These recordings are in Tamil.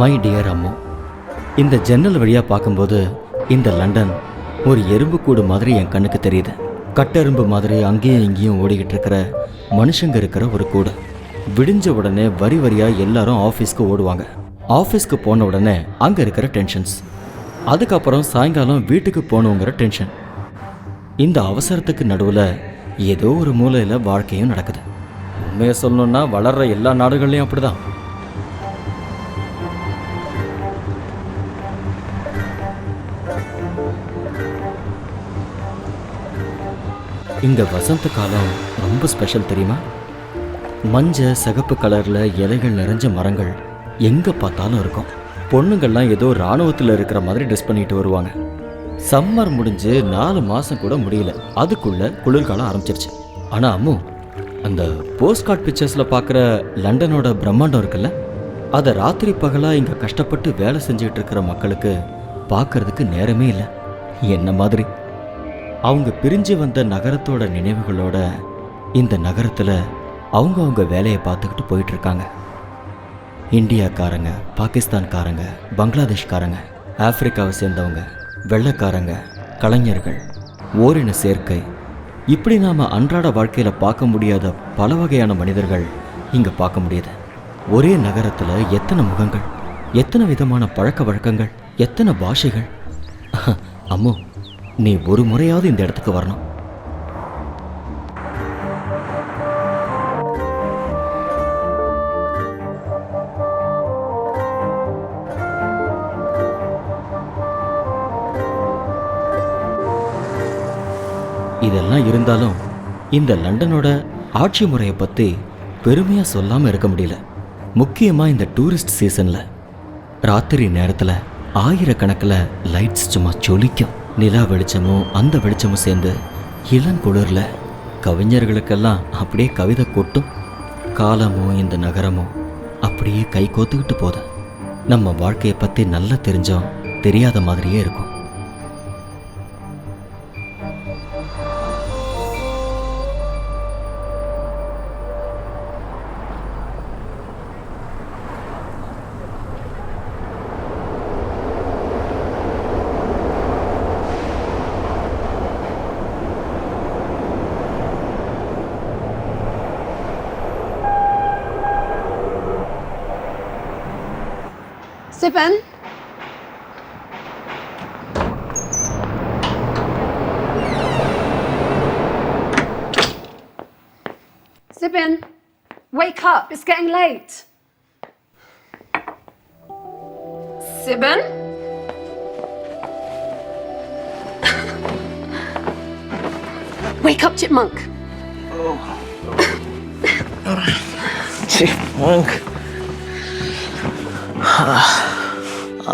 மை டியர் அம்மு, இந்த ஜன்னல் வழியாக பார்க்கும்போது இந்த லண்டன் ஒரு எறும்புக்கூடு மாதிரி என் கண்ணுக்கு தெரியுது. கட்டெரும்பு மாதிரி அங்கேயும் இங்கேயும் ஓடிக்கிட்டு இருக்கிற மனுஷங்க இருக்கிற ஒரு கூடு. விடிஞ்ச உடனே வரி வரியாக எல்லாரும் ஆஃபீஸ்க்கு ஓடுவாங்க. ஆஃபீஸ்க்கு போன உடனே அங்கே இருக்கிற டென்ஷன்ஸ், அதுக்கப்புறம் சாயங்காலம் வீட்டுக்கு போகணுங்கிற டென்ஷன். இந்த அவசரத்துக்கு நடுவில் ஏதோ ஒரு மூலையில் வாழ்க்கையும் நடக்குது. உண்மையை சொல்லணும்னா வளர்கிற எல்லா நாடுகள்லையும் அப்படிதான். இந்த வசந்த காலம் ரொம்ப ஸ்பெஷல் தெரியுமா? மஞ்சள் சிகப்பு கலரில் இலைகள் நிறைஞ்ச மரங்கள் எங்கே பார்த்தாலும் இருக்கும். பொண்ணுங்கள்லாம் ஏதோ இராணுவத்தில் இருக்கிற மாதிரி ட்ரெஸ் பண்ணிட்டு வருவாங்க. சம்மர் முடிஞ்சு 4 மாதம் கூட முடியல, அதுக்குள்ளே குளிர்காலம் ஆரம்பிச்சிருச்சு. ஆனால் அம்மு, அந்த போஸ்ட் கார்டு பிக்சர்ஸில் பார்க்குற லண்டனோட பிரம்மாண்டம் இருக்குல்ல, அதை ராத்திரி பகலாக இங்கே கஷ்டப்பட்டு வேலை செஞ்சுக்கிட்டு இருக்கிற மக்களுக்கு பார்க்கறதுக்கு நேரமே இல்லை. என்ன மாதிரி அவங்க பிரிஞ்சு வந்த நகரத்தோட நினைவுகளோட இந்த நகரத்தில் அவங்க வேலையை பார்த்துக்கிட்டு போயிட்டுருக்காங்க. இந்தியாக்காரங்க, பாகிஸ்தான்காரங்க, பங்களாதேஷ்காரங்க, ஆப்பிரிக்காவை சேர்ந்தவங்க, வெள்ளைக்காரங்க, கலைஞர்கள், ஓரின சேர்க்கை, இப்படி நாம் அன்றாட வாழ்க்கையில் பார்க்க முடியாத பல வகையான மனிதர்கள் இங்கே பார்க்க முடியுது. ஒரே நகரத்தில் எத்தனை முகங்கள், எத்தனை விதமான பழக்க வழக்கங்கள், எத்தனை பாஷைகள். அம்மு, நீ ஒரு முறையாவது இந்த இடத்துக்கு வரணும். இதெல்லாம் இருந்தாலும் இந்த லண்டனோட ஆட்சி முறையை பற்றி பெருமையாக சொல்லாமல் இருக்க முடியல. முக்கியமாக இந்த டூரிஸ்ட் சீசனில் ராத்திரி நேரத்தில் ஆயிரக்கணக்கில் லைட்ஸ் சும்மா ஜொலிக்கும். நிலா வெளிச்சமும் அந்த வெளிச்சமும் சேர்ந்து இளங்குளிரில் கவிஞர்களுக்கெல்லாம் அப்படியே கவிதை கொட்டும். காலமும் இந்த நகரமும் அப்படியே கை கோத்துக்கிட்டு போகுது. நம்ம வாழ்க்கையை பற்றி நல்லா தெரிஞ்சோம் தெரியாத மாதிரியே இருக்கும். Sipan? Sipan, wake up, it's getting late. Sipan? Wake up, Chipmunk. Oh. Chipmunk.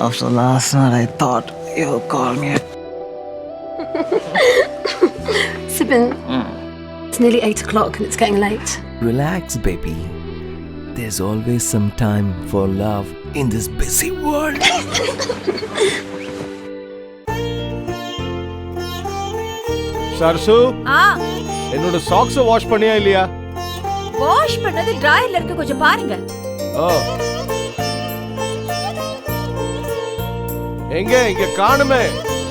After last night, I thought you'll call me. Sipan, it's nearly 8 o'clock and it's getting late. Relax, baby. There's always some time for love in this busy world. சர்சு, என்னோட சாக்ஸ் வாஷ் பண்ணியா இல்லையா? வாஷ் பண்ணது டிராயர்ல இருக்கு, கொஞ்சம் பாருங்க. ஓ, எங்க காணுமே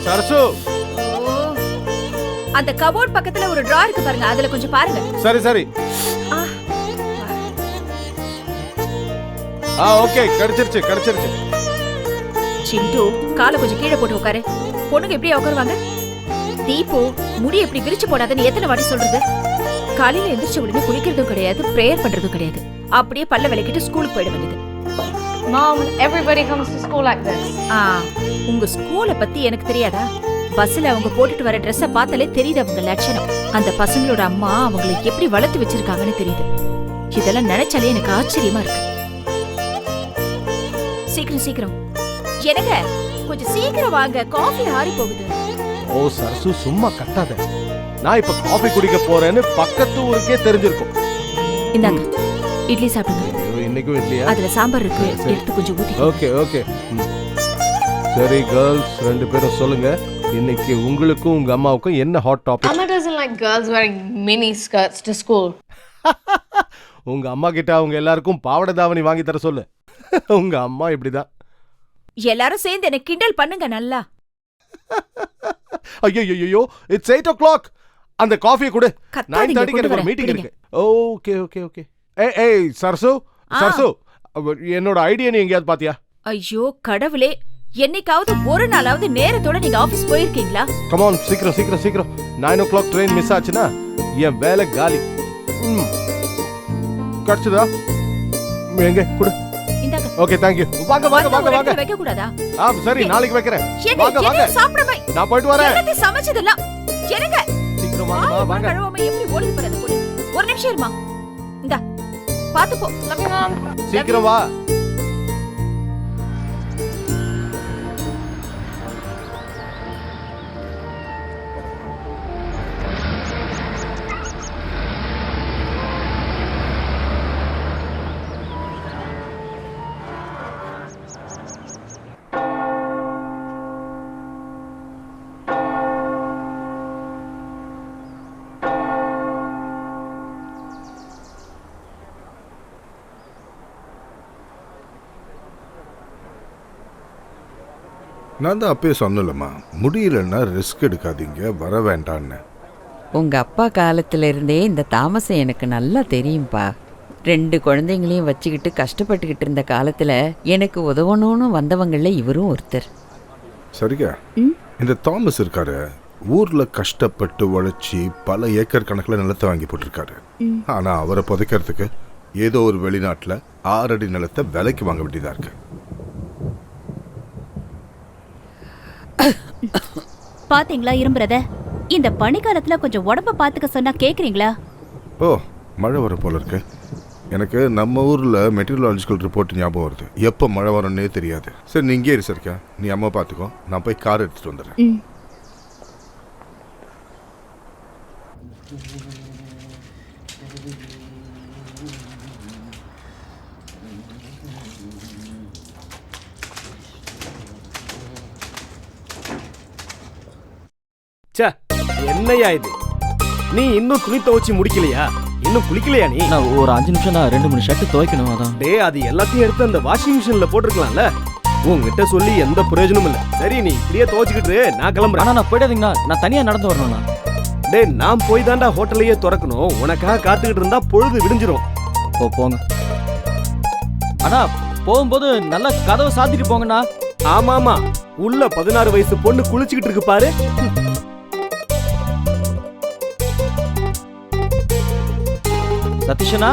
சரசு. அந்த கபோர்ட் பக்கத்துல ஒரு டிரா இருக்கு பாருங்க, அதுல கொஞ்சம் பாருங்க. சரி. ஓகே, கிடைச்சிருச்சு. சிண்டு, காலை கொஞ்சம் கீழே போட்டு உட்காரு. பொண்ணுங்க எப்படியா உட்காருவாங்க? தீபு, முடி எப்படி விரிச்சு போடாதுன்னு எத்தனை வாட்டி சொல்றது? காலையில எந்திரிச்ச உடனே குளிக்கிறதும் கிடையாது, பிரேயர் பண்றதும் கிடையாது. அப்படியே பல்ல விளக்கிட்டு ஸ்கூலுக்கு போயிட வேண்டியது. Mom, everybody comes to school like this. உங்க ஸ்கூலை பத்தி எனக்கு தெரியாதா? பஸ்ல அவங்க போட்டுட்டு வர ட்ரெஸ்ஸை பார்த்தாலே தெரியுது அவங்க லட்சணம். அந்த பசங்களோட அம்மா அவங்களை எப்படி வளர்த்து வச்சிருக்காங்கன்னு தெரியுது. இதெல்லாம் நினைச்சாலே எனக்கு ஆச்சரியமா இருக்கு. சீக்கிரம் என்னங்க, கொஞ்சம் சீக்கிரம் வாங்க, காஃபி ஆறி போகுது. ஓ சரசு, சும்மா கத்தாத. நான் இப்ப காஃபி குடிக்க போறேன்னு பக்கத்து ஊருக்கே தெரிஞ்சிருக்கும். இந்தாங்க, இட்லி சாப்பிடுங்க. இன்னைக்கும் இட்லியா? அதுல சாம்பார் இருக்கு, எடுத்து கொஞ்சம் ஊத்தி. ஓகே. சரி கேர்ள்ஸ், 2 பேரும் சொல்லுங்க, இன்னைக்கு உங்களுக்கும் உங்க அம்மாவுக்கும் என்ன hot topic? Amma doesn't like girls wearing mini skirts to school. உங்க அம்மா கிட்ட அவங்க எல்லாருக்கும் பாவாடை தாவணி வாங்கி தர சொல்லு. உங்க அம்மா இப்படிதான். எல்லாரும் சேர்ந்து என்ன கிண்டல் பண்ணுங்க நல்லா. ஐயோ இட்ஸ் 8 o'clock. அந்த காஃபியை கொடு. கத்தாதீங்க, 9:30 கொண்டு எனக்கு ஒரு வரேன், மீட்டிங் பிடிங்க. இருக்கு. ஓகே. ஏய் சரசு என்னோட ஐடியா நீ எங்கேயாவது பாத்தியா? ஐயோ கடவுளே, என்னைக்காவது ஒரு நாளாவது நேரத்தோட நீங்க ஆபீஸ் போயிருக்கீங்களா? கம் ஆன், சீக்கிரம் 9 o'clock ட்ரெயின் மிஸ் ஆச்சுன்னா என் வேலை காலி. கிடைச்சதா? எங்க கொடு. இந்தாங்க. Okay, thank you. வாங்க. வைக்க கூடாதா? சரி, நாளைக்கு வைக்கிறேன். ஏங்க, வாங்க. எதையும் சாப்பிடாம நான் போயிட்டு வரேன். எல்லாத்தையும் சமைச்சதெல்லாம் என்னங்க? சீக்கிரம் வாய் வாங்க. கழுவாம எப்படி ஓடி போறது போடு. ஒரு நிமிஷம் இருமா. இந்தா பாத்து போ. சீக்கிரம் வா. நான் தான் அப்பயே சொன்னலம்மா, முடியலன்னா ரிஸ்க் எடுக்காதீங்க, வர வேண்டான்னு. உங்க அப்பா காலத்துல இருந்தே இந்த தாமசம் எனக்கு நல்லா தெரியும்பா. 2 குழந்தைங்களையும் வச்சுக்கிட்டு கஷ்டப்பட்டுக்கிட்டு இருந்த காலத்துல எனக்கு உதவணும்னு வந்தவங்கள இவரும் ஒருத்தர். சரியா? இந்த தாமஸ் இருக்காரு, ஊர்ல கஷ்டப்பட்டு உழைச்சி பல ஏக்கர் கணக்கில் நிலத்தை வாங்கி போட்டிருக்காரு. ஆனா அவரை புதைக்கிறதுக்கு ஏதோ ஒரு வெளிநாட்டுல 6 அடி நிலத்தை விலைக்கு வாங்க வேண்டியதா இருக்கு. பாத்தீங்களா இரும்புறத? இந்த பனிக்காலத்துல கொஞ்சம் உடம்ப பாத்துக்க சொன்னா கேக்குறீங்களா? ஓ, மழை வர போல இருக்கு. எனக்கு நம்ம ஊர்ல மெட்டீரியாலஜிக்கல் ரிப்போர்ட் ஞாபகம் வருது. எப்போ மழை வரும்னே தெரியாது. சரி, நீ இங்கே இருக்கா, நீ அம்மா பார்த்துக்கோ, நான் போய் கார் எடுத்துட்டு வந்துடுறேன். என்னையா இது? நீ இன்னும் துணி துவைச்சு முடிக்கலையா? இன்னும் குளிக்கலையா நீ? நான் ஒரு 5 நிமிஷம் தான் 2-3 ஷர்ட் துவைக்கணும். அதான். டேய், அது எல்லாத்தையும் எடுத்து அந்த வாஷிங் மிஷின்ல போட்டுருக்கலாம்ல. உங்ககிட்ட சொல்லி எந்த பிரயோஜனமும் இல்ல. சரி, நீ இப்படியே துவைச்சுக்கிட்டு நான் கிளம்புறேன். ஆனா நான் போயிடாதீங்கண்ணா, நான் தனியா நடந்து வரணும்ண்ணா. டேய், நான் போய் தாண்டா ஹோட்டலையே திறக்கணும். உனக்காக காத்துக்கிட்டு இருந்தா பொழுது விடிஞ்சிரும். போங்க அண்ணா. போகும்போது நல்லா கதவை சாத்திட்டு போங்கண்ணா. ஆமாமா, உள்ள 16 வயசு பொண்ணு குளிச்சுக்கிட்டு இருக்கு பாரு. சதீஷனா,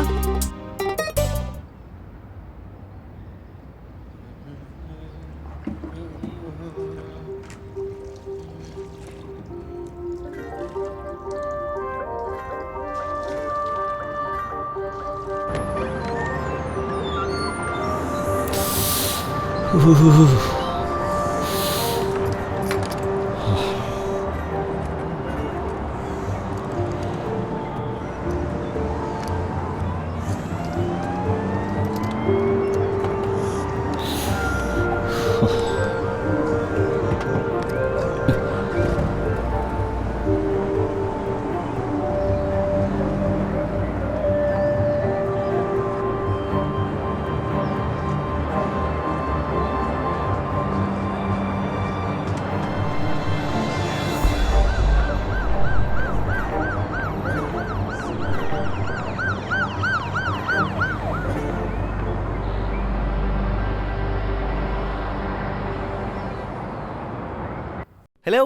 ஹலோ,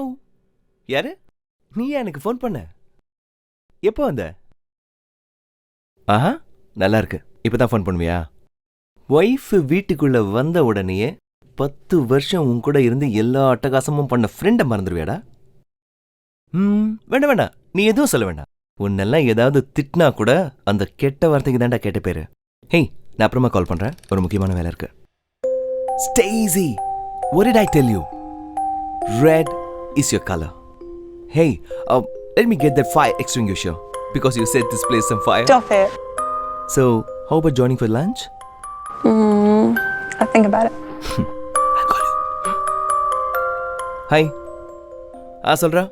யாரு? நீ எனக்கு ஃபோன் பண்ண? எப்போ வந்த? ஆஹா, நல்லா இருக்கு. இப்பதான் ஃபோன் பண்ணுவியா? ஒய்ஃப் வீட்டுக்குள்ள வந்த உடனேயே 10 வருஷம் உன் கூட இருந்து எல்லா அட்டகாசமும் பண்ண ஃப்ரெண்டை மறந்துடுவியாடா? வேண்டாம், நீ எதுவும் சொல்ல வேண்டாம். உன்னெல்லாம் ஏதாவது திட்டினா கூட அந்த கெட்ட வார்த்தைக்கு தாண்டா கேட்ட பேரு. ஹேய், நான் அப்புறமா கால் பண்றேன், ஒரு முக்கியமான வேலை இருக்கு. Stacy, what did I tell you? Red is your color. Hey, let me get that fire extinguisher because you set this place on fire. Stop it. So, how about joining for lunch? I'll think about it. I'll call you. Hi. சொல்றா.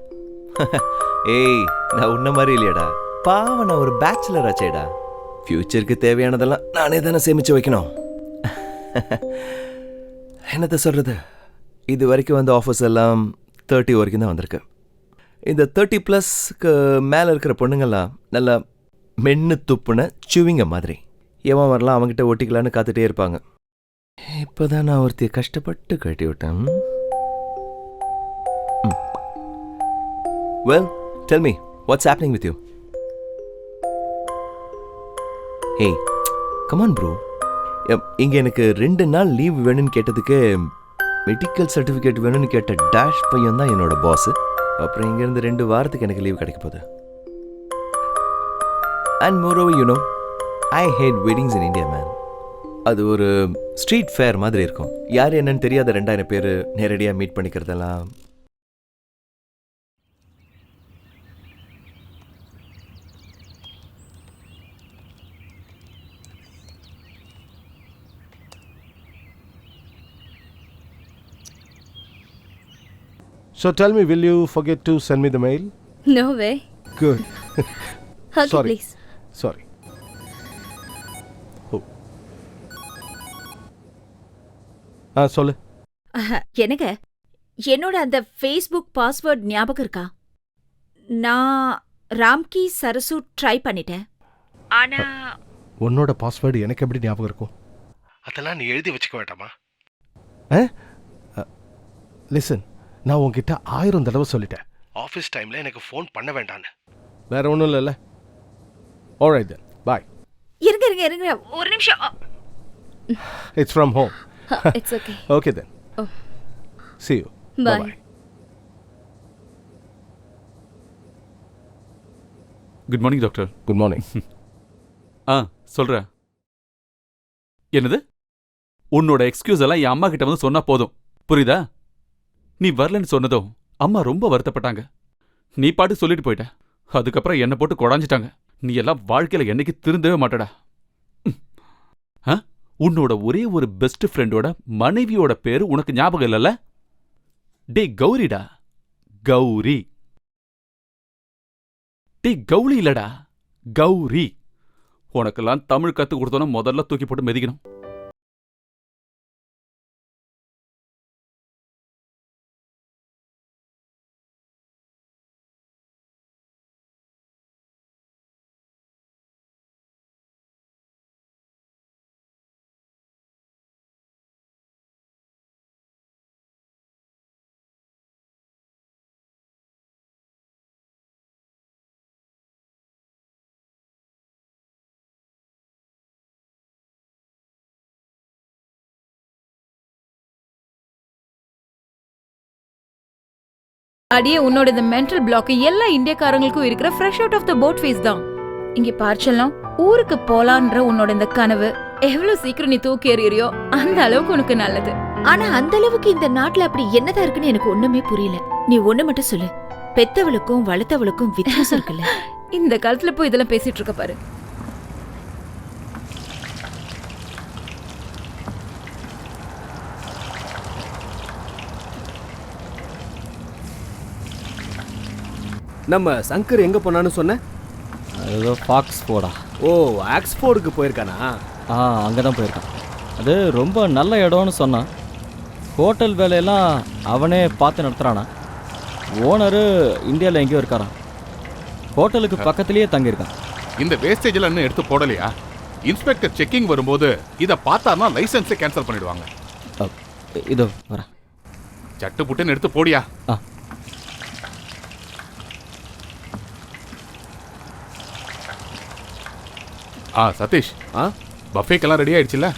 ஏய், நான் உன்ன மாதிரி இல்லையடா. பாவம், நான் ஒரு பேச்சுலர் ஆச்சேடா. ஃபியூச்சருக்கு தேவையானதெல்லாம் நானே தானே சேமிச்சு வைக்கணும். என்னத்த சொல்கிறது, இது வரைக்கும் வந்த ஆஃபர்ஸ் எல்லாம் 30 வரைக்கும் தான் வந்திருக்கு. இந்த 30+க்கு மேலே இருக்கிற பொண்ணுங்கள்லாம் நல்லா மென்னு துப்புன சுவிங்க மாதிரி எவன் வரலாம் அவங்ககிட்ட ஒட்டிக்கலான்னு காத்துட்டே இருப்பாங்க. இப்போ தான் நான் ஒருத்தைய கஷ்டப்பட்டு கட்டி விட்டேன். Well, tell me, what's happening with you? Hey, come on bro. இங்கே எனக்கு 2 நாள் லீவ் வேணும்னு கேட்டதுக்கு மெடிக்கல் சர்டிஃபிகேட் வேணும்னு கேட்ட டேஷ் பையன் தான் என்னோட பாஸ். அப்புறம் இங்கேருந்து 2 வாரத்துக்கு எனக்கு லீவ் கிடைக்க போகுது. And moreover, you know, I hate weddings in India, man. அது ஒரு ஸ்ட்ரீட் ஃபேர் மாதிரி இருக்கும். யார் என்னன்னு தெரியாத 2000 பேர் நேரடியாக meet பண்ணிக்கிறதெல்லாம். So tell me, will you forget to send me the mail? No way. Good. Okay, Sorry. please. Sorry. Oh. சொல்லு. எனக்கு என்னோட அந்த ஃபேஸ்புக் பாஸ்வேர்ட் ஞாபகம் இருக்கா? நான் ராம்கி சரசு ட்ரை பண்ணிட்டேன். ஆனா உன்னோட பாஸ்வேர்டு எனக்கு எப்படி ஞாபகம் இருக்கும்? அதெல்லாம் நீ எழுதி வச்சுக்க வேண்டாமா? லிசன், நான் உன்கிட்ட 1000 தடவை சொல்லிட்டேன் ஆஃபீஸ் டைமில் எனக்கு ஃபோன் பண்ண வேண்டான்னு. வேற ஒன்றும் இல்லைல்ல? ஆல்ரைட் தென், பாய். இருங்க ஒரு நிமிஷம். It's from home. It's okay. Okay then. Oh. See you. Bye. Bye. Good morning doctor. Good morning. சொல்கிறேன். என்னது? உன்னோட எக்ஸ்கியூஸ் எல்லாம் என் அம்மா கிட்ட வந்து சொன்னா போதும், புரியுதா? நீ வரலன்னு சொன்னதும் அம்மா ரொம்ப வருத்தப்பட்டாங்க. நீ பாட்டு சொல்லிட்டு போயிட்ட. அதுக்கப்புறம் என்னை போட்டு கொடாஞ்சிட்டாங்க. நீ எல்லாம் வாழ்க்கையில் என்னைக்கு திருந்தவே மாட்டடா. உன்னோட ஒரே ஒரு பெஸ்ட் ஃப்ரெண்டோட மனைவியோட பேரு உனக்கு ஞாபகம் இல்லைல்ல? டே கௌரிடா, கௌரி. டே கௌரி இல்லடா, கௌரி. உனக்கெல்லாம் தமிழ் கத்து கொடுத்தோன்னா முதல்ல தூக்கி போட்டு மிதிக்கணும். அடியே, உன்னோட இந்த மென்டல் பிளாக் எல்லா இந்தியக்காரங்களுக்கும் இருக்கிற fresh out of the boat face தான். இங்க பார்ச்சலாம், ஊருக்கு போலான்ற உன்னோட இந்த கனவு எவ்வளவு சீக்கிரம் நீ தூக்கி எறியறியோ அந்த அளவுக்கு உனக்கு நல்லது. ஆனா அந்த அளவுக்கு இந்த நாட்டுல அப்படி என்னதான் இருக்குன்னு எனக்கு ஒண்ணுமே புரியல. நீ ஒண்ணு மட்டும் சொல்லு, பெத்தவளுக்கும் வளர்த்தவளுக்கும் வித்தியாசம் இருக்குல்ல? இந்த காலத்துல போய் இதெல்லாம் பேசிட்டு இருக்க பாரு. நம்ம சங்கர் எங்க போனான்னு சொன்ன? ஏதோ ஃபாக்ஸ்ஃபோர்டா? ஓ, ஆக்ஸ்போர்டுக்கு போயிருக்கானா? அங்கே தான் போயிருக்கான். அது ரொம்ப நல்ல இடம்னு சொன்னான். ஹோட்டல் வேலையெல்லாம் அவனே பார்த்து நடத்துகிறானா. ஓனரு இந்தியாவில் எங்கேயோ இருக்காரான். ஹோட்டலுக்கு பக்கத்துலேயே தங்கியிருக்கான். இந்த வேஸ்டேஜில் இன்னும் எடுத்து போடலையா? இன்ஸ்பெக்டர் செக்கிங் வரும்போது இதை பார்த்தாருன்னா லைசன்ஸை கேன்சல் பண்ணிடுவாங்க. இதோ வரேன். சட்டு புட்டுன்னு எடுத்து போடியா. சதீஷ், பஃபேக்கெல்லாம் ரெடி ஆயிடுச்சுல்ல?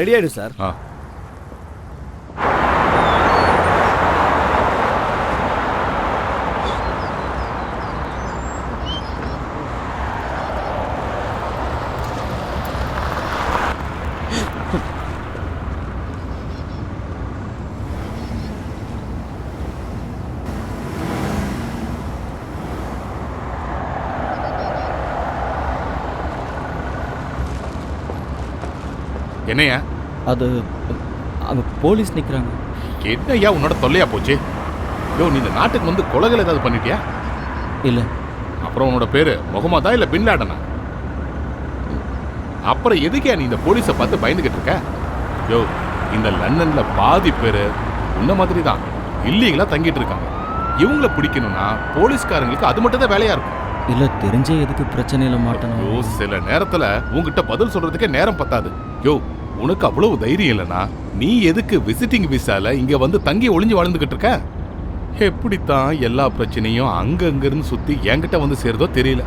ரெடி ஆயிடும் சார். என்னையா அது? அங்கே போலீஸ் நிற்கிறாங்க. என்னையா உன்னோட தொல்லையா போச்சு? யோ, நீ இந்த நாட்டுக்கு வந்து கொலைகள் ஏதாவது பண்ணிட்டியா? இல்லை. அப்புறம் உன்னோட பேரு முகமதா இல்லை பின் லாடனா? அப்புறம் எதுக்கே நீ இந்த போலீஸை பார்த்து பயந்துகிட்டு இருக்க? யோ, இந்த லண்டன்ல பாதி பேர் உன்ன மாதிரி தான் இல்லீகலா தங்கிட்டு இருக்காங்க. இவங்கள பிடிக்கணும்னா போலீஸ்காரங்களுக்கு அது மட்டும் தான் வேலையா இருக்கும். இல்ல தெரிஞ்சே எதுக்கு பிரச்சனையில மாட்டணும்? யோ, சில நேரத்துல உங்ககிட்ட பதில் சொல்றதுக்கே நேரம் பத்தாது. யோ, உனக்கு அவ்வளவு தைரியம் இல்லைன்னா நீ எதுக்கு விசிட்டிங் விசால இங்க வந்து தங்கி ஒளிஞ்சு வாழ்ந்துகிட்டு இருக்க? எப்படித்தான் எல்லா பிரச்சனையும் அங்கிருந்து சுத்தி என்கிட்ட வந்து சேருதோ தெரியல.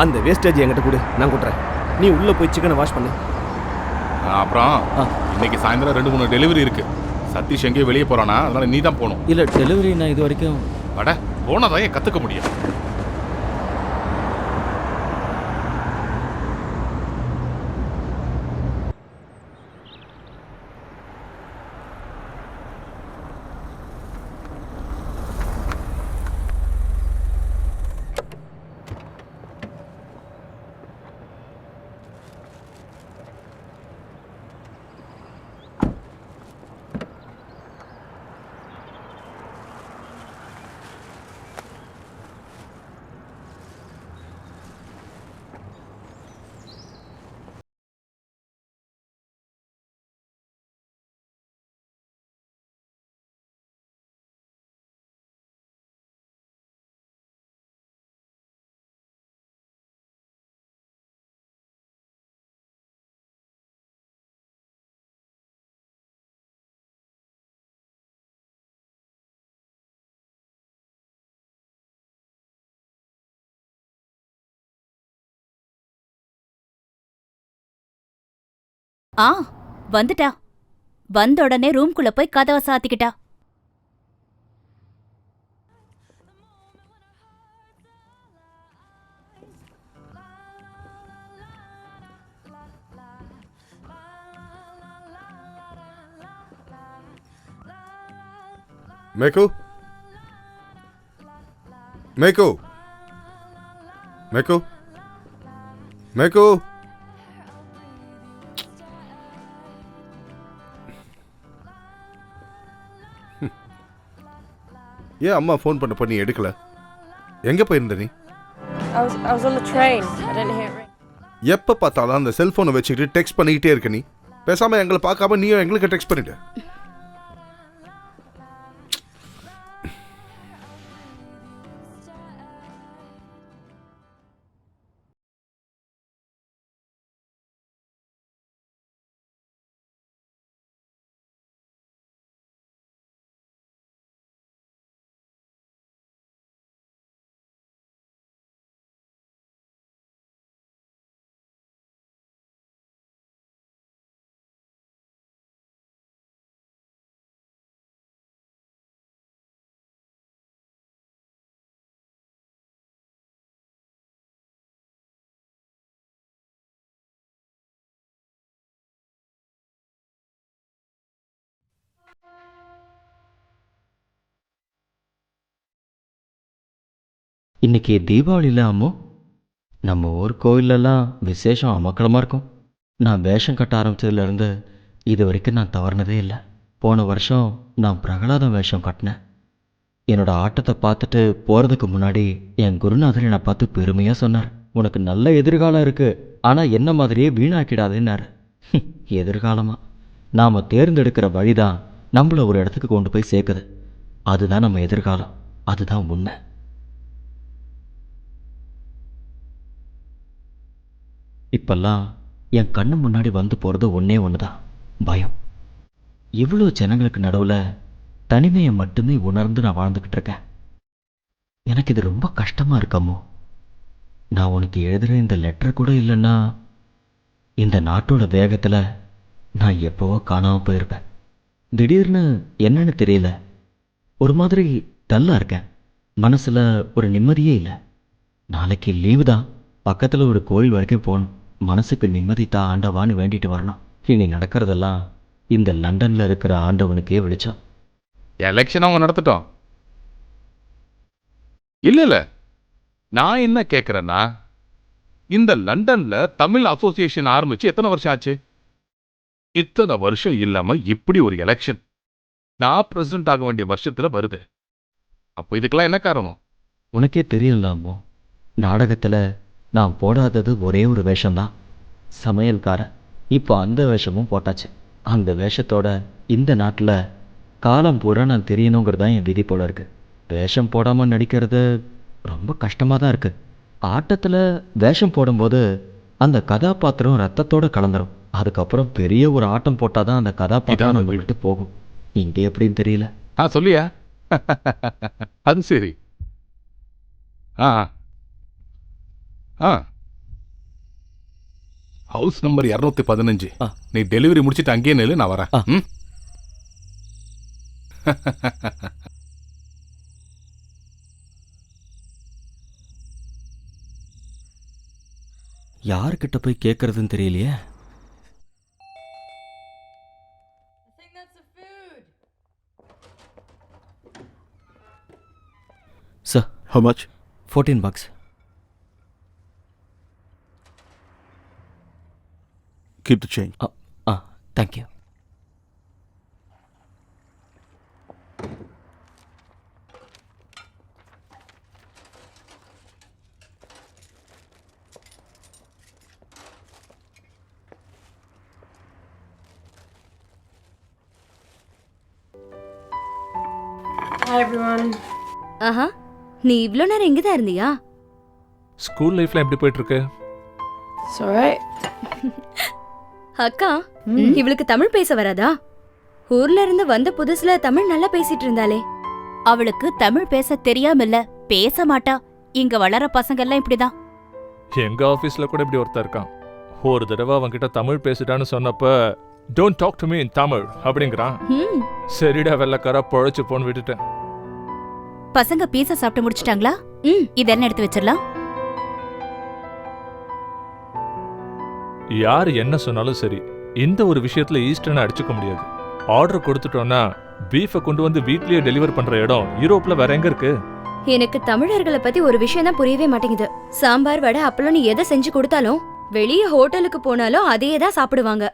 அந்த வேஸ்டேஜ் என்கிட்ட கொடு, நான் கொட்டுறேன். நீ உள்ள போய் சிக்கனை வாஷ் பண்ணு. அப்புறம் இன்னைக்கு சாயந்தரம் 2-3 டெலிவரி இருக்கு. சதீஷ் எங்கேயோ வெளியே போறானா, அதனால நீ தான் போகணும். இல்ல டெலிவரி நான் இது வரைக்கும் அட போனதான் ஏன் கத்துக்க முடியும். வந்துட்டா. வந்த உடனே ரூம்குள்ள போய் கதவை சாத்திக்கிட்டா. மேக்கு மேக்கு மேக்கு மேக்கு ஏன் அம்மா ஃபோன் பண்ணப்ப நீ எடுக்கல? எங்க போயிருந்த நீ? எப்ப பார்த்தாலும் அந்த செல்போனை வச்சுக்கிட்டு டெக்ஸ்ட் பண்ணிக்கிட்டே இருக்க. நீ பேசாம எங்களை பார்க்காம நீயும் எங்களுக்கு டெக்ஸ்ட் பண்ணிட்டு. இன்னைக்கு தீபாவளியில் அம்மோ நம்ம ஊர் கோயிலெல்லாம் விசேஷம் அமக்கலமாக இருக்கும். நான் வேஷம் கட்ட ஆரம்பித்ததுலேருந்து இது வரைக்கும் நான் தவறுனதே இல்லை. போன வருஷம் நான் பிரகலாதம் வேஷம் கட்டினேன். என்னோடய ஆட்டத்தை பார்த்துட்டு போகிறதுக்கு முன்னாடி என் குருநாதர் என்னை பார்த்து பெருமையாக சொன்னார், உனக்கு நல்ல எதிர்காலம் இருக்குது, ஆனால் என்ன மாதிரியே வீணாக்கிடாதுன்னார். எதிர்காலமாக நாம் தேர்ந்தெடுக்கிற வழி தான் நம்மளை ஒரு இடத்துக்கு கொண்டு போய் சேர்க்குது. அதுதான் நம்ம எதிர்காலம், அதுதான் உண்மை. இப்பெல்லாம் என் கண்ணு முன்னாடி வந்து போகிறது ஒன்றே ஒன்று தான், பயம். இவ்வளோ ஜனங்களுக்கு நடுவில் தனிமையை மட்டுமே உணர்ந்து நான் வாழ்ந்துக்கிட்டு இருக்கேன். எனக்கு இது ரொம்ப கஷ்டமாக இருக்கமோ. நான் உனக்கு எழுதுகிற இந்த லெட்டர் கூட இல்லைன்னா இந்த நாட்டோட வேகத்தில் நான் எப்போவோ காணாமல் போயிருப்பேன். திடீர்னு என்னன்னு தெரியல, ஒரு மாதிரி டல்லாக இருக்கேன். மனசில் ஒரு நிம்மதியே இல்லை. நாளைக்கு லீவு தான், பக்கத்தில் ஒரு கோயில் வரைக்கும் போகணும். மனசுக்கு நிம்மதி தான் ஆண்டவான்னு வேண்டிட்டு வரணும். இனி நடக்கிறதெல்லாம் இந்த லண்டனில் இருக்கிற ஆண்டவனுக்கே வெளிச்சம். எலெக்ஷன் அவங்க நடத்தட்டும். இல்ல நான் என்ன கேட்குறேன்னா, இந்த லண்டன்ல தமிழ் அசோசியேஷன் ஆரம்பிச்சு எத்தனை வருஷம் ஆச்சு? இத்தனை வருஷம் இல்லாம இப்படி ஒரு எலெக்ஷன் நான் பிரசிடென்ட் ஆக வேண்டிய வருஷத்துல வருது. அப்போ இதுக்கெல்லாம் என்ன காரணம்? உனக்கே தெரியலாமோ, நாடகத்தில் நான் போடாதது ஒரே ஒரு வேஷம்தான், சமையல்காரன். இப்போ அந்த வேஷமும் போட்டாச்சு. அந்த வேஷத்தோட இந்த நாட்டில் காலம் பூரா நான் தெரியணுங்கிறது தான் என் விதி போல இருக்கு. வேஷம் போடாமல் நடிக்கிறது ரொம்ப கஷ்டமாக தான் இருக்குது. ஆட்டத்தில் வேஷம் போடும்போது அந்த கதாபாத்திரம் ரத்தத்தோட கலந்துரும். அதுக்கப்புறம் பெரிய ஒரு ஆட்டம் போட்டால் தான் அந்த கதாபாத்திரம் நம்ம விட்டு போகும். இங்கே எப்படின்னு தெரியல. சொல்லியா? அது சரி. House number 215. நீ டெலிவரி முடிச்சிட்டு அங்கேயே நில்லு, நான் வரேன். யார்கிட்ட போய் கேட்கறதுன்னு தெரியலையே. Sir, How much? $14. Keep the change. Thank you. Hi everyone. ஆஹா, நீ இவ்ளோ நேரம் இங்க தான் இருந்தியா? ஸ்கூல் லைஃப்ல எப்படி போயிட்டு இருக்கு? It's alright. அக்கா, இவளுக்கு தமிழ் பேச வராதா? ஊர்ல இருந்து வந்த புதுசுல தமிழ் நல்லா பேசிட்டு இருந்தாளே. அவளுக்கு தமிழ் பேச தெரியாம இல்ல, பேச மாட்டா. இங்க வளர பசங்க எல்லாம் இப்படிதான். எங்க ஆபீஸ்ல கூட இப்படி ஒருத்தர் இருக்கான். ஒரு தடவை அவன்கிட்ட தமிழ் பேசிட்டான்னு சொன்னப்ப don't talk to me in Tamil அப்படிங்கிறான். சரிடா வெள்ளக்காரா, பொழைச்சு போன்னு விட்டுட்டேன். பசங்க பீஸா சாப்பிட்டு முடிச்சிட்டாங்களா? இதெல்லாம் எடுத்து வச்சிடலாம். யார் என்ன சொன்னாலும் சரி, இந்த ஒரு விஷயத்துல ஈஸ்டர்னை அடிச்சுக்க முடியாது. ஆர்டர் கொடுத்துட்டோம்னா பீஃபை கொண்டு வந்து வீட்லயே டெலிவர் பண்ற இடம் யூரோப்ல வேற எங்க இருக்கு? எனக்கு தமிழர்களை பத்தி ஒரு விஷயம் தான் புரியவே மாட்டேங்குது. சாம்பார் வடை அப்பளம் நீ எதை செஞ்சு கொடுத்தாலும் வெளியே ஹோட்டலுக்கு போனாலும் அதையே தான் சாப்பிடுவாங்க.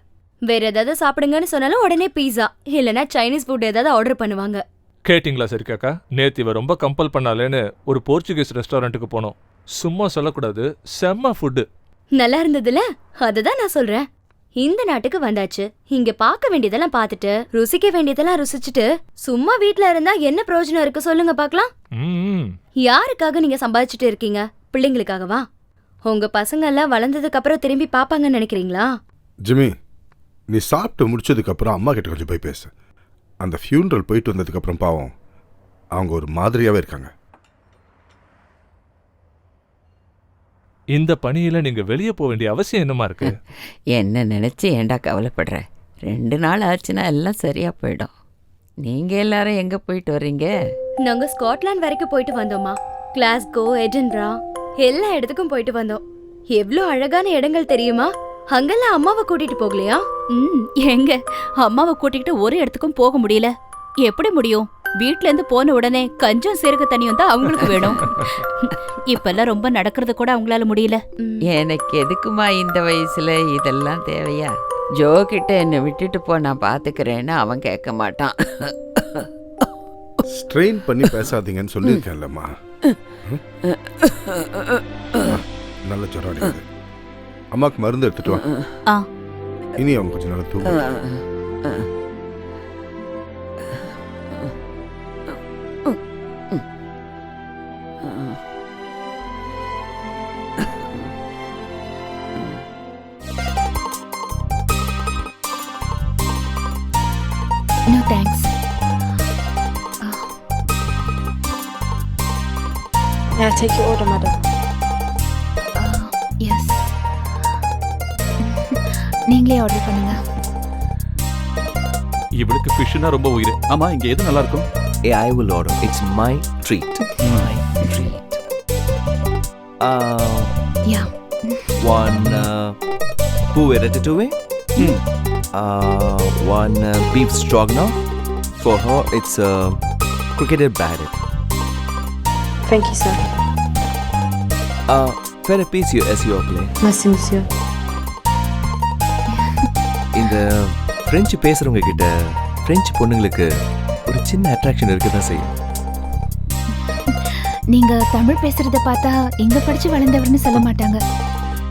வேற ஏதாவது சாப்பிடுங்கன்னு சொன்னாலும் உடனே பீஸா இல்லனா சைனீஸ் ஃபுட் ஏதாவது ஆர்டர் பண்ணுவாங்க. கேட்டிங்களா சரிக்காக்கா? நேத்து இவ ரொம்ப கம்பல் பண்ணாலேன்னு ஒரு போர்ச்சுகீஸ் ரெஸ்டாரண்ட்டுக்கு போனோம். சும்மா சொல்லக்கூடாது, செம்ம ஃபுட்டு. நல்லா இருந்ததுல, அதுதான் நான் சொல்றேன். இந்த நாட்டுக்கு வந்தாச்சு, இங்க பார்க்க வேண்டியதெல்லாம் பார்த்துட்டு ருசிக்க வேண்டியதெல்லாம் ருசிச்சுட்டு சும்மா வீட்ல இருந்தா என்ன பிரயோஜனம் இருக்கு சொல்லுங்க பார்க்கலாம். யாருக்காக நீங்க சம்பாதிச்சுட்டு இருக்கீங்க? பிள்ளைங்களுக்காகவா? உங்க பசங்க எல்லாம் வளர்ந்ததுக்கு அப்புறம் திரும்பி பாப்பாங்கன்னு நினைக்கிறீங்களா? ஜிமி, நீ சாப்பிட்டு முடிச்சதுக்கு அப்புறம் அம்மா கிட்ட கொஞ்சம் போய் பேசு. அந்த ஃபியூனரல் போயிட்டு வந்ததுக்கு அப்புறம் பாவம் அவங்க ஒரு மாதிரியாவே இருக்காங்க. இந்த பணியில நீங்க வெளியே போக வேண்டிய அவசியம் என்னமா இருக்கு? என்ன நினைச்சு ஏண்டா கவலைப்படுற? 2 நாள் ஆச்சுன்னா எல்லாம் சரியா போயிடும். நீங்க எல்லாரும் எங்க போயிட்டு வர்றீங்க? நாங்க ஸ்காட்லாந்து வரைக்கும் போயிட்டு வந்தோமா. கிளாஸ்கோ, எடின்பரா எல்லா இடத்துக்கும் போயிட்டு வந்தோம். எவ்வளவு அழகான இடங்கள் தெரியுமா? அங்கெல்லாம் அம்மாவை கூட்டிட்டு போகலையா? எங்க அம்மாவை கூட்டிட்டு ஒரு இடத்துக்கும் போக முடியல. எப்படி முடியும்? வீட்ல இருந்து போன உடனே கஞ்சும் சீரக தண்ணியும் தான் அவங்களுக்கு வேணும். இப்பெல்லாம் ரொம்ப நடக்கிறது கூட அவங்களால முடியல. எனக்கு எதுக்குமா இந்த வயசுல இதெல்லாம் தேவையா? ஜோ கிட்ட என்னை விட்டுட்டு போ, நான் பாத்துக்கிறேன்னு அவன் கேட்க மாட்டான். ஸ்ட்ரெயின் பண்ணி பேசாதீங்கன்னு சொல்லியிருக்கேன்லம்மா. நல்ல ஜுரம் அடிக்குது. அம்மாக்கு மருந்து எடுத்துட்டு வா. இனி அவங்க கொஞ்சம் நல்லா தூங்க. No thanks. Yeah, take your order, madam. Yes. நீங்களே ஆர்டர் பண்ணுங்க. இவளுக்கு ஃபிஷ்னா ரொம்ப உயிர். ஆமா, இங்க எது நல்லா இருக்கும்? I will order. It's my treat. My treat. Yeah. One poulet ratatouille. One beef stroganoff. For her, it's cricketed batted. Thank you, sir. Faire a piece as your play. Merci, monsieur. இந்த பிரெஞ்சு பேசுறவங்க கிட்ட பிரெஞ்சு பொண்ணுங்களுக்கு ஒரு சின்ன அட்ராக்ஷன் இருக்க தான் செய்யும். நீங்க தமிழ் பேசுறத பார்த்தா இங்க படிச்சு வளர்ந்தவர்னு சொல்ல மாட்டாங்க.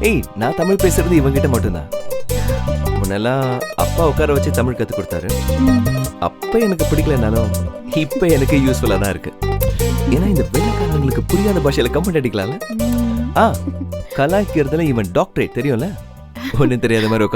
ஏய், நான் தமிழ் பேசுறது இவங்கிட்ட மட்டும்தான். முன்னெல்லாம் அப்பா உட்கார வச்சு தமிழ் கற்றுக் கொடுத்தாரு. அப்போ எனக்கு பிடிக்கலனாலும் இப்போ எனக்கு யூஸ்ஃபுல்லாக தான் இருக்கு. ஏன்னா இந்த வெள்ளக்காரங்களுக்கு புரியாத பாஷையில் கமெண்ட் அடிக்கலாம்ல. கலாய்க்கிறதுல இவன் டாக்டரேட் தெரியும்ல, ஒன்றும் தெரியாத மாதிரி உட்காந்து.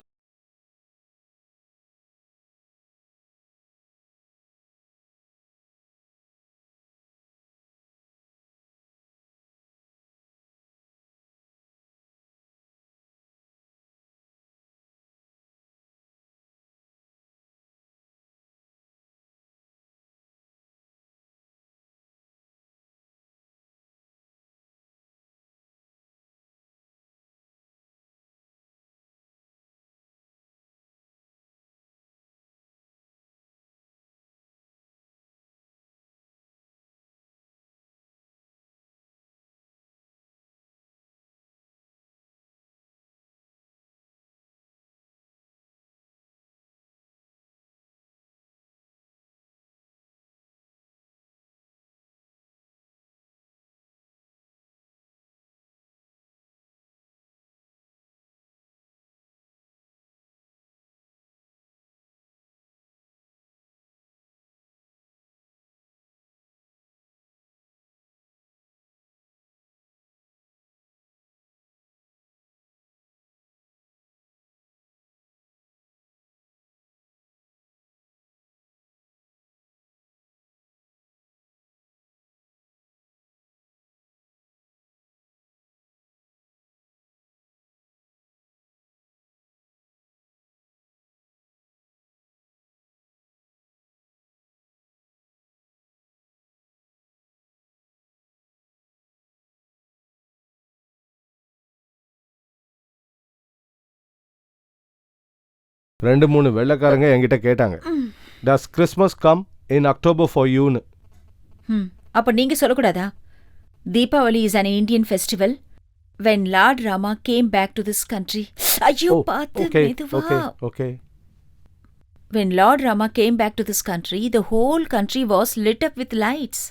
ரெண்டு மூணு வெள்ளைக்காரங்க என்கிட்ட கேட்டாங்க, does Christmas come in October for யூன்னு. அப்ப நீங்க சொல்லக்கூடாதா? Deepavali is an Indian festival when Lord Rama came back to this country. ஐயோ பாத்து மெதுவா. Okay. When Lord Rama came back to this country, the whole country was lit up with lights.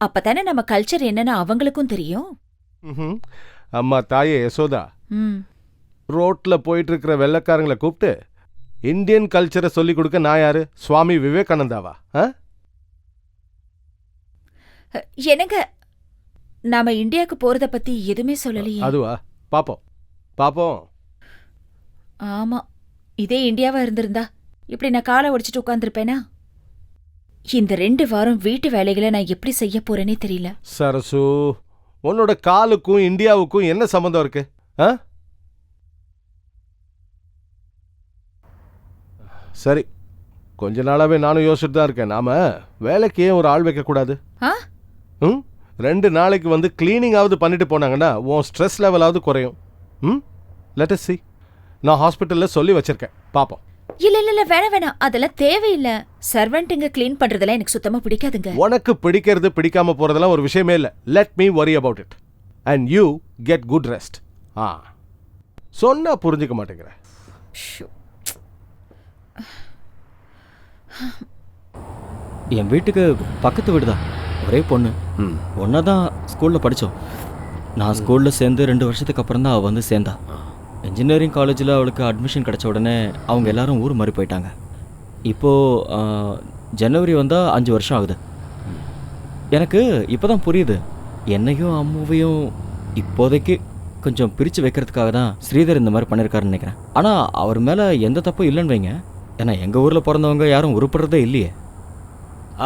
அப்பதானே நம்ம கல்ச்சர் என்னன்னு அவங்களுக்கும் தெரியும். அம்மா தாயே யசோதா ரோட்ல போயிட்டு இருக்கிற வெள்ளைக்காரங்களை கூப்பிட்டு இந்தியன் கல்ச்சரை சொல்லி கொடுக்க நான் யாரு? சுவாமி விவேகானந்தாவா? என்னங்க, நாம இந்தியாவுக்கு போறத பத்தி எதுவுமே சொல்லலையே. அதுவா? பாப்போம். ஆமா, இதே இந்தியாவா இருந்திருந்தா இப்படி நான் காலை ஒடிச்சிட்டு உட்கார்ந்துருப்பேனா? இந்த 2 வாரம் வீட்டு வேலைகளை நான் எப்படி செய்ய போறேனே தெரியல. சரசு, உன்னோட காலுக்கும் இந்தியாவுக்கும் என்ன சம்பந்தம் இருக்கு? சரி, கொஞ்ச நாளாவே நானும் யோசிச்சுட்டு தான் இருக்கேன், நாம வேலைக்கு ஏன் ஒரு ஆள் வைக்கக்கூடாது? 2 நாளைக்கு வந்து கிளீனிங்காவது பண்ணிட்டு போனாங்கன்னா உன் ஸ்ட்ரெஸ் லெவலாவது குறையும். Let us see. நான் ஹாஸ்பிட்டல்ல சொல்லி வச்சிருக்கேன், பாப்போம். இல்ல வேணாம், அதெல்லாம் தேவையில்லை. சர்வெண்ட்டுங்க கிளீன் பண்றதெல்லாம் எனக்கு சுத்தமா பிடிக்காதுங்க. உனக்கு பிடிக்கிறது பிடிக்காம போறதெல்லாம் ஒரு விஷயமே இல்லை. Let me worry about it and you get good rest. சொன்னா புரிஞ்சுக்க மாட்டேங்கிற. என் வீட்டுக்கு பக்கத்து வீடு தான், ஒரே பொண்ணு. ஒன்றா தான் ஸ்கூலில் படித்தோம். நான் ஸ்கூலில் சேர்ந்து 2 வருஷத்துக்கு அப்புறம் தான் அவள் வந்து சேர்ந்தா. இன்ஜினியரிங் காலேஜில் அவளுக்கு அட்மிஷன் கிடச்ச உடனே அவங்க எல்லாரும் ஊர் மாறி போயிட்டாங்க. இப்போது ஜனவரி வந்தால் 5 வருஷம் ஆகுது. எனக்கு இப்போ தான் புரியுது, என்னையும் அம்மாவையும் இப்போதைக்கு கொஞ்சம் பிரித்து வைக்கிறதுக்காக தான் ஸ்ரீதர் இந்த மாதிரி பண்ணியிருக்காருன்னு நினைக்கிறேன். ஆனால் அவர் மேலே எந்த தப்பும் இல்லைன்னு வைங்க. ஏன்னா எங்கள் ஊரில் பிறந்தவங்க யாரும் உருப்படுறதே இல்லையே.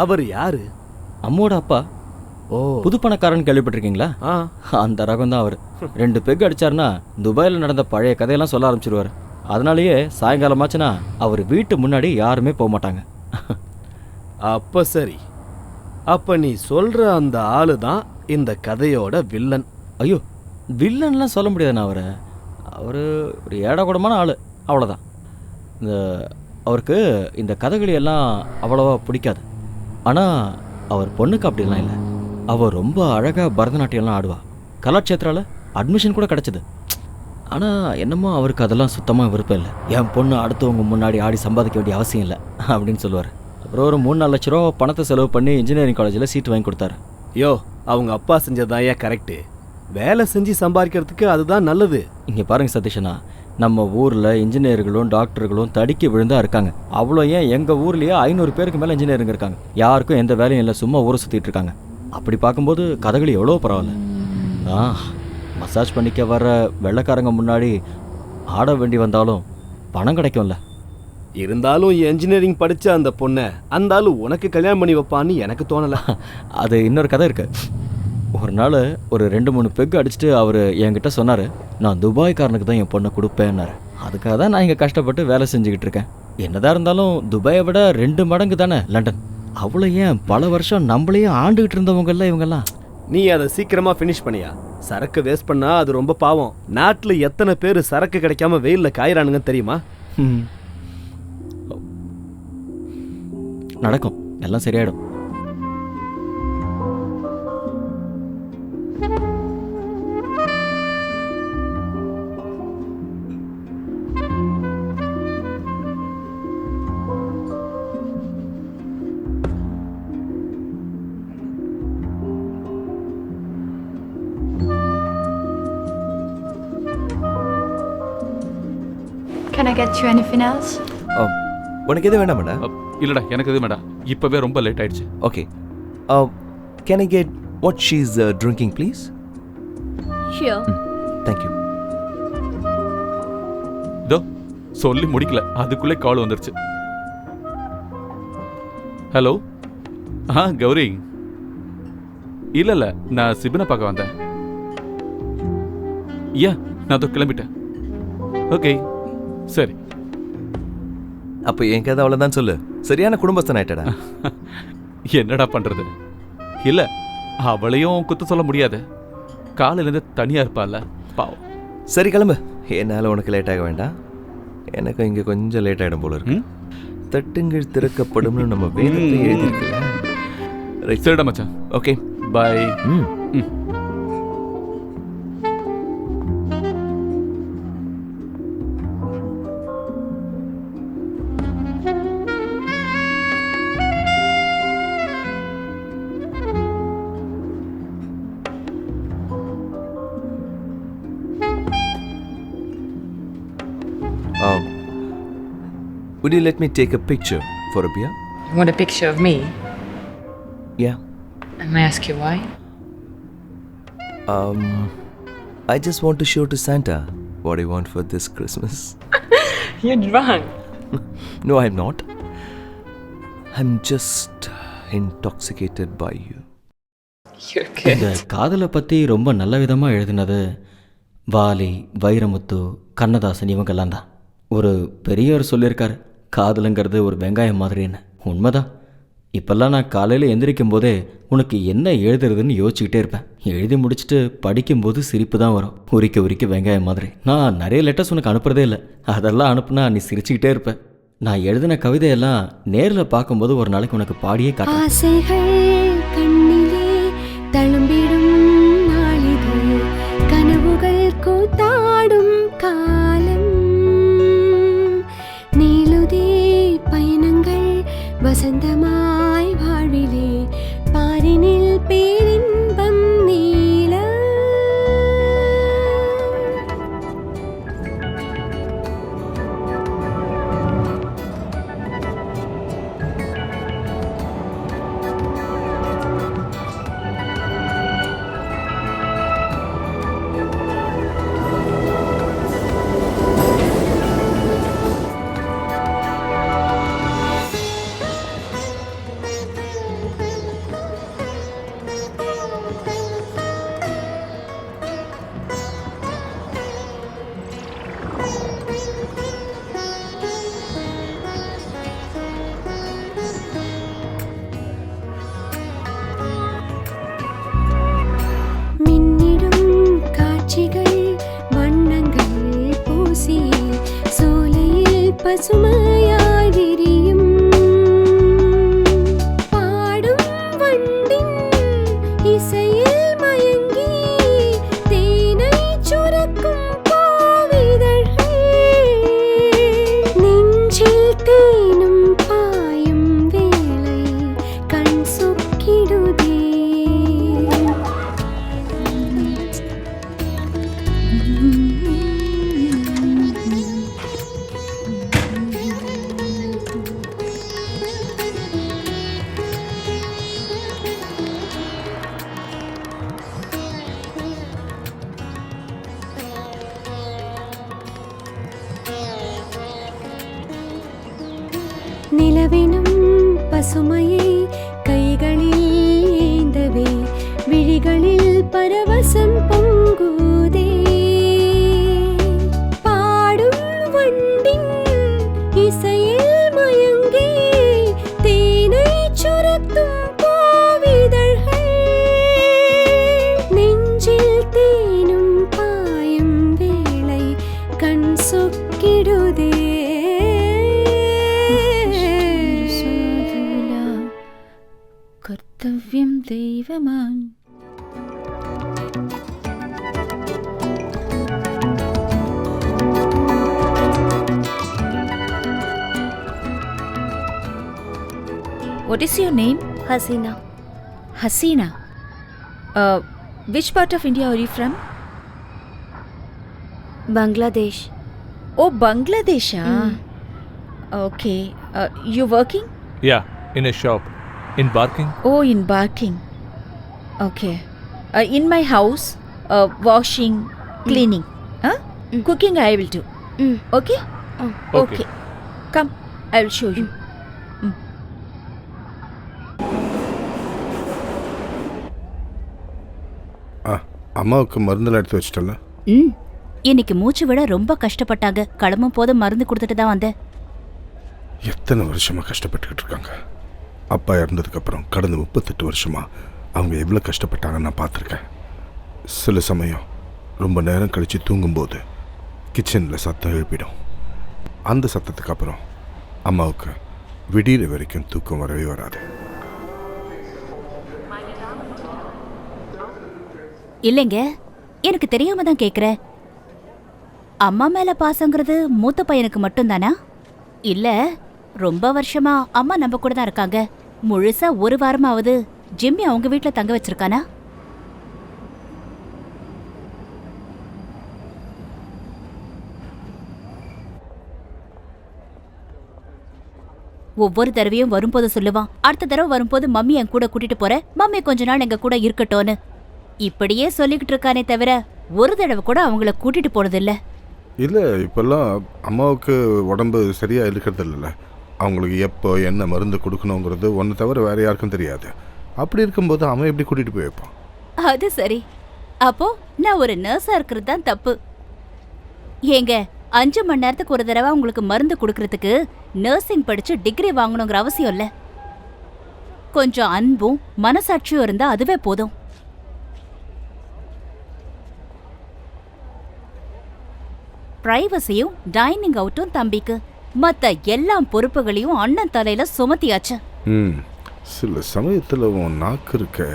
அவர் யாரு? அம்மோட அப்பா. புது பணக்காரன் கேள்விப்பட்டிருக்கீங்களா? அந்த ரகம் தான் அவர். 2 பெக் அடிச்சாருன்னா துபாயில் நடந்த பழைய கதையெல்லாம் சொல்ல ஆரம்பிச்சிருவார். அதனாலேயே சாயங்காலமாச்சுன்னா அவர் வீட்டு முன்னாடி யாருமே போக மாட்டாங்க. அப்ப சரி, அப்ப நீ சொல்ற அந்த ஆளு தான் இந்த கதையோட வில்லன். ஐயோ, வில்லன்லாம் சொல்ல முடியாதுண்ணா. அவர் ஒரு ஏடாகூடமான ஆள், அவ்வளோதான். அவருக்கு இந்த கதைகளெல்லாம் அவ்வளோவா பிடிக்காது. ஆனால் அவர் பொண்ணுக்கு அப்படிலாம் இல்லை. அவள் ரொம்ப அழகாக பரதநாட்டியம்லாம் ஆடுவாள். கலாட்சேத்ராவில் அட்மிஷன் கூட கிடச்சிது. ஆனால் என்னமோ அவருக்கு அதெல்லாம் சுத்தமாக விருப்பம் இல்லை. என் பொண்ணு அடுத்தவங்க முன்னாடி ஆடி சம்பாதிக்க வேண்டிய அவசியம் இல்லை அப்படின்னு சொல்லுவார். அப்புறம் ஒரு 3-4 லட்ச ரூபா பணத்தை செலவு பண்ணி இன்ஜினியரிங் காலேஜில் சீட் வாங்கி கொடுத்தாரு. யோ, அவங்க அப்பா செஞ்சதான் ஏன் கரெக்டு? வேலை செஞ்சு சம்பாதிக்கிறதுக்கு அதுதான் நல்லது. இங்கே பாருங்கள் சதீஷனா, நம்ம ஊரில் இன்ஜினியர்களும் டாக்டர்களும் தடிக்கி விழுந்தா இருக்காங்க. அவ்வளோ ஏன் எங்கள் ஊர்லேயே 500 பேருக்கு மேலே இன்ஜினியருங்க இருக்காங்க. யாருக்கும் எந்த வேலையும் இல்லை, சும்மா ஊரை சுற்றிட்டு இருக்காங்க. அப்படி பார்க்கும்போது கதகளி எவ்வளோ பரவாயில்ல. மசாஜ் பண்ணிக்க வர வெள்ளைக்காரங்க முன்னாடி ஆட வேண்டி வந்தாலும் பணம் கிடைக்கும்ல. இருந்தாலும் என்ஜினியரிங் படிச்ச அந்த பொண்ணை அந்த ஆளு உனக்கு கல்யாணம் பண்ணி வைப்பான்னு எனக்கு தோணலை. அது இன்னொரு கதை இருக்கு. ஒரு நாள் ஒரு 2-3 பெக்கு அடிச்சுட்டு அவர் என்கிட்ட சொன்னார், நான் துபாய்க்காரனுக்கு தான் என் பொண்ணை கொடுப்பேன்னாரு. அதுக்காக தான் நான் இங்கே கஷ்டப்பட்டு வேலை செஞ்சுக்கிட்டு இருக்கேன். என்னதான் இருந்தாலும் துபாயை விட 2 மடங்கு தானே லண்டன். அவ்வளோ ஏன் பல வருஷம் நம்மளையும் ஆண்டுகிட்டு இருந்தவங்கல்ல இவங்கெல்லாம். நீ அதை சீக்கிரமா ஃபினிஷ் பண்ணியா? சரக்கு வேஸ்ட் பண்ணா அது ரொம்ப பாவம். நாட்டில் எத்தனை பேர் சரக்கு கிடைக்காம வெயிலில் காயிறானுங்க தெரியுமா? நடக்கும், எல்லாம் சரியாயிடும். Can I get you anything else? உனக்கு எது வேண்டாம் மேடம்? இல்லடா, எனக்கு எதுவும் வேண்டாம். இப்பவே ரொம்ப லேட் ஆயிடுச்சு. Okay. Can I get what she is drinking please? Sure. Thank you. இதோ சொல்லி முடிக்கல, அதுக்குள்ளே கால் வந்துருச்சு. ஹலோ. கௌரி. இல்ல, நான் சிபினை பார்க்க வந்தேன். நான் அதோ கிளம்பிட்டேன். ஓகே, சரி. அப்போ என் கதை அவ்வளோதான் சொல்லு. சரியான குடும்பஸ்தன் ஆயிட்டடா. என்னடா பண்றது? இல்ல, அவளையும் குத்த சொல்ல முடியாது. காலையிலேருந்து தனியா இருப்பாள்ல, பாவம். சரி கிளம்பு. என்னால் உனக்கு லேட் ஆக வேண்டாம். எனக்கு இங்கே கொஞ்சம் லேட் ஆகிடும் போல இருக்கு. தட்டுங்கள் திறக்கப்படும்னு நம்ம வேதத்தை எழுதியிருக்கல. ரைட், சரிடா மச்சான். Okay, bye. Would you let me take a picture for a beer? You want a picture of me? Yeah. And may I ask you why? I just want to show to Santa what I want for this Christmas. You're drunk. No, I'm not. I'm just intoxicated by you. You're good. இந்த காதலை பற்றி ரொம்ப நல்ல விதமாக எழுதினது வாலி, வைரமுத்து, கண்ணதாசன் இவங்கெல்லாம் தான். ஒரு பெரியவர் சொல்லியிருக்கார், காதலுங்கிறது ஒரு வெங்காயம் மாதிரின்னு. உண்மைதான். இப்போல்லாம் நான் காலையில் எந்திரிக்கும் போதே உனக்கு என்ன எழுதுறதுன்னு யோசிச்சுக்கிட்டே இருப்பேன். எழுதி முடிச்சுட்டு படிக்கும்போது சிரிப்பு தான் வரும். உரிக்க உரிக்க வெங்காயம் மாதிரி. நான் நிறைய லெட்டர்ஸ் உனக்கு அனுப்புறதே இல்லை. அதெல்லாம் அனுப்புனா நீ சிரிச்சுக்கிட்டே இருப்ப. நான் எழுதின கவிதையெல்லாம் நேரில் பார்க்கும்போது ஒரு நாளைக்கு உனக்கு பாடியே காட்டுறேன். ஆசைகள் கண்ணிலே தழும்பிடும் நாளிது, கனவுகள் கூத்தாடும் காலம், நீளுதே பயணங்கள் வசந்தமாய் வாழ்விலே, பாரினில் பேரின்பம் நீல. பசுமையாய் விரியும் பாடும் வண்டின் இசையில் மயங்கி தேனை சுரக்கும் கோவிதழ்கள், நெஞ்சில் தேனும் பாயும் வேளை கண் சொக்கிடுதே. நிலவினும் பசுமையை கைகளில் ஏந்தவே விழிகளில் பரவசம் பொங்குதே. பாடும் வண்டின் இசையில் மயங்கி தேனை சுரத்தும் பூவிதழ்கள் நெஞ்சில் தேனும் பாயும் வேளை கண் சொக்கிடுதே. Kartavyam தெய்வமான். What is your name? Hasina. Hasina. Which part of India are you from? Bangladesh. Oh, Bangladesh. Okay. You working? Yeah, in a shop. In barking. Oh, in barking. Okay. In my house, washing, cleaning. Cooking I will do. Okay? Okay. Come, I will show you. அம்மாவுக்கு மருந்தெல்லாம் எடுத்து வச்சிட்டல? இன்னைக்கு மூச்சு விட ரொம்ப கஷ்டப்பட்டாங்க. கிளம்பும் போது மருந்து கொடுத்துட்டு தான் வந்தேன். எத்தனை வருஷமா கஷ்டப்பட்டுக்கிட்டு இருக்காங்க. அப்பா இறந்ததுக்கப்புறம் கடந்த 38 வருஷமா அவங்க எவ்வளோ கஷ்டப்பட்டாங்கன்னு நான் பார்த்துருக்கேன். சில சமயம் ரொம்ப நேரம் கழித்து தூங்கும்போது கிச்சனில் சத்தம் எழுப்பிடும். அந்த சத்தத்துக்கு அப்புறம் அம்மாவுக்கு விடிகிற வரைக்கும் தூக்கம் வரவே வராது. இல்லைங்க, எனக்கு தெரியாம தான் கேக்குறேன். அம்மா மேல பாசங்கிறது மூத்த பையனுக்கு மட்டும்தானா? இல்ல ரொம்ப வருஷமா அம்மா நம்ம கூட தான் இருக்காங்க. முழுசா ஒரு வாரமாவது ஜிம்மி அவங்க வீட்டுல தங்க வச்சிருக்கானா? ஒவ்வொரு தடவையும் வரும்போது சொல்லுவான், அடுத்த தடவை வரும்போது மம்மி என் கூட கூட்டிட்டு போற, மம்மி கொஞ்ச நாள் எங்க கூட இருக்கட்டும்னு. இப்படியே சொல்லிக்கிட்டு இருக்கானே தவிர ஒரு தடவை கூட அவங்கள கூட்டிட்டு போனதில்ல. இல்லை, இப்போல்லாம் அம்மாவுக்கு உடம்பு சரியாக இருக்கிறது இல்லைல்ல. அவங்களுக்கு எப்போ என்ன மருந்து கொடுக்கணுங்கிறது ஒன்று தவிர வேறு யாருக்கும் தெரியாது. அப்படி இருக்கும்போது அவன் எப்படி கூட்டிகிட்டு போய் வைப்பான்? அது சரி. அப்போ நான் ஒரு நர்ஸா இருக்கிறது தான் தப்பு. ஏங்க, 5 மணி நேரத்துக்கு ஒரு தடவை உங்களுக்கு மருந்து கொடுக்கறதுக்கு நர்சிங் படிச்சு டிகிரி வாங்கணுங்கிற அவசியம் இல்லை. கொஞ்சம் அன்பும் மனசாட்சியும் இருந்தா அதுவே போதும். பிரைவசியும் டைனிங் அவுட்டும் தம்பிக்கு, மத்த எல்லா பொறுப்புகளையும் அண்ணன் தலையில சுமத்தியாச்சு. சில சமயத்தில் உன் நாக்கு இருக்க.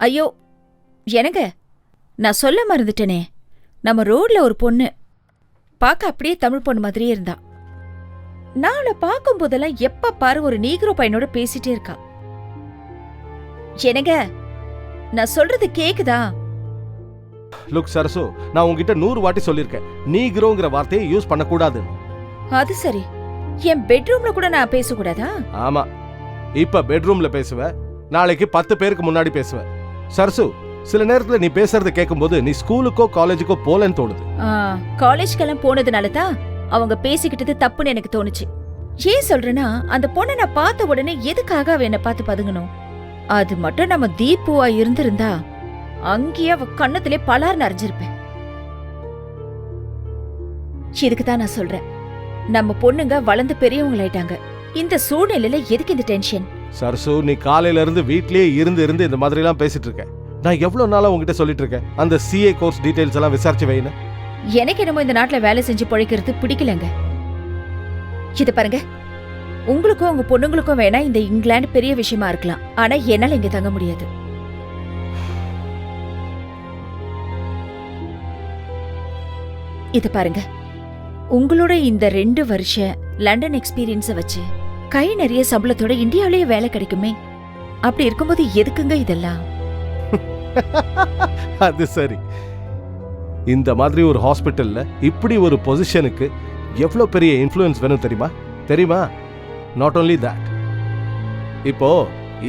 ஐயோ, எனக்கு நான் சொல்ல மறந்துட்டேனே. நம்ம ரோட்ல ஒரு பொண்ணு பார்க்க அப்படியே தமிழ் பொண்ணு மாதிரியே இருந்தா. நான் அவளை பார்க்கும் போதெல்லாம் எப்ப பாரு ஒரு நீக்ரோ பையனோட பேசிட்டே இருக்கா. எனக்கு நான் சொல்றது கேக்குதா? லுக் சரசு, நான் உங்ககிட்ட 100 வாட்டி சொல்லியிருக்கேன், நீக்ரோங்கிற வார்த்தையை யூஸ் பண்ணக்கூடாது. அது சரி, என் பெட்ரூம்ல கூட நான் பேசக்கூடாதா? ஆமா, இப்ப பெட்ரூம்ல பேசுவேன், நாளைக்கு 10 பேருக்கு முன்னாடி பேசுவேன். சரசு, சில நேரத்துல நீ பேசுறது கேட்கும்போது நீ ஸ்கூலுக்கோ காலேஜுக்கோ போலன்னு தோணுது. காலேஜ்க்கெல்லாம் போனதுனால தான் அவங்க பேசிக்கிட்டது தப்புன்னு எனக்கு தோணுச்சு. ஏன் சொல்றேன்னா, அந்த பொண்ணை நான் பார்த்த உடனே எதுக்காக அவ என்னை பார்த்து பதுங்கணும்? அது மட்டும் நம்ம தீபுவா இருந்திருந்தா அங்கேயே அவ கண்ணத்திலே பலார்னு அரைஞ்சிருப்பேன். இதுக்கு தான் நான் சொல்றேன், நம்ம பொண்ணுங்க வளர்ந்து பெரியவங்களாயிட்டாங்க. இந்த சூழ்நிலையில எதுக்கு இந்த டென்ஷன்? சரசு, நீ காலையில இருந்து வீட்லயே இருந்து இந்த மாதிரி எல்லாம் பேசிட்டு இருக்க. நான் எவ்வளவு நாளா உங்ககிட்ட சொல்லிட்டு இருக்கேன், அந்த சிஏ கோர்ஸ் டீடைல்ஸ் எல்லாம் விசாரிச்சு வைன்னு. எனக்கு என்னமோ இந்த நாட்டுல வேலை செஞ்சு பழைக்கிறது பிடிக்கலங்க. இது பாருங்க, உங்களுக்கும் உங்க பொண்ணுங்களுக்கும் வேணா இந்த இங்கிலாந்து பெரிய விஷயமா இருக்கலாம், ஆனா என்னால இங்க தங்க முடியாது. இது பாருங்க, உங்களோட இந்த 2 வருஷ லண்டன் எக்ஸ்பீரியன்ஸை வச்சு கை நிறைய சம்பளத்தோட இந்தியாவிலேயே வேலை கிடைக்குமே. அப்படி இருக்கும்போது எதுக்குங்க இதெல்லாம்? அது சரி. இந்த மாதிரி ஒரு ஹாஸ்பிட்டல்ல இப்படி ஒரு பொசிஷனுக்கு எவ்வளோ பெரிய இன்ஃப்ளூயன்ஸ் வேணும் தெரியுமா? Not only that. இப்போ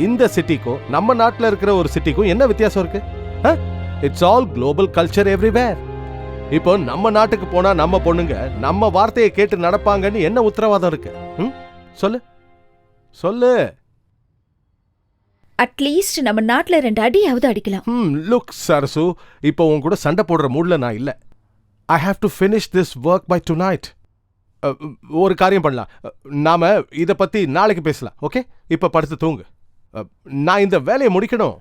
இந்த சிட்டிக்கும் நம்ம நாட்டில் இருக்கிற ஒரு சிட்டிக்கும் என்ன வித்தியாசம் இருக்கு? It's all global culture everywhere. இப்போ நம்ம நாட்டுக்கு போனா நம்ம பொண்ணுங்க நம்ம வார்த்தையை கேட்டு நடப்பாங்கன்னு என்ன உத்தரவாதம் இருக்கு? சொல்லு. அட்லீஸ்ட் நம்ம நாட்டுல 2 அடியாவது அடிக்கலாம். லுக் சரசு, இப்போ உன் கூட சண்டை போடுற மூட்ல நான் இல்ல. I have to finish this work by tonight. ஒரு காரியம் பண்ணலாம், நாம இதை பத்தி நாளைக்கு பேசலாம். ஓகே, இப்ப படுத்து தூங்கு. நான் இந்த வேலையை முடிக்கணும்.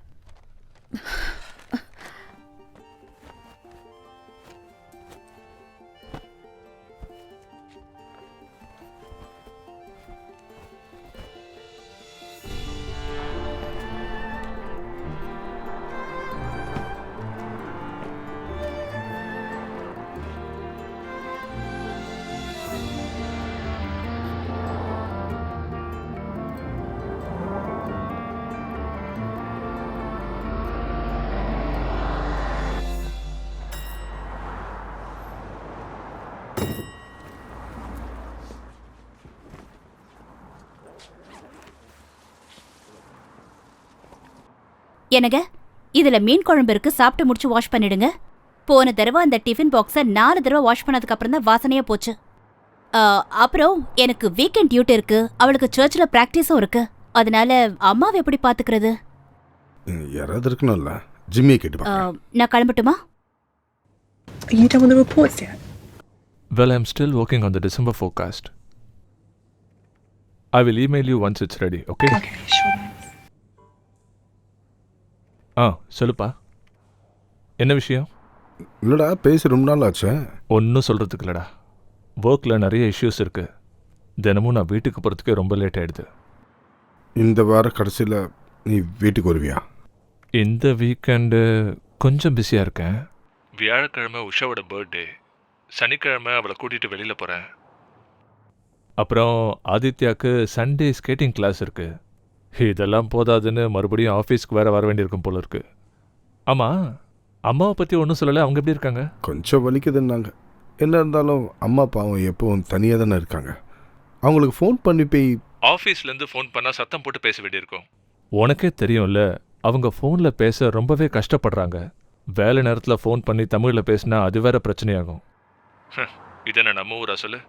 என்னங்க, இதுல மீன் குழம்பு இருக்கு, சாப்பிட்டு முடிச்சு வாஷ் பண்ணிடுங்க. போன தடவை அந்த டிஃபன் பாக்ஸை 4 தடவை வாஷ் பண்ணதுக்கு அப்புறம் தான் வாசனையா போச்சு. அப்புறம் எனக்கு வீக்கெண்ட் டியூட்டி இருக்கு, அவளுக்கு சர்ச்சில் ப்ராக்டிஸும் இருக்கு. அதனால அம்மாவை எப்படி பாத்துக்கிறது? யாராவது இருக்கணும்ல, ஜிம்மியை கேட்டு நான் கிளம்பட்டுமா? You done with the reports yet? Well, I'm still working on the December forecast. I will email you once it's ready, okay? Okay, sure. சொல்லுப்பா, என்ன விஷயம்? இல்லடா, பேசி ரொம்ப நாள் ஆச்சு. ஒன்றும் சொல்கிறதுக்கு இல்லடா, ஒர்க்கில் நிறைய இஷ்யூஸ் இருக்கு. தினமும் நான் வீட்டுக்கு போகிறதுக்கே ரொம்ப லேட் ஆகிடுது. இந்த வார கடைசியில் நீ வீட்டுக்கு வருவியா? இந்த வீக்கெண்டு கொஞ்சம் பிஸியாக இருக்கேன். வியாழக்கிழமை உஷாவோட பர்த்டே, சனிக்கிழமை அவளை கூட்டிகிட்டு வெளியில் போகிறேன். அப்புறம் ஆதித்யாவுக்கு சண்டே ஸ்கேட்டிங் கிளாஸ் இருக்குது. இதெல்லாம் போதாதுன்னு மறுபடியும் ஆஃபீஸ்க்கு வேறு வர வேண்டியிருக்கும் போல இருக்கு. ஆமாம், அம்மாவை பற்றி ஒன்றும் சொல்லலை, அவங்க எப்படி இருக்காங்க? கொஞ்சம் வலிக்குதுன்னாங்க. என்ன இருந்தாலும் அம்மா பாவம் எப்பவும் தனியாக தானே இருக்காங்க. அவங்களுக்கு ஃபோன் பண்ணி போய் ஆஃபீஸ்லேருந்து ஃபோன் பண்ணால் சத்தம் போட்டு பேச வேண்டியிருக்கும். உனக்கே தெரியும்ல, அவங்க ஃபோனில் பேச ரொம்பவே கஷ்டப்படுறாங்க. வேலை நேரத்தில் ஃபோன் பண்ணி தமிழில் பேசினா அது வேற பிரச்சனையாகும். இதென்ன நம்ம ஊரா சொல்லு?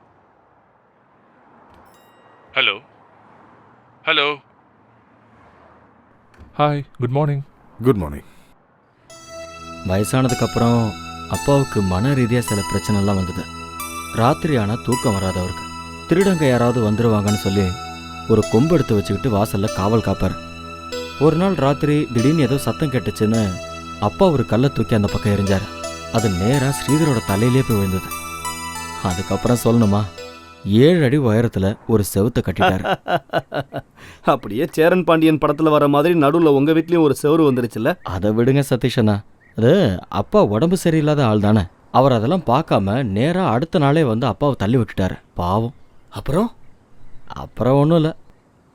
Hello hello, hi, good morning. Good morning. வயசானதுக்கப்புறம் அப்பாவுக்கு மன ரீதியாக சில பிரச்சனைலாம் வந்தது. ராத்திரி ஆனால் தூக்கம் வராதவருக்கு. திருடங்க யாராவது வந்துடுவாங்கன்னு சொல்லி ஒரு கொம்பு எடுத்து வச்சுக்கிட்டு வாசலில் காவல் காப்பார். ஒரு நாள் ராத்திரி திடீர்னு ஏதோ சத்தம் கேட்டுச்சுன்னு அப்பா ஒரு கல்லை தூக்கி அந்த பக்கம் எறிஞ்சார். அது நேராக ஸ்ரீதரோட தலையிலே போய் விழுந்தது. அதுக்கப்புறம் சொல்லணுமா, 7 அடி உயரத்தில் ஒரு செவுத்தை கட்டிட்டார். அப்படியே சேரன் பாண்டியன் படத்தில் வர மாதிரி நடுவில் உங்கள் வீட்லேயும் ஒரு செவரு வந்துருச்சுல்ல? அதை விடுங்க சதீஷண்ணா, அது அப்பா உடம்பு சரியில்லாத ஆள் தானே. அவர் அதெல்லாம் பார்க்காம நேராக அடுத்த நாளே வந்து அப்பாவை தள்ளி விட்டுட்டாரு. பாவம். அப்புறம் ஒன்றும் இல்லை,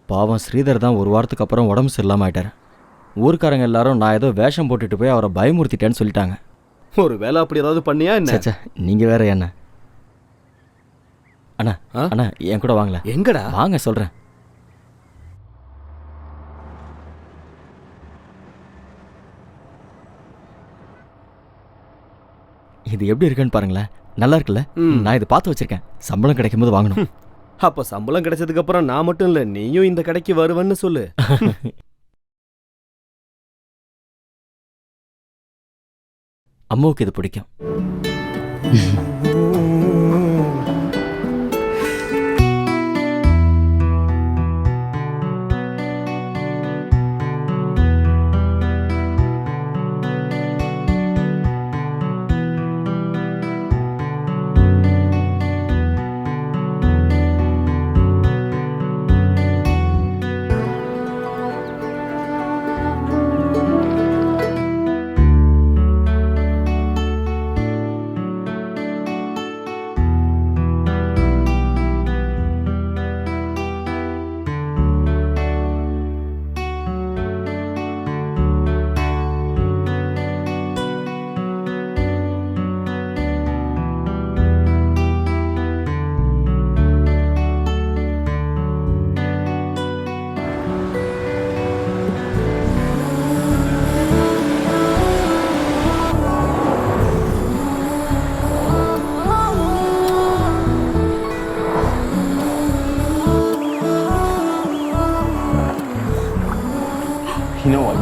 பாவம் ஸ்ரீதர் தான் ஒரு வாரத்துக்கு அப்புறம் உடம்பு சரியில்லாமல் ஆயிட்டார். ஊருக்காரங்க எல்லாரும் நான் ஏதோ வேஷம் போட்டுட்டு போய் அவரை பயமுறுத்திட்டேன்னு சொல்லிட்டாங்க. ஒரு வேலை அப்படி ஏதாவது பண்ணியா என்ன? சச்சா, நீங்கள் வேற என்ன அண்ணா? அண்ணா என் கூட வாங்கல. எங்கடா? வாங்க சொல்கிறேன். இது எப்படி இருக்குன்னு பாருங்களேன். நல்லா இருக்குல்ல? நான் இதை பார்த்து வச்சிருக்கேன். சம்பளம் கிடைக்கும் போது வாங்கணும். அப்போ சம்பளம் கிடைச்சதுக்கு அப்புறம் நான் மட்டும் இல்லை, நீயும் இந்த கடைக்கு வருவேன்னு சொல்லு. அம்மாவுக்கு இது பிடிக்கும்.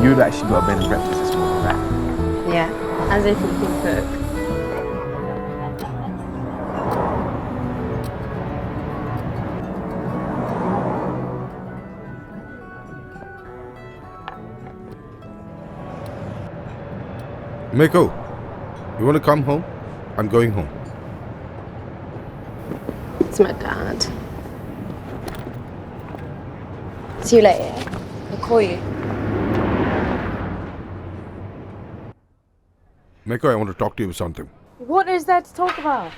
You've actually got a better breakfast system than that. Yeah, as if you can cook. Miko, you want to come home? I'm going home. It's my dad. See you later. I'll call you. Miko, I want to talk to you about something. What is there to talk about?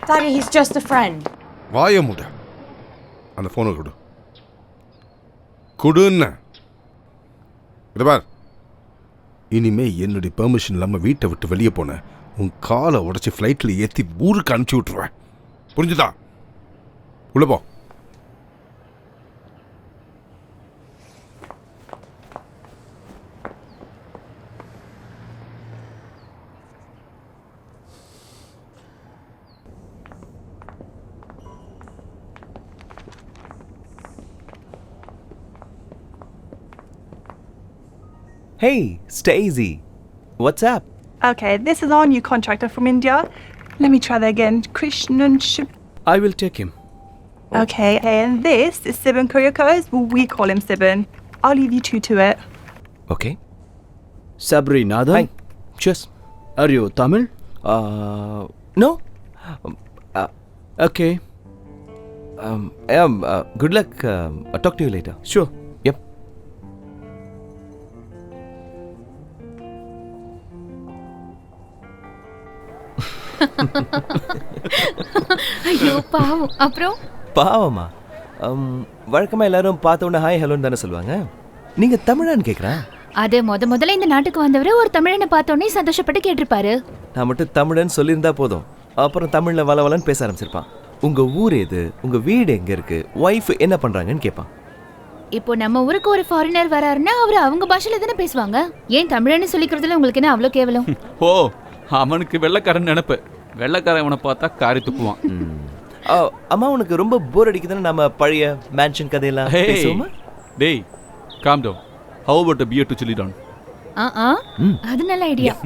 Daddy, he's just a friend. வாய மூட. அந்த ஃபோனை கொடு. கொடுன்னு. இதை பார். இனிமே என்னுடைய பெர்மிஷன் இல்லாமல் வீட்டை விட்டு வெளியே போனேன் உன் காலை உடச்சி ஃப்ளைட்டில் ஏற்றி ஊருக்கு அனுப்பிச்சி விட்ருவேன். புரிஞ்சுதா? உள்ள போ. Hey, Stacey. What's up? Okay, this is our new contractor from India. Let me try that again. Krishnan Shib. I will take him. Okay, and this is Sibin Kuryakos. We call him Sibin. I'll leave you two to it. Okay. Sabri Nathan. Hi. Cheers. Are you Tamil? No. Okay. Good luck. I'll talk to you later. Sure. Yep. ஐயோ பாவம். அப்புறம் பாவமா? வழக்கமா எல்லாரும் பார்த்த உடனே ஹாய் ஹலோன்னு தானே சொல்லுவாங்க. நீங்க தமிழான்னு கேட்குறேன். அது முதல்ல இந்த நாட்டுக்கு வந்தவரு ஒரு தமிழனை பார்த்தோன்னே சந்தோஷப்பட்டு கேட்டிருப்பாரு. நான் மட்டும் தமிழன்னு சொல்லியிருந்தா போதும், அப்புறம் தமிழ்ல வளவலன்னு பேச ஆரம்பிச்சிருப்பான். உங்க ஊர் எது, உங்க வீடு எங்க இருக்கு, ஒய்ஃப் என்ன பண்றாங்கன்னு கேட்பான். இப்போ நம்ம ஊருக்கு ஒரு ஃபாரினர் வராருன்னா அவர் அவங்க பாஷையில தானே பேசுவாங்க. ஏன் தமிழன்னு சொல்லிக்கிறதுல உங்களுக்கு என்ன அவ்வளோ கேவலம்? ஓ, அவனுக்கு வெள்ளைக்காரன் நினைப்பு. வெள்ளைக்காரன் அவனை பார்த்தா காரி துப்புவான். அம்மா உனக்கு ரொம்ப போர் அடிக்குதுன்னு நம்ம பழைய மேன்ஷன் கதையெல்லாம் பேசுவோமா? டேய், calm down. How about a beer to chill it down? அது நல்ல ஐடியா.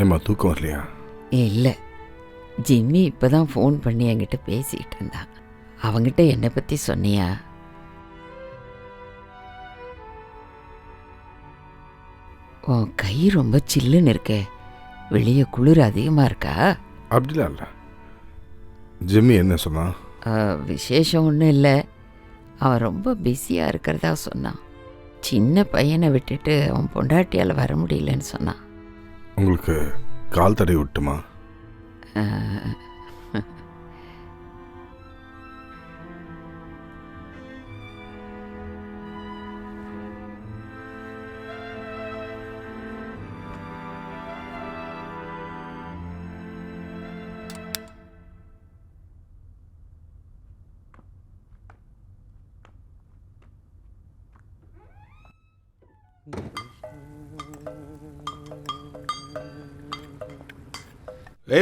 ஏம்மா தூக்கம் வரலையா? இல்லை, ஜிம்மி இப்போதான் ஃபோன் பண்ணி என்கிட்ட பேசிகிட்டு இருந்தான். அவங்கிட்ட என்னை பற்றி சொன்னியா? உன் கை ரொம்ப சில்லுன்னு இருக்கே, வெளியே குளிர் அதிகமாக இருக்கா? அப்படிலாம் இல்லை. ஜிம்மி என்ன சொன்னான்? விசேஷம் ஒன்றும் இல்லை, அவன் ரொம்ப பிஸியாக இருக்கிறதா சொன்னான். சின்ன பையனை விட்டுட்டு அவன் பொண்டாட்டியால் வர முடியலன்னு சொன்னான். உங்களுக்கு கால் தடை விட்டுமா?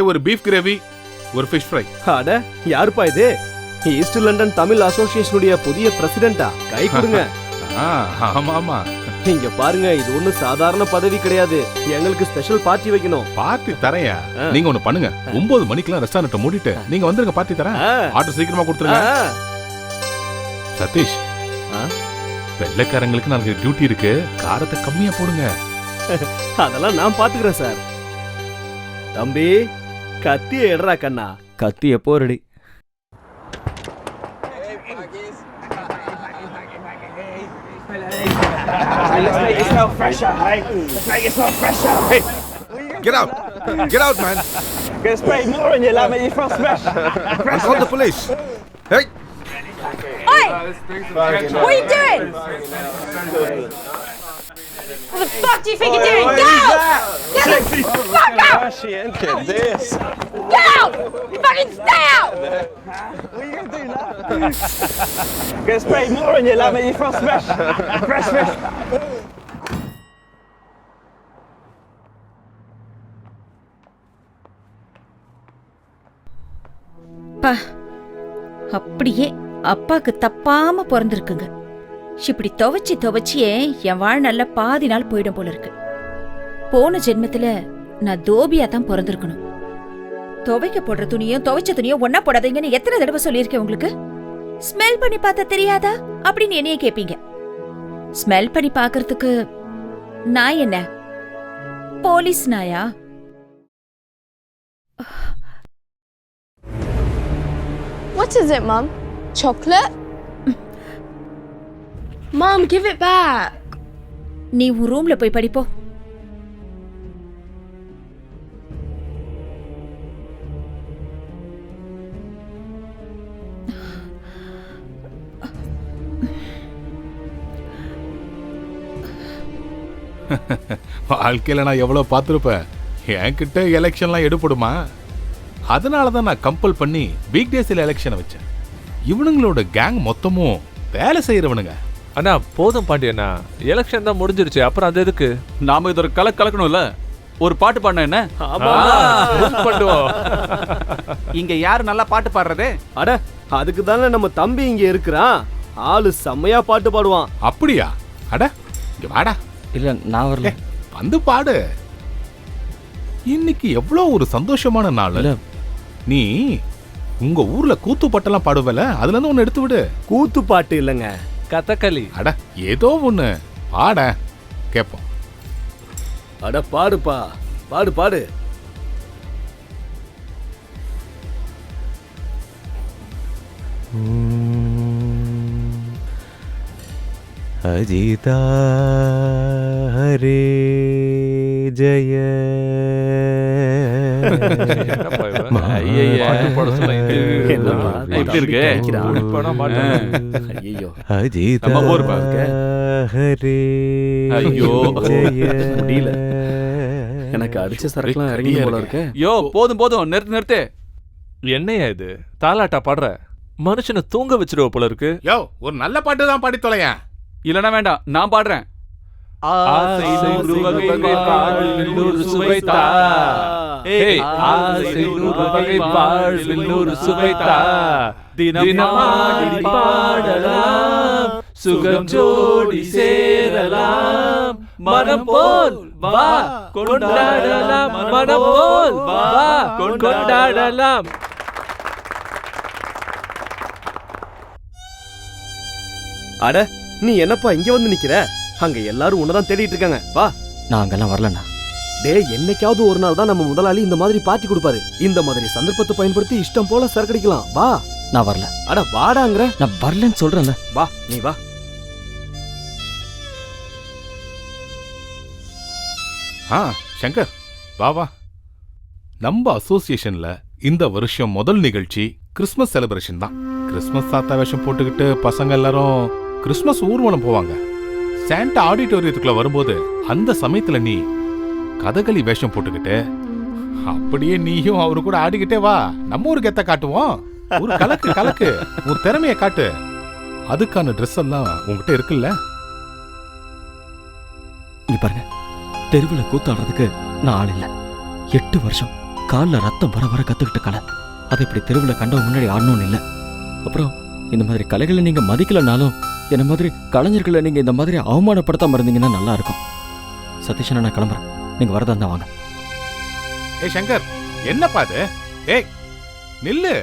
ஒரு பீஃப் கிரேவி, ஒரு ஃபிஷ் ஃப்ரை. அட, யாருப்பா இது? ஈஸ்ட் லண்டன் தமிழ் அசோசியேஷனுடைய புதிய பிரசிடென்டா? கை கொடுங்க. ஆமா ஆமா. இங்க பாருங்க, இது ஒண்ணும் சாதாரண பதவி கிடையாது. எங்களுக்கு ஸ்பெஷல் பார்ட்டி வைக்கணும். பார்ட்டி தரையா? நீங்க ஒண்ணு பண்ணுங்க, 9 மணிக்கெல்லாம் ரெஸ்டாரண்ட் மூடிட்டு நீங்க வந்துருங்க, பார்ட்டி தரேன். ஆர்டர் சீக்கிரமா கொடுத்துருங்க. சதீஷ், வெள்ளைக்காரங்களுக்கு நாளைக்கு டியூட்டி இருக்கு, காரத்தை கம்மியா போடுங்க. அதெல்லாம் நான் பாத்துக்கிறேன் சார். தம்பி, கத்திய எடுறா கண்ணா. கத்தி எப்போ ready? let's make it smell fresher, hey? Let's make it smell fresher. Hey, get out! Get out, man! Gonna spray more on you, like make you smell fresh. I'll call the police. Hey! Oi! What are you doing? What the fuck do you think you're doing? Get out! Get the fuck out! Look at this. Get out! Fucking stay out! What are you gonna do now? Gonna spray more on you, like make you smell fresh. Fresh. பா அப்படியே அப்பாக்கு தப்பாம பிறந்திருக்குங்க. இப்படி துவைச்சியே என் வாழ்நாள்ல பாதி நாள் போயிடும் போல இருக்கு. போன ஜென்மத்துல நான் தோபியா தான் பிறந்திருக்கணும். துவைக்க போடுற துணியும் துவைச்ச துணியும் ஒன்னா போடாதீங்கன்னு எத்தனை தடவை சொல்லியிருக்கேன் உங்களுக்கு? ஸ்மெல் பண்ணி பார்த்தா தெரியாதா அப்படின்னு என்னைய கேப்பீங்க. ஸ்மெல் பண்ணி பாக்குறதுக்கு நான் என்ன போலீஸ் நாயா? What is it, Mum? Chocolate? Mum, give it back. நீ உன் ரூம்ல போய் படிப்போ. வாழ்க்கையில நான் எவ்வளவு பார்த்துருப்பேன். என்கிட்ட எலெக்ஷன்லாம் எடுப்படுமா? அதனால தான் நான் கம்பல் பண்ணி வீக் டேஸில் எலெக்ஷனை வச்சேன். இவனுங்களோட கேங் மொத்தமும் வேலை செய்யறவனுங்க. அண்ணா போதும் பாண்டியண்ணா, எலெக்ஷன் தான் முடிஞ்சிருச்சு, அப்புறம் அது எதுக்கு? நாம இது ஒரு கலக்கணும்ல. ஒரு பாட்டு பாடின என்ன பண்ணுவோம். இங்க யாரு நல்லா பாட்டு பாடுறது? அட அதுக்கு தானே நம்ம தம்பி இங்க இருக்கிறான். ஆளு செம்மையா பாட்டு பாடுவான். அப்படியா? அட இங்க வாடா. இல்ல நான் வரல. வந்து பாடு. இன்னைக்கு எவ்வளோ ஒரு சந்தோஷமான நாள். நீ உங்க ஊர்ல கூத்து பாட்டெல்லாம் பாடுவல, அதுல இருந்து ஒன்னு எடுத்து விடு. கூத்து பாட்டு இல்லைங்க, கதகளி. அட ஏதோ ஒண்ணு பாட கேப்போம். அட பாடுப்பா, பாடு பாடு. அஜிதா ஹரே ஜய. எப்படி இருக்கு? அஜிதா ஹரே. ஐயோ முடியல, எனக்கு அடிச்ச சரக்குலாம் இறங்கி போல இருக்கு. யோ போதும் நிறுத்து. என்னையா இது தாலாட்டா பாடுற? மனுஷனை தூங்க வச்சிருவ போல இருக்கு. யோ ஒரு நல்ல பாட்டு தான் பாடி தொலையேன். இல்லனா வேண்டாம், நான் பாடுறேன். சுகம் ஜோடி சேரலாம், மனம் போல் வா கொண்டாடலாம், மனம் போல் வா கொண்டாடலாம். அட நீ என்னப்பா இங்க வந்து நிக்கிற? அங்க எல்லாரும் உன்னதான் தேடிட்டு இருக்காங்க. வா. நான் அங்கெல்லாம் வரலண்ணா. டேய், என்னைக்காவது ஒரு நாள் தான் நம்ம முதலாளி இந்த மாதிரி பார்ட்டி கொடுப்பாரு. இந்த மாதிரி சந்தர்ப்பத்தை பயன்படுத்தி இஷ்டம் போல சரக்கடிக்கலாம். வா. நான் வரல. அட வாடாங்கற. நான் வரலன்னு சொல்றேன்ல. வா, நீ வா. சங்கர் வா வா. நம்ம அசோசியேஷன்ல இந்த வருஷம் முதல் நிகழ்ச்சி கிறிஸ்மஸ் செலிப்ரேஷன் தான். கிறிஸ்மஸ் தாத்தா வேஷம் போட்டுக்கிட்டு பசங்க எல்லாரும் கிறிஸ்மஸ் ஊர்வலம் போவாங்க. சாண்டா ஆடிட்டோரியத்துக்குள்ள வரும்போது அந்த சமயத்துல நீ கதகளி வேஷம் போட்டுக்கிட்டு அப்படியே நீயும் அவரு கூட ஆடிக்கிட்டே வா. நம்ம ஒரு கெத்த காட்டுவோம். ஒரு கலக்கு உன் திறமைய காட்டு. அதுக்கான ட்ரெஸ் எல்லாம் உங்ககிட்ட இருக்குல்ல? நீ பாருங்க, தெருவில் கூத்தாடுறதுக்கு நான் ஆள் இல்லை. 8 வருஷம் காலில் ரத்தம் வர கத்துக்கிட்ட கலை. அதை இப்படி தெருவில் கண்டவங்க முன்னாடி ஆடணும்னு இல்லை. அப்புறம் இந்த மாதிரி கலைகளை நீங்க மதிக்கலனாலும் என்ன மாதிரி கலைஞர்களை நீங்க இந்த மாதிரி அவமானப்படுத்தாம இருந்தீங்கன்னா நல்லா இருக்கும். சதீஷன், நான் கிளம்புறேன். நீங்க வரதா இருந்தா வாங்க. ஏய் சங்கர், என்னப்பா அது? ஏய் நில்லு.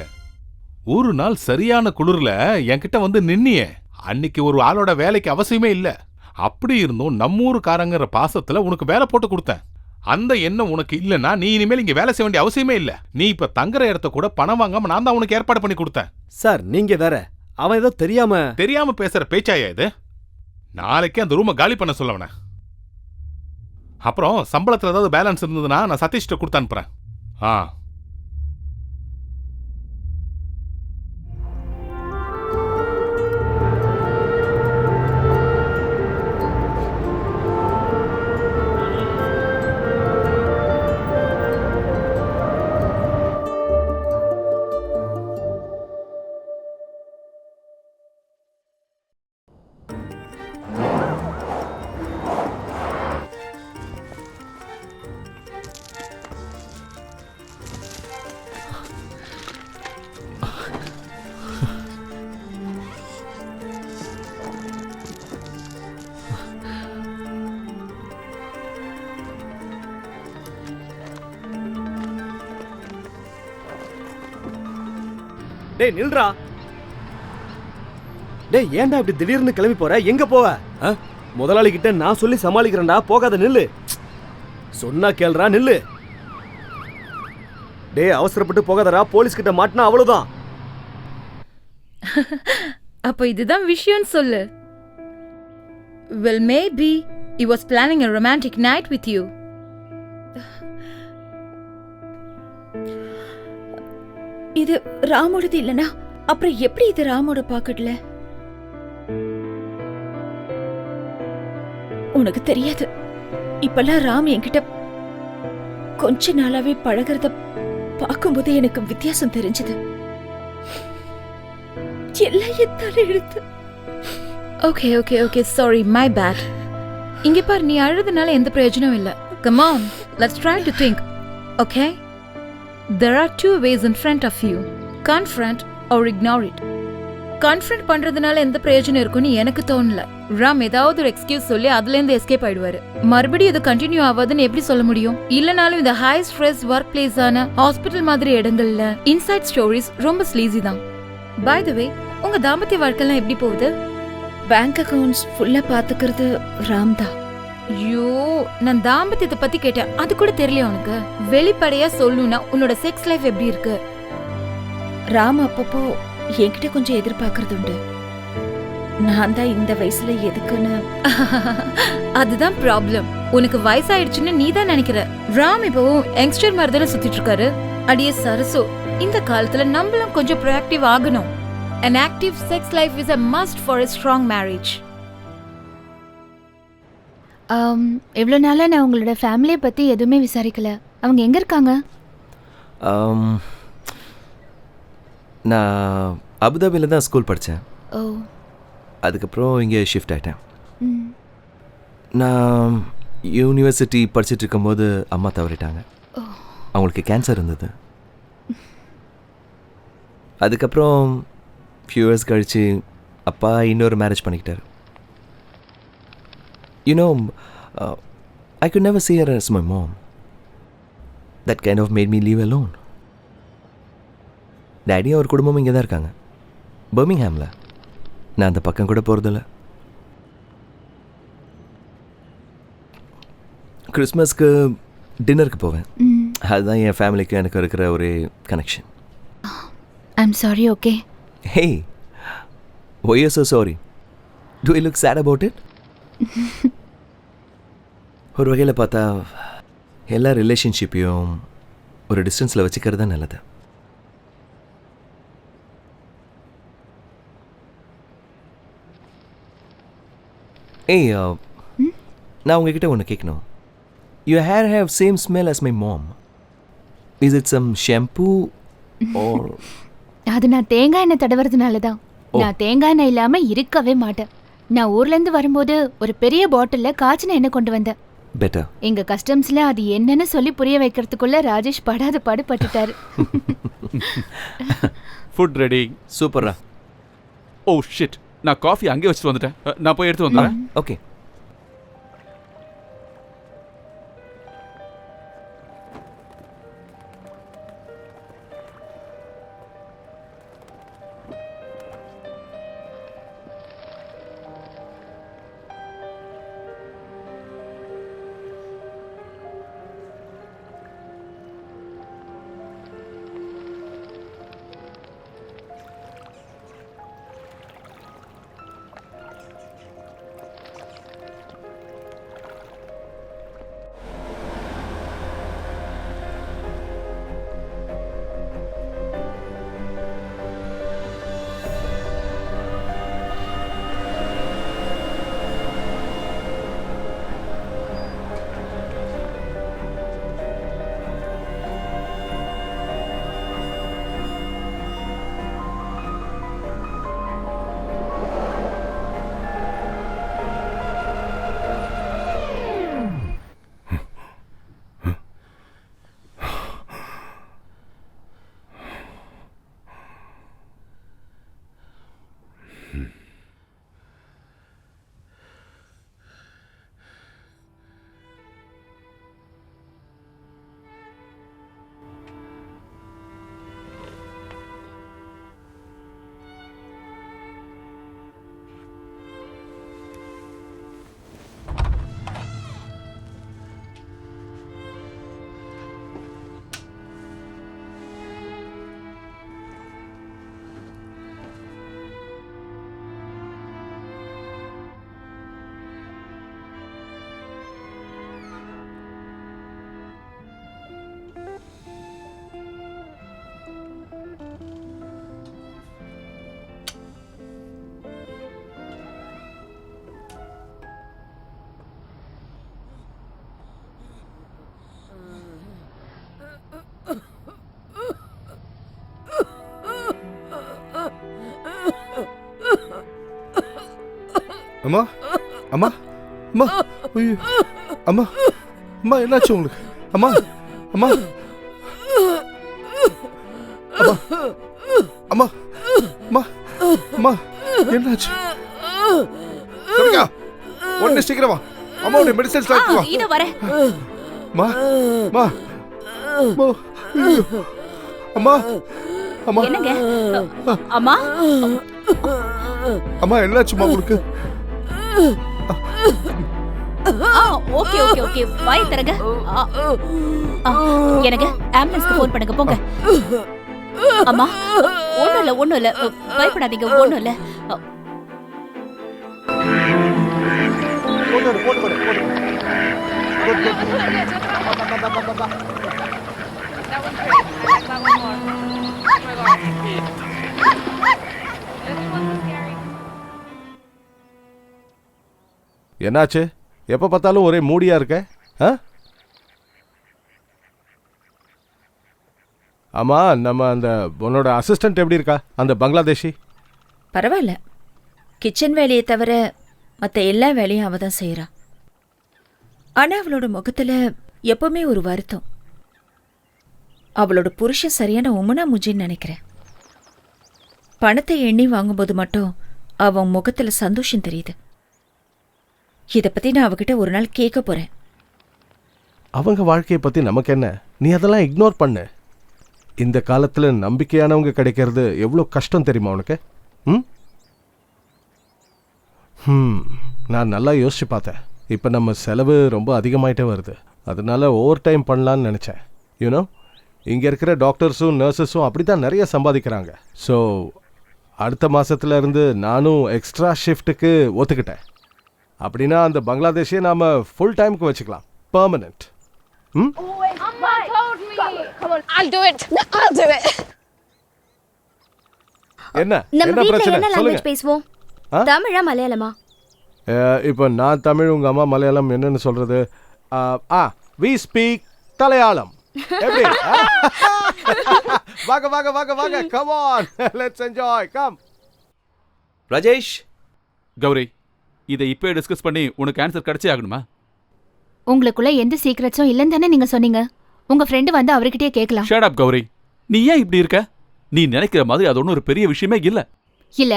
ஒரு நாள் சரியான குளிர்ல என்கிட்ட வந்து நின்னியே, அன்னைக்கு ஒரு ஆளோட வேலைக்கு அவசியமே இல்ல. அப்படி இருந்தும் நம்ம ஊருக்காரங்கிற பாசத்துல உனக்கு வேலை போட்டு கொடுத்தேன். அந்த எண்ணம் உனக்கு இல்லைன்னா நீ இனிமேல் இங்க வேலை செய்ய வேண்டிய அவசியமே இல்ல. நீ இப்ப தங்குற இடத்த கூட பணம் வாங்காம நான் தான் உனக்கு ஏற்பாடு பண்ணி கொடுத்தேன். சார் நீங்க வேற, அவன் ஏதோ தெரியாம பேசுற பேச்சாயா இது? நாளைக்கே அந்த ரூமை காலி பண்ண சொல்லவன. அப்புறம் சம்பளத்தில் ஏதாவது பேலன்ஸ் இருந்ததுன்னா நான் சதீஷ்ட கொடுத்து அனுப்புறேன். ஆ டேய் நில்றா. டேய் ஏன்டா இப்படி திடீர்னு கிளம்பி போற? எங்க போவ? முதலாளி கிட்ட நான் சொல்லி சமாளிக்கிறேன்டா. போகாத, நில்லு. சொன்னா கேள்றா, நில்லு. டேய் அவசரப்பட்டு போகாதடா, போலீஸ் கிட்ட மாட்டினா அவ்வளவுதான். அப்போ இதுதான் விஷயம்னு சொல்லு. Well, maybe he was planning a romantic night with you. இது ராமோடது இல்லனா அப்புறம் எப்படி இது ராமோட பாக்கெட்ல? உனக்கு தெரியாது, இப்பெல்லாம் ராம் என்கிட்ட கொஞ்ச நாளாவே பழகிறத பார்க்கும்போது எனக்கு வித்தியாசம் தெரிஞ்சது. எல்லாம் என் தலை எழுத்து. Okay okay okay, sorry, my bad. இங்க பாரு, நீ அழுதுனால எந்த பிரயோஜனம் இல்ல. Come on, let's try to think. Okay? There are two ways in front of you. Confront or ignore it. Confront பண்றதுனால எந்த பிரயோஜனம் இருக்குன்னு எனக்கு தோணல. ராம் ஏதாவது ஒரு எக்ஸ்கியூஸ் சொல்லி அதுல இருந்து எஸ்கேப் ஆயிடுவாரு. மறுபடியும் இது கண்டினியூ ஆகாதுன்னு எப்படி சொல்ல முடியும்? இல்லனாலும் இந்த ஹை ஸ்ட்ரெஸ் ஒர்க் பிளேஸ் ஆன ஹாஸ்பிட்டல் மாதிரி இடங்கள்ல இன்சைட் ஸ்டோரிஸ் ரொம்ப ஸ்லீசி தான். பை தி வே, உங்க தாம்பத்திய வாழ்க்கைலாம் எப்படி போகுது? பேங்க் அக்கவுண்ட்ஸ் ஃபுல்லா பாத்துக்கிறது ராம் தான். ஐயோ, நான் தாம்பத்தியத்தை பத்தி கேட்டேன், அது கூட தெரியல உனக்கு? வெளிப்படையா சொல்லணும்னா உன்னோட செக்ஸ் லைஃப் எப்படி இருக்கு? ராம் அப்பப்போ என்கிட்ட கொஞ்சம் எதிர்பார்க்கறது உண்டு. நான் தான் இந்த வயசுல எதுக்குன்னு. அதுதான் ப்ராப்ளம். உனக்கு வயசாயிடுச்சுன்னு நீ தான் நினைக்கிற. ராம் இப்போ யங்ஸ்டர் மாதிரி தானே சுத்திட்டு இருக்காரு. அடியே சரசு, இந்த காலத்துல நம்மளும் கொஞ்சம் ப்ரோஆக்டிவ் ஆகணும். An active sex life is a must for a strong marriage. எவ்வளோ நாளாக நான் உங்களோட ஃபேமிலியை பற்றி எதுவுமே விசாரிக்கல. அவங்க எங்கே இருக்காங்க? நான் அபுதாபியில் தான் ஸ்கூல் படித்தேன். ஓ, அதுக்கப்புறம் இங்கே ஷிஃப்ட் ஆகிட்டேன். நான் யூனிவர்சிட்டி படிச்சுட்டு இருக்கும்போது அம்மா தவறிட்டாங்க. அவங்களுக்கு கேன்சர் இருந்தது. அதுக்கப்புறம் ஃபியூ இயர்ஸ் கழித்து அப்பா இன்னொரு marriage பண்ணிக்கிட்டார். You know, I could never see her as my mom. That kind of made me leave alone. டேடியும் அவர் குடும்பமும் இங்கே தான் இருக்காங்க, பர்மிங்ஹாமில். நான் அந்த பக்கம் கூட போகிறதில்ல. கிறிஸ்மஸ்க்கு டின்னருக்கு போவேன். அதுதான் என் ஃபேமிலிக்கு எனக்கு இருக்கிற ஒரு connection. I'm sorry. Okay. Hey, why are you so sorry? Do you look sad about it? ஒரு வகையில் பார்த்தா எல்லா ரிலேஷன்ஷிப்பையும் ஒரு டிஸ்டன்ஸில் வச்சுக்கிறது தான் நல்லது. ஏய், நான் உங்ககிட்ட ஒன்று கேட்கணும். Your hair have same smell as my mom. Is it some shampoo or? அது நான் தேங்காய் எண்ணெய் தடவுறதுனால தான். நான் தேங்காய் எண்ணெய் இல்லாமல் இருக்கவே மாட்டேன். நான் ஊர்லேருந்து வரும்போது ஒரு பெரிய பாட்டிலில் காய்ச்சின எண்ணெய் கொண்டு வந்தேன். பெட்டர். எங்க கஸ்டம்ஸ்ல அது என்னன்னு சொல்லி புரிய வைக்கிறதுக்குள்ள ராஜேஷ் படாத பாடுபட்டுட்டாரு. Food ready. சூப்பரா. ஓ ஷிட், நான் காஃபி அங்கே வச்சுட்டு வந்துட்டேன். நான் போய் எடுத்து வந்துடுறேன். ஓகே. அம்மா அம்மா அம்மா ஐயோ அம்மா அம்மா என்னாச்சு உங்களுக்கு அம்மா அம்மா அம்மா அம்மா அம்மா அம்மா என்னாச்சு சரிக்கா உடனே சீக்கிரமா அம்மாவுடைய மெடிசன்ஸ் எடுத்து வா இதோ வரேன். அம்மா அம்மா அம்மா ஐயோ. அம்மா அம்மா என்னங்க அம்மா அம்மா என்னாச்சுமா உங்களுக்கு ஓகே ஓகே ஓகே வாய் தரங்க. எனக்கு ஆம்புலன்ஸ்க்கு ஃபோன் பண்ணுங்க போங்க. அம்மா ஒண்ணும் இல்ல பயப்படாதீங்க ஒண்ணும் இல்ல. என்னாச்சு? எப்ப பார்த்தாலும் ஒரே மூடியா இருக்க? ஆமா, நம்ம அந்த உன்னோட அசிஸ்டன்ட் எப்படி இருக்கா, அந்த பங்களாதேஷி? பரவாயில்ல, கிச்சன் வேலையை தவிர மற்ற எல்லா வேலையும் அவ தான் செய்யறா. ஆனா அவளோட முகத்துல எப்பவுமே ஒரு வருத்தம். அவளோட புருஷன் சரியான உமனா முஜின்னு நினைக்கிறேன். பணத்தை எண்ணி வாங்கும்போது மட்டும் அவன் முகத்துல சந்தோஷம் தெரியுது. இதை பத்தி நான் அவகிட்ட ஒரு நாள் கேட்க போறேன். அவங்க வாழ்க்கையை பத்தி நமக்கு என்ன? நீ அதெல்லாம் இக்னோர் பண்ணு. இந்த காலத்துல நம்பிக்கையானவங்க கிடைக்கிறது எவ்வளவு கஷ்டம் தெரியுமா உனக்கு? நான் நல்லா யோசிச்சு பார்த்தேன். இப்போ நம்ம செலவு ரொம்ப அதிகமாயிட்டே வருது. அதனால ஓவர் டைம் பண்ணலான்னு நினச்சேன். யூனோ, இங்கே இருக்கிற டாக்டர்ஸும் நர்சஸும் அப்படி தான் நிறைய சம்பாதிக்கிறாங்க. ஸோ அடுத்த மாதத்துல இருந்து நானும் எக்ஸ்ட்ரா ஷிஃப்ட்டுக்கு ஒத்துக்கிட்டேன். அப்படின்னா அந்த பங்களாதேஷே நாம் ஃபுல் டைமுக்கு வச்சுக்கலாம், பெர்மனெண்ட். என்ன நம்ம என்ன வீட்ல பிரச்சனை என்ன சொல்லுங்க. லாங்குவேஜ் பேசுவோம்? தமிழா மலையாளமா? இப்போ நான் தமிழ், உங்க அம்மா மலையாளம். என்னன்னு சொல்றது? வி ஸ்பீக் தலையாளம். எப்படி? வாங்க வாங்க வாங்க வாங்க, come on, let's enjoy, come. Rajesh, Gauri, இதை இப்போ டிஸ்கஸ் பண்ணி உனக்கு ஆன்சர் கிடைச்சே ஆகணுமா? உங்களுக்குள்ள எந்த சீக்ரெட்ஸும் இல்லைன்னு தானே நீங்க சொன்னீங்க. உங்க ஃப்ரெண்டு வந்து அவர்கிட்டயே கேட்கலாம். ஷட் அப் கௌரி, நீ ஏன் இப்படி இருக்க? நீ நினைக்கிற மாதிரி அது ஒன்றும் ஒரு பெரிய விஷயமே இல்ல. இல்ல,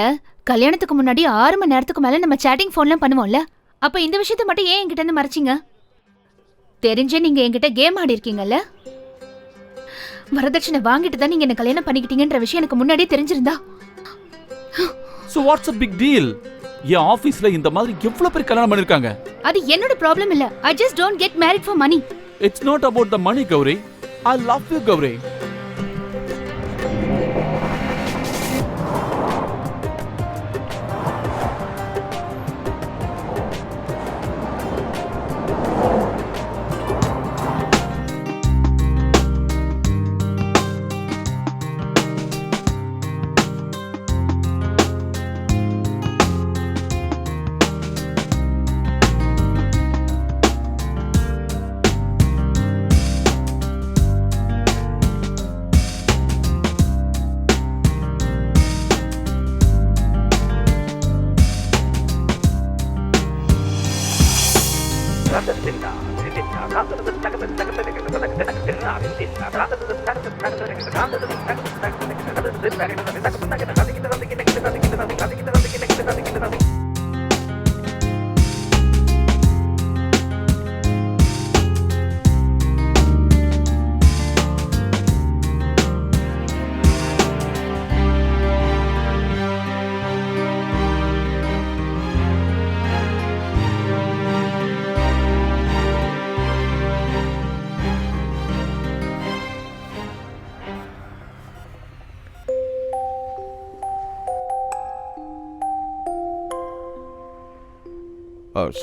கல்யாணத்துக்கு முன்னாடி 6 மணி நேரத்துக்கு மேல நம்ம சேட்டிங் போன்லாம் பண்ணுவோம்ல, அப்ப இந்த விஷயத்த மட்டும் ஏன் என்கிட்ட இருந்து மறைச்சிங்க? தெரிஞ்சே நீங்க என்கிட்ட கேம் ஆடி இருக்கீங்கல்ல. வரதட்சணை வாங்கிட்டு தான் நீங்க என்ன கல்யாணம் பண்ணிக்கிட்டீங்கன்ற விஷயம் எனக்கு முன்னாடியே தெரிஞ்சிருந்தா. So what's a big deal? என் ஆபீஸ்ல இந்த மாதிரி எவ்வளவு பேர் கல்யாணம் பண்ணிருக்காங்க. அது என்னோட ப்ராப்ளம் இல்ல. I just don't get married for money. It's not about the money, Gauri. I love you, Gauri.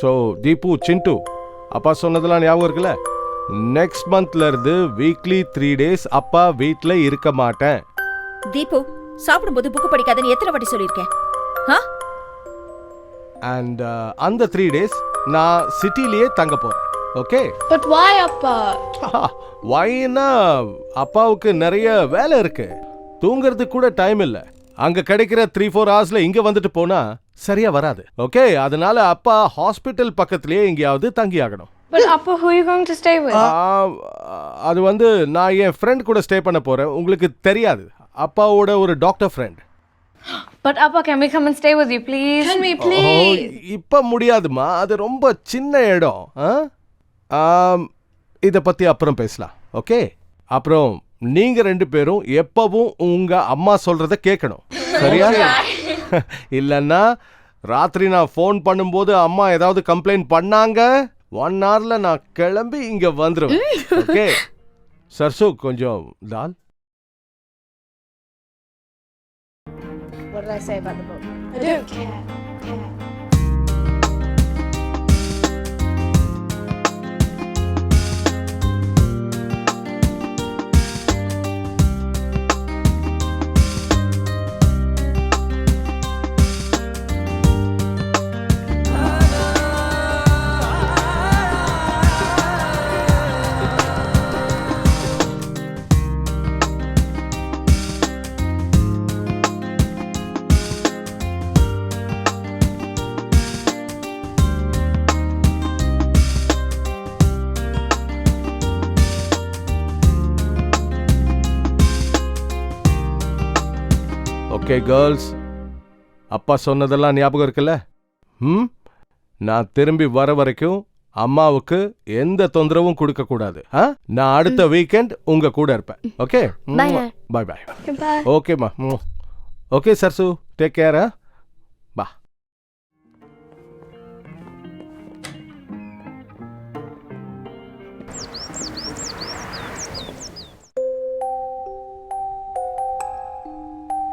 So Deepu, Chintu, அப்பா சொன்னதெல்லாம் ஞாபகம் இருக்குல்ல? நெக்ஸ்ட் மந்த்ல இருந்து வீக்லி 3 days அப்பா வீட்டில் இருக்க மாட்டேன். தீபு, சாப்பிடும்போது புக்கு படிக்காதன்னு எத்தனை வாட்டி சொல்லியிருக்கேன்? அண்ட் அந்த 3 days நான் சிட்டிலேயே தங்க போறேன். ஓகே? பட் why அப்பா? வைனா அப்பாவுக்கு நிறைய வேலை இருக்கு, தூங்குறதுக்கு கூட டைம் இல்லை. அங்க கிடைக்கிற 3-4 ஹவர்ஸ்ல இங்க வந்துட்டு போனா சரியா வராது. ஓகே, அதனால அப்பா ஹாஸ்பிட்டல் பக்கத்திலேயே எங்கேயாவது தங்கி ஆகணும். But Appa, who are you going to stay with? அது வந்து நான் என் ஃப்ரெண்ட் கூட ஸ்டே பண்ண போறேன். உங்களுக்கு தெரியாது, அப்பாவோட ஒரு doctor friend. But Appa, can we come and stay with you, please? Can we, please? இப்ப முடியாதுமா, அது ரொம்ப சின்ன இடம். இத பத்தி அப்புறம் பேசலாம். ஓகே, அப்புறம் நீங்க 2 பேரும் எப்பவும் உங்க அம்மா சொல்றத கேட்கணும், சரியா? இல்லன்னா ராத்திரி நான் ஃபோன் பண்ணும்போது அம்மா ஏதாவது கம்ப்ளைண்ட் பண்ணாங்க, 1 hourல நான் கிளம்பி இங்க வந்துருவேன். ஓகே சர்சு, கொஞ்சம் தால். What did I say about the book? I don't care. Okay girls, அப்பா சொன்னதெல்லாம் ஞாபகம் இருக்குல்ல? நான் திரும்பி வர வரைக்கும் அம்மாவுக்கு எந்த தொந்தரவும் கொடுக்க கூடாது. நான் அடுத்த வீக்கெண்ட் உங்க கூட இருப்பேன். Okay, bye bye. ஓகேம்மா. Okay Sarsu, take care. பா.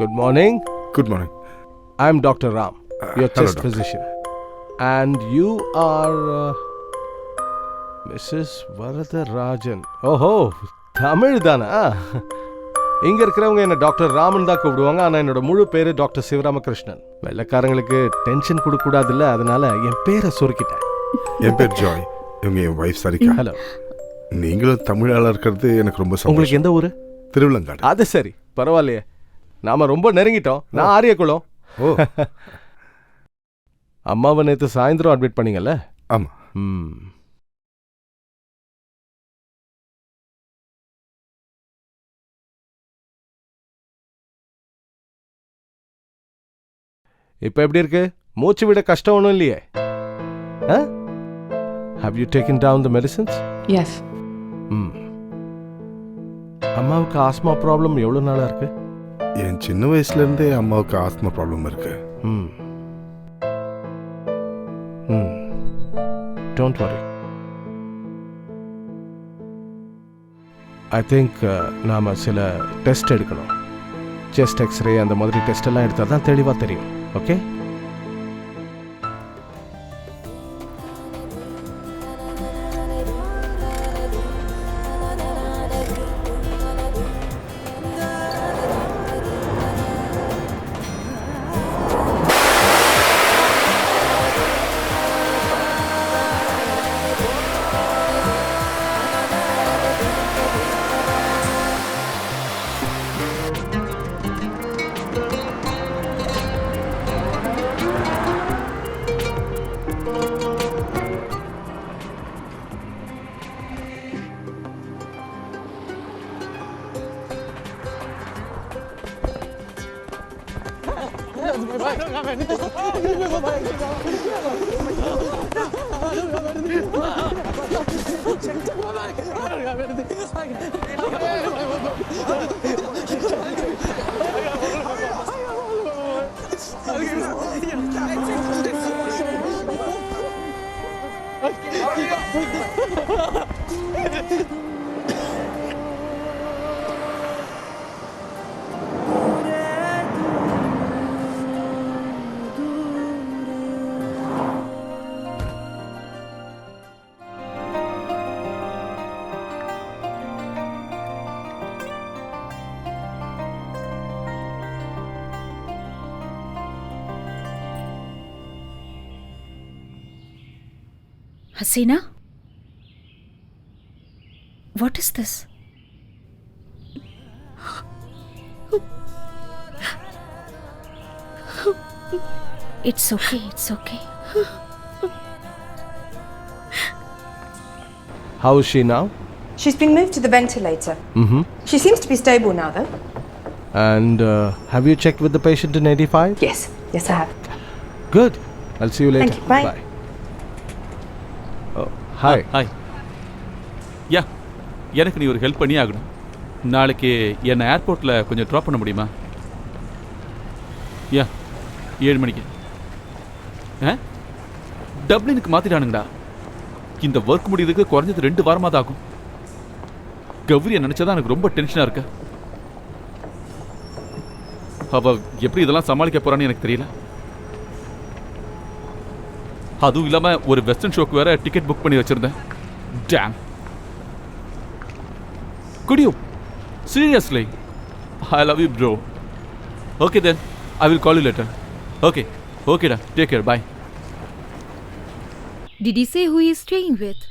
Good morning. Good morning. I am Dr. Ram, your hello, chest doctor. physician. And you are Mrs. Varadarajan. ஓஹோ, தமிழ் தானா? இங்க இருக்கிறவங்க என்ன டாக்டர் ராமன் தான் கூப்பிடுவாங்க. ஆனா என்னோட முழு பேரு டாக்டர் சிவராமகிருஷ்ணன். வெள்ளைக்காரங்களுக்கு டென்ஷன் கொடுக்க கூடாதுல்ல, அதனால என் பேரை சுருக்கிட்டேன். என் பேர் ஜாய், இவங்க என் வைஃப் சரிகா. ஹலோ. நீங்களும் தமிழாளர் இருக்கிறது எனக்கு ரொம்ப சந்தோஷம். உங்களுக்கு எந்த ஊரு? திருவிழங்காடு. அது சரி, பரவாயில்லையே, நாம ரொம்ப நெருங்கிட்டோம். நான் ஆரியகுளம். ஓ. அம்மாவை நேற்று சாயந்தரம் அட்மிட் பண்ணீங்கல்ல? ஆமா. இப்ப எப்படி இருக்கு? மூச்சு விட கஷ்டம் ஒன்றும் இல்லையே? Have you taken down the medicines? Yes. அம்மாவுக்கு ஆஸ்மா ப்ராப்ளம் எவ்வளவு நாளா இருக்கு? என் சின்ன வயசுல இருந்தே அம்மாவுக்கு ஆஸ்மா ப்ராப்ளம் இருக்கு. Don't worry. I think நாம சில டெஸ்ட் எடுக்கணும். செஸ்ட் எக்ஸ்ரே அந்த மாதிரி டெஸ்ட் எல்லாம் எடுத்தா தான் தெளிவா தெரியும். Okay? Hasina? What is this? It's okay, it's okay. How is she now? She's been moved to the ventilator. Mm-hmm. She seems to be stable now, though. And have you checked with the patient in 85? Yes. Yes, I have. Good. I'll see you later. Thank you. Bye. Oh, hi. Hi. Yeah, எனக்கு நீ ஒரு ஹெல்ப் பண்ணி ஆகணும். நாளைக்கு என்னை ஏர்போர்ட்டில் கொஞ்சம் ட்ராப் பண்ண முடியுமா? யா, 7 மணிக்கு. டப்ளினுக்கு மாற்றிட்டானுங்கடா. இந்த ஒர்க் முடியறதுக்கு குறைஞ்சது 2 வாரமாக தான் ஆகும். கௌரியை நினச்சதான் எனக்கு ரொம்ப டென்ஷனாக இருக்கு. அவ எப்படி இதெல்லாம் சமாளிக்க போறான்னு எனக்கு தெரியல. அதுவும் இல்லாம ஒரு வெஸ்டர்ன் ஷோக்கு வேற டிக்கெட் புக் பண்ணி வச்சிருந்தேன். Dam. Could you? Seriously? I love you, bro. Okay then. I will call you later. Okay. Okay da. Take care. Bye. Did he say who he is staying with?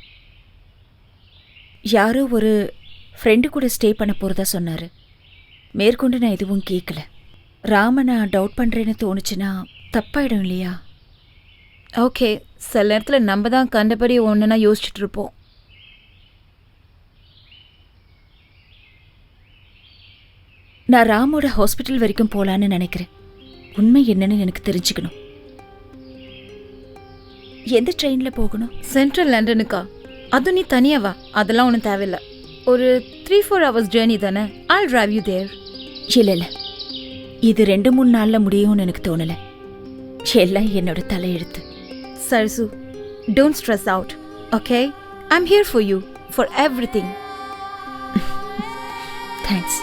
யாரோ ஒரு ஃப்ரெண்டு கூட ஸ்டே பண்ண போறதா சொன்னாரு. மேற்கொண்டு நான் எதுவும் கேட்கல. ராம நான் டவுட் பண்றேன்னு தோணுச்சுன்னா தப்பாயிடும் இல்லையா? ஓகே, சில நேரத்தில் நம்ம தான் கண்டபடி ஒன்றுனா யோசிச்சுட்டு இருப்போம். நான் ராமோட ஹாஸ்பிட்டல் வரைக்கும் போகலான்னு நினைக்கிறேன். உண்மை என்னன்னு எனக்கு தெரிஞ்சுக்கணும். எந்த ட்ரெயினில் போகணும்? சென்ட்ரல் லண்டனுக்கா? அதுவும் நீ தனியாவா? அதெல்லாம் ஒன்றும் தேவையில்லை. ஒரு 3-4 hours ஜேர்னி தானே. I'll drive you there. இல்லை, இது 2-3 நாளில் முடியும்னு எனக்கு தோணலை. எல்லாம் என்னோட தலையெழுத்து. Sarasu, don't stress out, okay? I'm here for you, for everything. Thanks.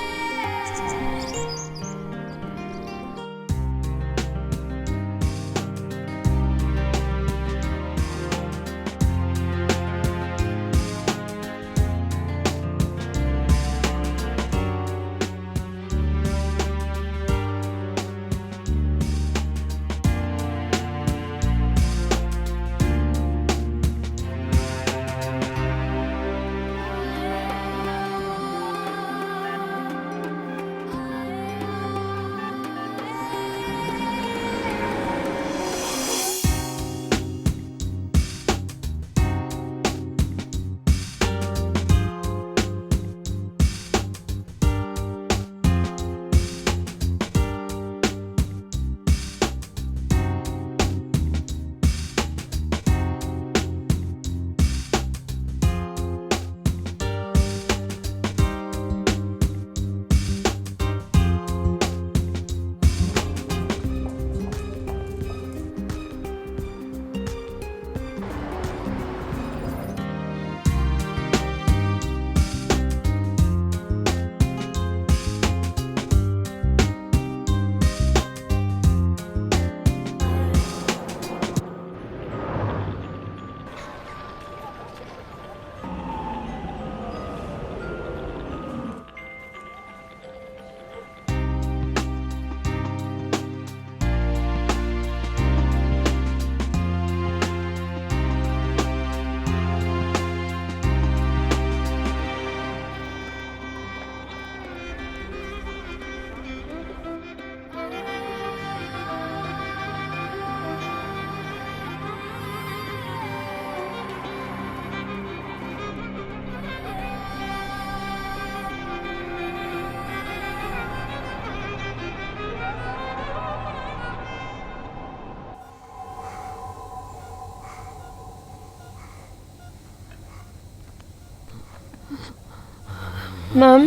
Mum?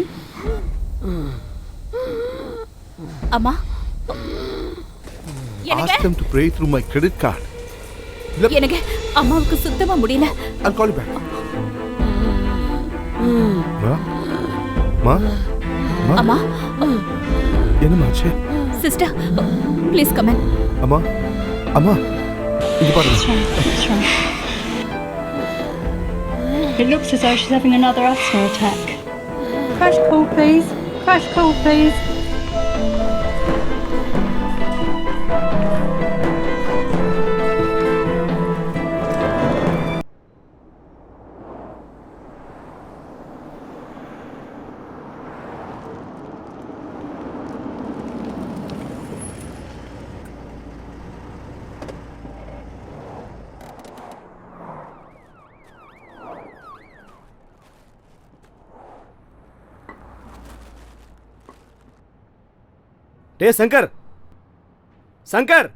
அம்மா, Ask them to pray through my credit card. எனக்கு அம்மாவுக்கு சுத்தமா முடியல. I'll call you back. Ma? Ma? Ma? அம்மா, என்னமாச்சு? Sister, please come in. அம்மா, அம்மா, இங்க பாருங்க. It looks as though she's having another asthma attack. Crash call, please. Crash call, please. டே சங்கர், சங்கர்,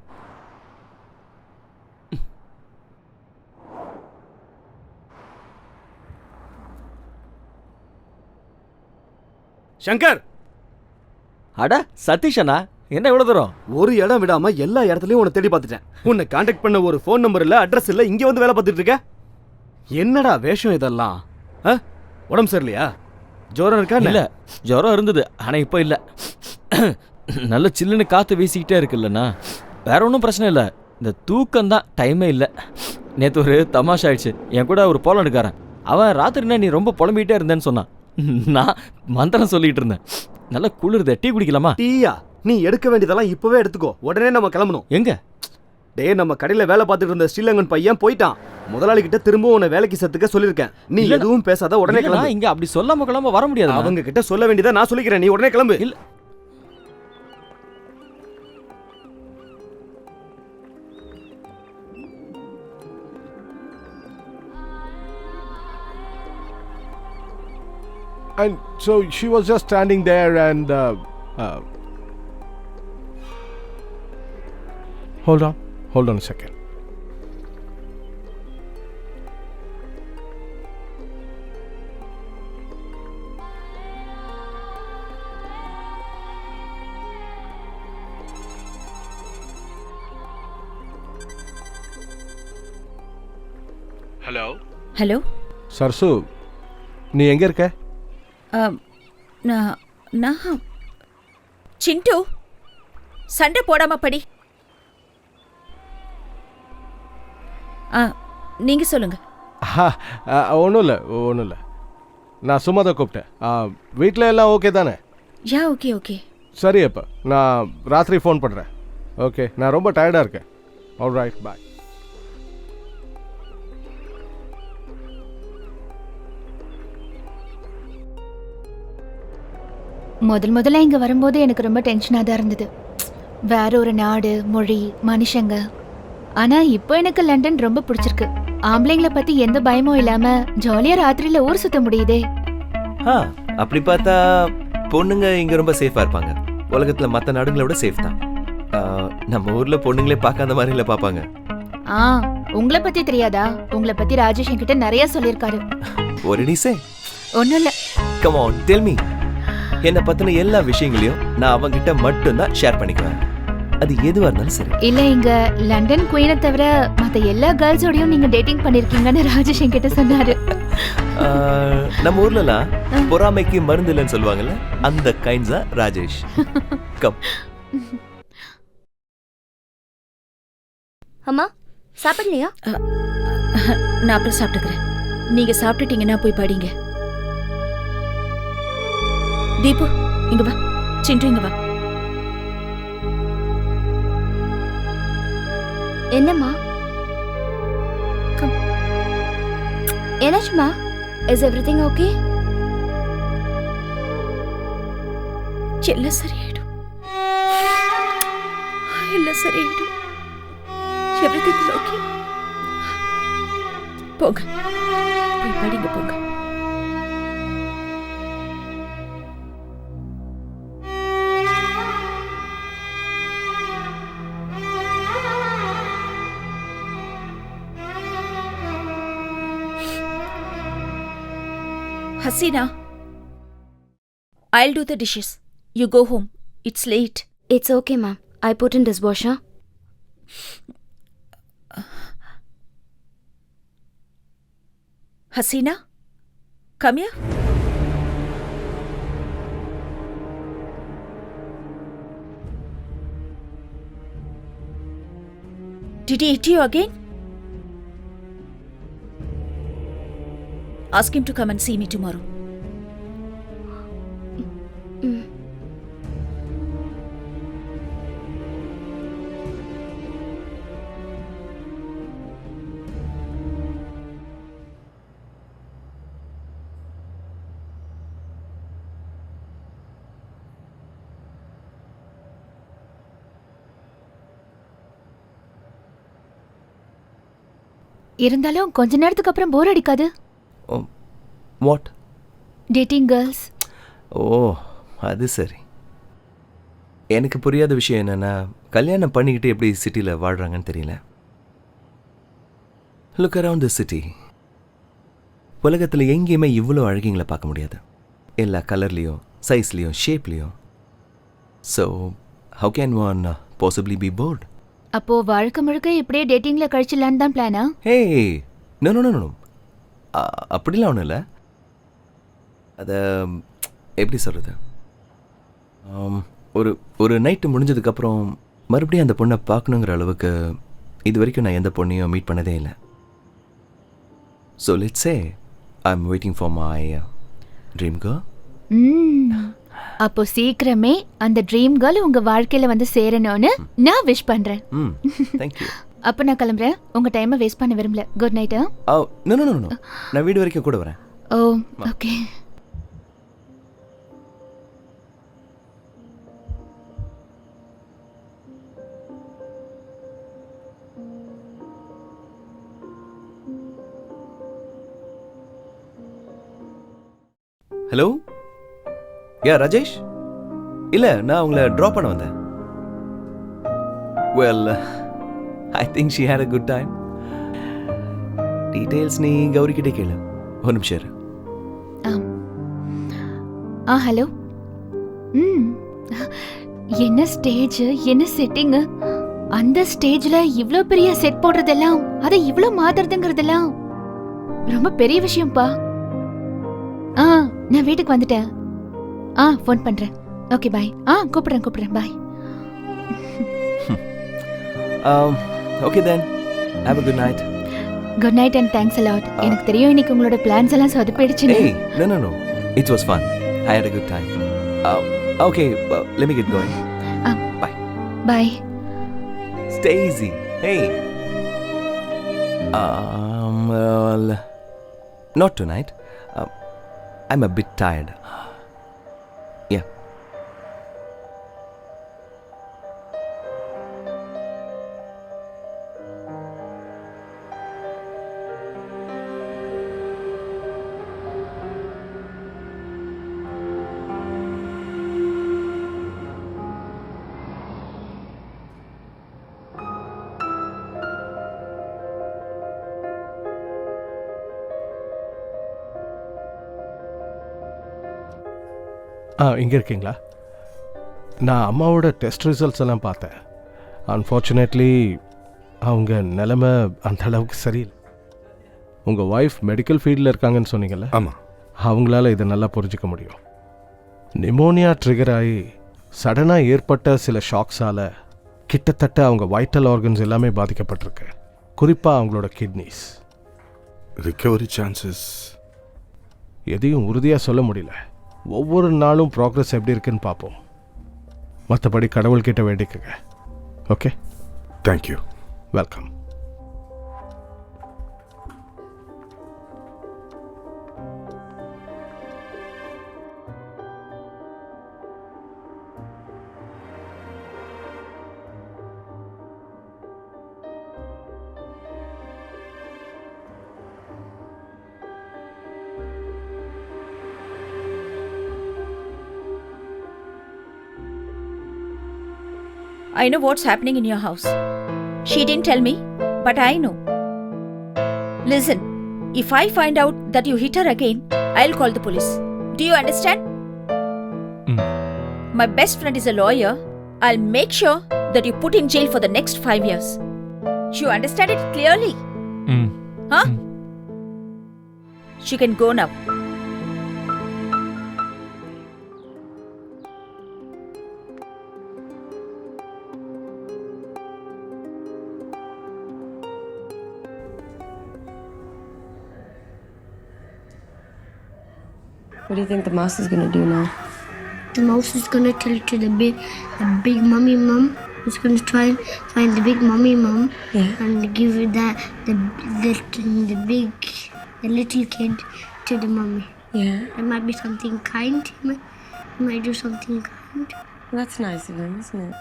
சங்கர். அட சதீஷனா, என்ன இவ்வளோ தூரம்? ஒரு இடம் விடாம எல்லா இடத்துலயும் உன்னை தேடி பார்த்துட்டேன். உன்னை கான்டாக்ட் பண்ண ஒரு ஃபோன் நம்பர் இல்ல, அட்ரஸ் இல்ல, இங்க வந்து வேலை பார்த்துட்டு இருக்க. என்னடா வேஷம் இதெல்லாம்? உடம்பு சரியில்லையா? ஜுரம் இருக்கா? இல்ல, ஜுரம் இருந்தது, ஆனா இப்போ இல்ல. நல்ல சில்லுன்னு காத்து வீசிக்கிட்டே இருக்குல்லண்ணா. வேற ஒன்றும் பிரச்சனை இல்லை, இந்த தூக்கம் தான் டைமே இல்லை. நேற்று ஒரு தமாஷா ஆயிடுச்சு. என் கூட ஒரு போலண்டுக்காரன், அவன் ராத்திரினா நீ ரொம்ப புலம்பிக்கிட்டே இருந்தேன்னு சொன்னான். நான் மந்திரம் சொல்லிட்டு இருந்தேன். நல்லா குளிருதே, டீ குடிக்கலாமா? டீயா? நீ எடுக்க வேண்டியதெல்லாம் இப்பவே எடுத்துக்கோ, உடனே நம்ம கிளம்பணும். எங்க? டே, நம்ம கடையில வேலை பார்த்துட்டு இருந்த ஸ்ரீலங்கன் பையன் போயிட்டான். முதலாளி கிட்ட திரும்ப உன்னை வேலைக்கு சேர்த்துக்க சொல்லிருக்கேன். நீ எதுவும் பேசாத, உடனே கிளம்பு. இங்க அப்படி சொல்லாம கிளம்ப வர முடியாது. அவங்க கிட்ட சொல்ல வேண்டியதா நான் சொல்லிக்கிறேன், நீ உடனே கிளம்பு. இல்ல, And so she was just standing there and hold on a second. Hello hello Sarsu, நீ எங்க இருக்க? நான் சிண்டு, சண்டை போடாம படி. நீங்க சொல்லுங்க. ஒன்றும் இல்லை. நான் சும்மா தான் கூப்பிட்டேன். வீட்டில் எல்லாம் ஓகே தானே? யா, ஓகே ஓகே. சரி, அப்போ நான் ராத்திரி ஃபோன் பண்ணுறேன். ஓகே, நான் ரொம்ப டயர்டாக இருக்கேன். ஆல் ரைட், பாய். முதல்ல இங்க வரும்போது எனக்கு ரொம்ப டென்ஷனாக தான் இருந்தது. வேற ஒரு நாடு, மொழி, மனுஷங்க. ஆனா இப்போ எனக்கு லண்டன் ரொம்ப பிடிச்சிருக்கு. ஆம்பளைங்களை பத்தி எந்த பயமும் இல்லாம ஜாலியா ராத்திரியில ஊர் சுத்த முடியுதே. அப்படி பார்த்தா பொண்ணுங்க இங்க ரொம்ப சேஃபா இருப்பாங்க. உலகத்துல மத்த நாடுகளை விட சேஃப் தான். நம்ம ஊர்ல பொண்ணுங்களே பார்க்காத மாதிரி இல்ல பாப்பாங்க. உங்களை பத்தி தெரியாதா? உங்களை பத்தி ராஜேஷ் என்கிட்ட நிறைய சொல்லியிருக்காரு. What did he say? ஒன்னும் இல்ல. Come on, tell me. என்ன பத்தின எல்லா விஷயங்களையும் நான் அவங்கிட்ட மட்டும்தான் ஷேர் பண்ணிக்குவேன். அது எதுவா இருந்தாலும் சரி. இல்ல, இங்க லண்டன் குயினை தவிர மத்த எல்லா கேர்ள்ஸோடையும் நீங்க டேட்டிங் பண்ணிருக்கீங்கன்னு ராஜேஷ் என்கிட்ட சொன்னாரு. நம்ம ஊர்லலாம் பொறாமைக்கு மருந்து இல்லைன்னு சொல்லுவாங்கல்ல, அந்த கைண்ட்ஸா ராஜேஷ். கம். அம்மா சாப்பிடலையா? நான் அப்புறம் சாப்பிட்டுக்கிறேன். நீங்க சாப்பிட்டுட்டீங்கன்னா போய் படிங்க. தீபு இங்க வா. சிண்டு இங்க வா. என்னம்மா? என்னாச்சுமா? Is everything okay? எல்லாம் சரியாயிடும். எல்லாம் சரியாயிடும். Everything is okay. போங்க, போய் படிங்க, போங்க. Hasina, I'll do the dishes. You go home. It's late. It's okay, ma'am. I put in dishwasher. Hasina, come here. Did he hit you again? Ask him to come and see me tomorrow. இருந்தாலும் கொஞ்ச நேரத்துக்கு அப்புறம் போர் அடிக்காது? வாட்? Dating girls. ஓ, அது சரி. எனக்கு புரியாத விஷயம் என்னென்னா கல்யாணம் பண்ணிக்கிட்டு எப்படி சிட்டியில் வாழ்கிறாங்கன்னு தெரியல. Look around the city. உலகத்தில் எங்கேயுமே இவ்வளோ அழகிங்களை பார்க்க முடியாது. எல்லா கலர்லேயும் சைஸ்லேயும் ஷேப்லேயும். So how can one possibly be bored? அப்போ வாழ்க்கை முழுக்க இப்படியே டேட்டிங்ல கழிச்சிடலான்னு தான் பிளானா? Hey no no no no, அப்படிலாம் ஒன்றும் இல்லை. அதை எப்படி சொல்கிறது, ஒரு நைட்டு முடிஞ்சதுக்கப்புறம் மறுபடியும் அந்த பொண்ணை பார்க்கணுங்கிற அளவுக்கு இது வரைக்கும் நான் எந்த பொண்ணையும் மீட் பண்ணதே இல்லை. So let's say I am waiting for my dream girl. அப்போ சீக்கிரமே அந்த ட்ரீம் கேர்ள் உங்க வாழ்க்கையில வந்து சேரணும்னு நான் விஷ் பண்றேன். தேங்க்யூ. அப்ப நான் கிளம்புறேன். உங்க டைமை வேஸ்ட் பண்ண விரும்பல. Good night. No no no, நான் வீடு வரைக்கும் கூட வரேன். Oh okay. Hello, yeah Rajesh? இல்லை, நான் உங்களை ட்ராப் பண்ண வந்தேன். Well, I think she had a good time. Details நீ கௌரிக்கிட்டே கேளு. ஒரு நிமிஷம் இரு. ஹலோ. என்ன ஸ்டேஜ், என்ன செட்டிங். அந்த ஸ்டேஜ்ல இவ்ளோ பெரிய செட் போடுறதெல்லாம், அதை இவ்ளோ மாத்துறதுங்கிறதெல்லாம் ரொம்ப பெரிய விஷயம்ப்பா. நான் வீட்டுக்கு வந்துட்டேன். ஃபோன் பண்றேன். Okay bye. கூப்பிடுறேன் bye. Okay then have a good night. Good night and thanks a lot. எனக்கு தெரியும் இன்னைக்கு உங்களோட பிளான்ஸ் எல்லாம் சொதப்பிடுச்சுன்னு. Hey, no. It was fun. I had a good time. Okay, let me get going. Bye. Bye. Stay easy. Hey. Well, not tonight. I'm a bit tired. Yeah. இங்கே இருக்கீங்களா? நான் அம்மாவோட டெஸ்ட் ரிசல்ட்ஸ் எல்லாம் பார்த்தேன். அன்ஃபார்ச்சுனேட்லி அவங்க நிலைமை அந்த அளவுக்கு சரியில்லை. உங்கள் ஒய்ஃப் மெடிக்கல் ஃபீல்டில் இருக்காங்கன்னு சொன்னீங்கல்ல? ஆமாம். அவங்களால இதை நல்லா புரிஞ்சிக்க முடியும். நிமோனியா ட்ரிகர் ஆகி சடனாக ஏற்பட்ட சில ஷாக்ஸால் கிட்டத்தட்ட அவங்க வைட்டல் ஆர்கன்ஸ் எல்லாமே பாதிக்கப்பட்டிருக்கு. குறிப்பாக அவங்களோட கிட்னிஸ். ரிகவரி சான்சஸ் எதையும் உறுதியாக சொல்ல முடியல. ஒவ்வொரு நாளும் ப்ராக்ரஸ் எப்படி இருக்குன்னு பார்ப்போம். மற்றபடி கடவுள்கிட்ட வேண்டிக்கங்க. Okay, thank you. Welcome. I know what's happening in your house. She didn't tell me, but I know. Listen, if I find out that you hit her again, I'll call the police. Do you understand? My best friend is a lawyer. I'll make sure that you put in jail for the next 5 years. You understand it clearly? Huh? She can go now. What do you think the mouse is gonna do now? The mouse is gonna tell to the big mummy mum. It's gonna try and find the big mummy mum and give the little kid to the mummy. Yeah. It might be something kind. He might do something kind. That's nice of him, isn't it?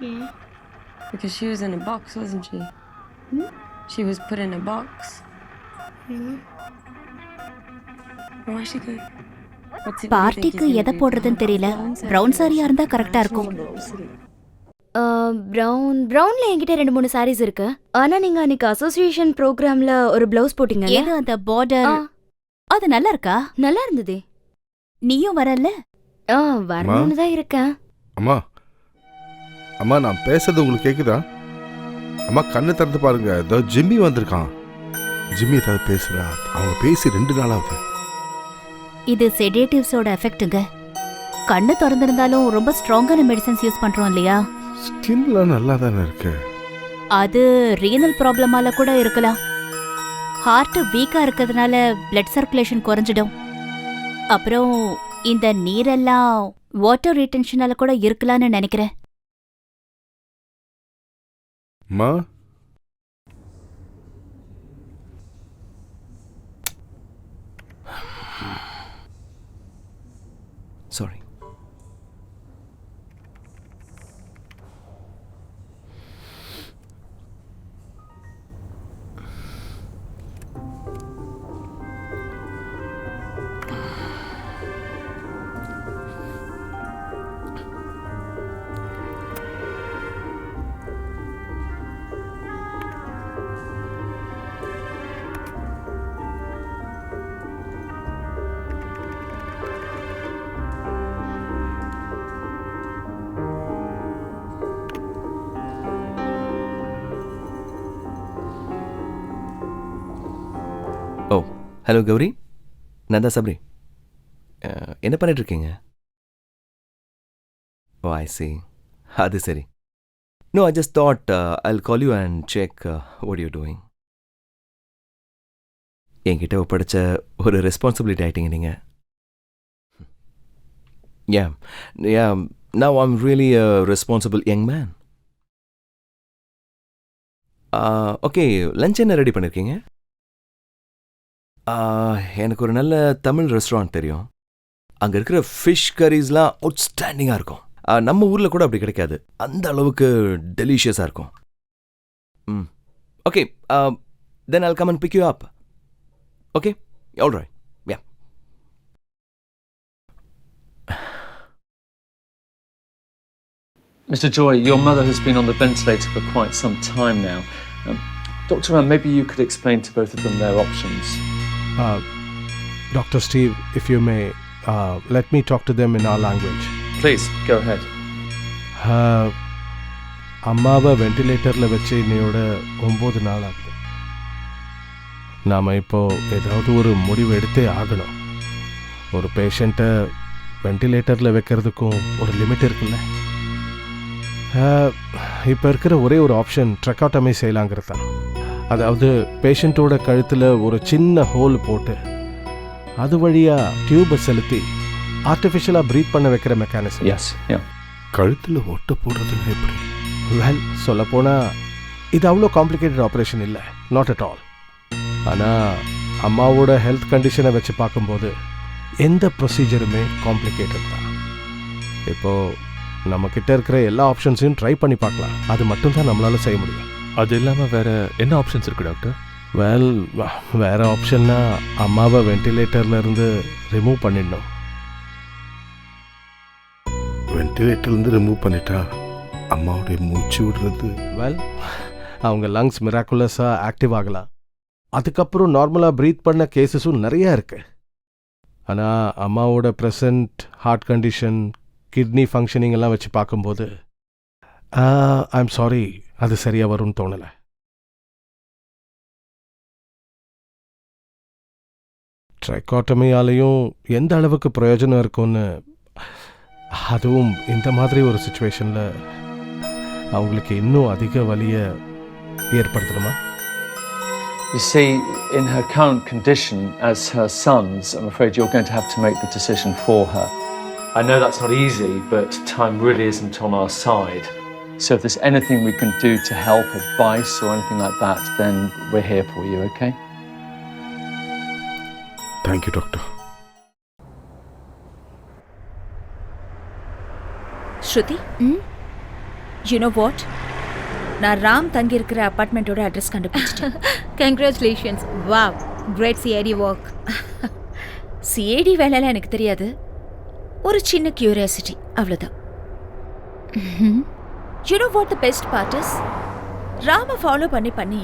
Yeah. Because she was in a box, wasn't she? She was put in a box. Yeah. Why is she good? பார்ட்டிக்கு எதை போடுறதுன்னு தெரியல. பிரவுன் சாரியா இருந்தா கரெக்டா இருக்கும். ப்ரௌன்ல என்கிட்ட 2-3 சாரீஸ் இருக்கு. ஆனா நீங்க அன்னைக்கு அசோசியேஷன் ப்ரோக்ராம்ல ஒரு பிளவுஸ் போட்டீங்க. ஏது அந்த பார்டர் அது நல்லா இருக்கா? நல்லா இருந்ததே. நீயும் வரல? வரணும்னு தான் இருக்கேன். அம்மா அம்மா நான் பேசுறது உங்களுக்கு கேக்குதா? அம்மா கண்ணை திறந்து பாருங்க, ஏதோ ஜிம்மி வந்திருக்கான். ஜிம்மி ஏதாவது பேசுறா? அவங்க பேசி 2 நாளாவது. இது செடேட்டிவ்ஸோட எஃபெக்ட்டுங்க. கண்ணு திறந்திருந்தாலும் ரொம்ப ஸ்ட்ராங்கான மெடிசன்ஸ் யூஸ் பண்றோம் இல்லையா? ஸ்கின்ல நல்லா தானே இருக்கு. அது ரீனல் ப்ராப்ளமால கூட இருக்கலாம். ஹார்ட் வீக்கா இருக்கிறதுனால பிளட் சர்க்குலேஷன் குறைஞ்சிடும். அப்புறம் இந்த நீரெல்லாம் வாட்டர் ரீடென்ஷனால கூட இருக்கலாம்னு நினைக்கிறேன். மா சாரி. ஓ ஹலோ கௌரி, நான் தான் சப்ரி. என்ன பண்ணிட்டு இருக்கீங்க? Oh I see. அது சரி. No, I just thought I'll call you and check what you doing. என்கிட்ட ஒப்படைச்ச ஒரு ரெஸ்பான்சிபிலிட்டி ஆகிட்டீங்க நீங்கள். Yeah now I'm really a responsible young man. Okay, lunch என்ன ரெடி பண்ணியிருக்கீங்க? எனக்கு ஒரு நல்ல தமிழ் ரெஸ்டாரண்ட் தெரியும். அங்கே இருக்கிற ஃபிஷ் கரீஸ்லாம் அவுட்ஸ்டாண்டிங்காக இருக்கும். நம்ம ஊரில் கூட அப்படி கிடைக்காது. அந்த அளவுக்கு டெலிஷியஸாக இருக்கும். Okay, then I'll come and pick you up. Okay? All right. Yeah. Mr. Joy, your mother has been on the ventilator for quite some time now. Dr. Ram, maybe you could explain to both of them their options. Dr. Steve, if you may, let me talk to them in our language. Please, go ahead. அம்மாவை வெண்டிலேட்டரில் வச்சு இன்னையோட 9 நாள் ஆகுது. நாம் இப்போது ஏதாவது ஒரு முடிவு எடுத்தே ஆகணும். ஒரு பேஷண்ட்டை வெண்டிலேட்டரில் வைக்கிறதுக்கும் ஒரு லிமிட் இருக்குல்ல. இப்போ இருக்கிற ஒரே ஒரு ஆப்ஷன் ட்ரெக்காட்டமி செய்யலாங்கிறது தான். அதாவது பேஷண்ட்டோட கழுத்தில் ஒரு சின்ன ஹோல் போட்டு அது வழியாக டியூபை செலுத்தி ஆர்டிஃபிஷியலாக ப்ரீத் பண்ண வைக்கிற மெக்கானிசம். எஸ், கழுத்தில் ஒட்ட போடுறதுன்னு எப்படி? வெல், சொல்லப்போனால் இது அவ்வளோ காம்ப்ளிகேட்டட் ஆப்ரேஷன் இல்லை, நாட் அட் ஆல். ஆனால் அம்மாவோட ஹெல்த் கண்டிஷனை வச்சு பார்க்கும்போது எந்த ப்ரொசீஜருமே காம்ப்ளிகேட்டட் தான். இப்போது நம்மக்கிட்ட இருக்கிற எல்லா ஆப்ஷன்ஸையும் ட்ரை பண்ணி பார்க்கலாம். அது மட்டும்தான் நம்மளால் செய்ய முடியும். அது இல்லாமல் வேறு என்ன ஆப்ஷன்ஸ் இருக்குது டாக்டர்? வெல், வேறு ஆப்ஷன்னா அம்மாவை வெண்டிலேட்டர்லேருந்து ரிமூவ் பண்ணிடணும். வெண்டிலேட்டர்லேருந்து ரிமூவ் பண்ணிட்டா அம்மாவுடைய மூச்சு விடுறது? வெல், அவங்க லங்ஸ் மிராக்குலஸாக ஆக்டிவ் ஆகலாம். அதுக்கப்புறம் நார்மலாக ப்ரீத் பண்ண கேசஸும் நிறையா இருக்குது. ஆனால் அம்மாவோட present heart condition, kidney functioning எல்லாம் வச்சு பார்க்கும்போது ஐம் சாரி, அது சரியாக வரும்னு தோணலை. ட்ரைகாட்டமியாலையும் எந்த அளவுக்கு பிரயோஜனம் இருக்கும்னு, அதுவும் இந்த மாதிரி ஒரு சுச்சுவேஷனில் அவங்களுக்கு இன்னும் அதிக வலியை ஏற்படுத்தணுமா? You see, in her current condition, as her sons, I'm afraid you're going to have to make the decision for her. I know that's not easy, but time really isn't on our side. So if there's anything we can do to help, advice or anything like that, then we're here for you, okay? Thank you, doctor. Shruti, you know what? நான் ராம் தங்கி இருக்கிற அபார்ட்மெண்ட்டோட அட்ரஸ் கண்டுபிடிச்சிட்டேன். Congratulations. Wow, great CID work. CID வேலைலாம் எனக்கு தெரியாது, ஒரு சின்ன கியூரியாசிட்டி அவ்வளோதான். You know what the best part is? Rama follow பண்ணி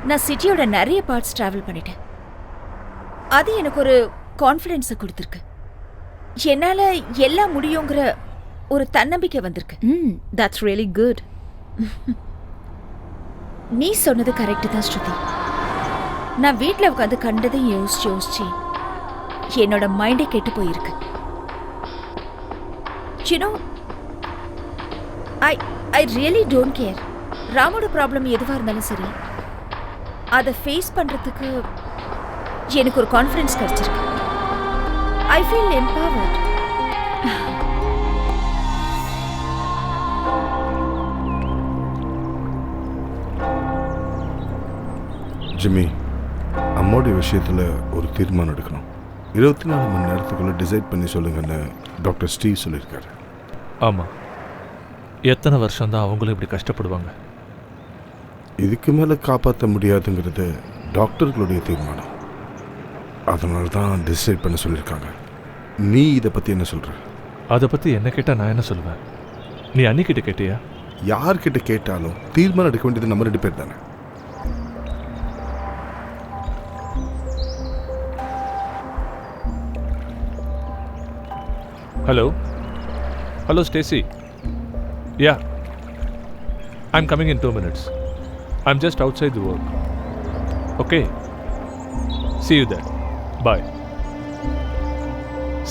நான் சிட்டியோட நிறைய பார்ட்ஸ் ட்ராவல் பண்ணிட்டேன். அது எனக்கு ஒரு கான்ஃபிடென்ஸை கொடுத்துருக்கு. என்னால் எல்லாம் முடியுங்கிற ஒரு தன்னம்பிக்கை வந்திருக்கு. That's really good. நீ சொன்னது கரெக்டு தான் ஸ்ருதி. நான் வீட்டில் உட்காந்து கண்டதையும் யோசிச்சு என்னோட மைண்டே கெட்டு போயிருக்கு. You know, I really don't care. ராமோட ப்ராப்ளம் எதுவாக இருந்தாலும் சரி, அதை ஃபேஸ் பண்ணுறதுக்கு எனக்கு ஒரு கான்ஃபிடன்ஸ் கிடைச்சிருக்கு. I feel empowered. ஜிம்மி, அம்மாவுடைய விஷயத்தில் ஒரு தீர்மானம் எடுக்கணும். 24 மணி நேரத்துக்குள்ளே டிசைட் பண்ணி சொல்லுங்கன்னு டாக்டர் ஸ்டீவ் சொல்லியிருக்காரு. ஆமாம், எத்தனை வருஷம்தான் அவங்களும் இப்படி கஷ்டப்படுவாங்க? இதுக்கு மேலே காப்பாற்ற முடியாதுங்கிறது டாக்டர்களுடைய தீர்மானம். அதனால தான் டிசைட் பண்ண சொல்லியிருக்காங்க. நீ இதை பற்றி என்ன சொல்கிற? அதை பற்றி என்ன கேட்டால் நான் என்ன சொல்லுவேன்? நீ அன்னிக்கிட்ட கேட்டியா? யார்கிட்ட கேட்டாலும் தீர்மானம் எடுக்க வேண்டியது நம்ம 2 பேர் தானே. Hello Stacy. Yeah, I'm coming in 2 minutes. I'm just outside the work. Okay, see you there. Bye.